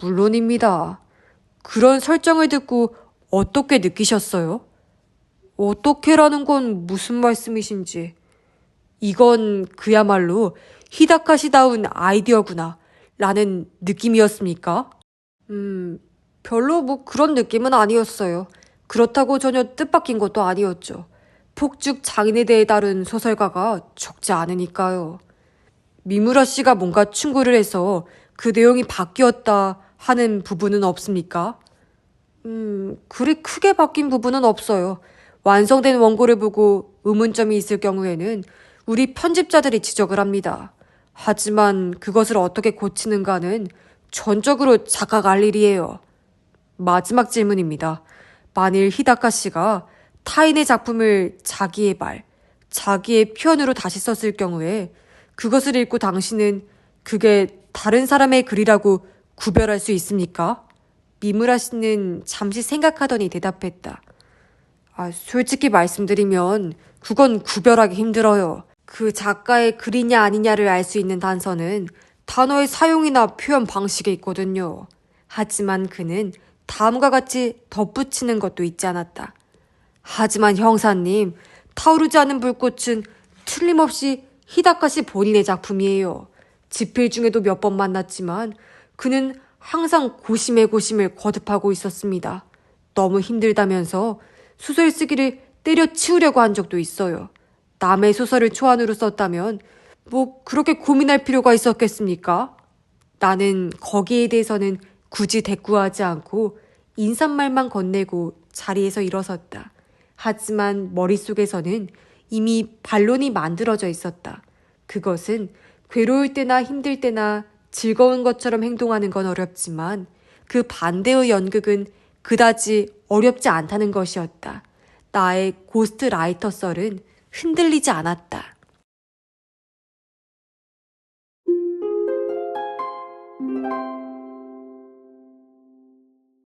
Speaker 1: 물론입니다. 그런 설정을 듣고 어떻게 느끼셨어요? 어떻게라는 건 무슨 말씀이신지. 이건 그야말로 히다카 씨다운 아이디어구나 라는 느낌이었습니까? 별로 뭐 그런 느낌은 아니었어요. 그렇다고 전혀 뜻밖인 것도 아니었죠. 폭죽 장인에 대해 다룬 소설가가 적지 않으니까요. 미무라 씨가 뭔가 충고를 해서 그 내용이 바뀌었다 하는 부분은 없습니까? 그리 크게 바뀐 부분은 없어요. 완성된 원고를 보고 의문점이 있을 경우에는 우리 편집자들이 지적을 합니다. 하지만 그것을 어떻게 고치는가는 전적으로 작가가 할 일이에요. 마지막 질문입니다. 만일 히다카 씨가 타인의 작품을 자기의 말, 자기의 표현으로 다시 썼을 경우에 그것을 읽고 당신은 그게 다른 사람의 글이라고 구별할 수 있습니까? 미무라 씨는 잠시 생각하더니 대답했다. 솔직히 말씀드리면 그건 구별하기 힘들어요. 그 작가의 글이냐 아니냐를 알 수 있는 단서는 단어의 사용이나 표현 방식에 있거든요. 하지만 그는 다음과 같이 덧붙이는 것도 있지 않았다. 하지만 형사님, 타오르지 않은 불꽃은 틀림없이 히다카 씨 본인의 작품이에요. 집필 중에도 몇 번 만났지만 그는 항상 고심에 고심을 거듭하고 있었습니다. 너무 힘들다면서 소설 쓰기를 때려치우려고 한 적도 있어요. 남의 소설을 초안으로 썼다면 뭐 그렇게 고민할 필요가 있었겠습니까? 나는 거기에 대해서는 굳이 대꾸하지 않고 인사말만 건네고 자리에서 일어섰다. 하지만 머릿속에서는 이미 반론이 만들어져 있었다. 그것은 괴로울 때나 힘들 때나 즐거운 것처럼 행동하는 건 어렵지만 그 반대의 연극은 그다지 어렵지 않다는 것이었다. 나의 고스트 라이터 썰은 흔들리지 않았다.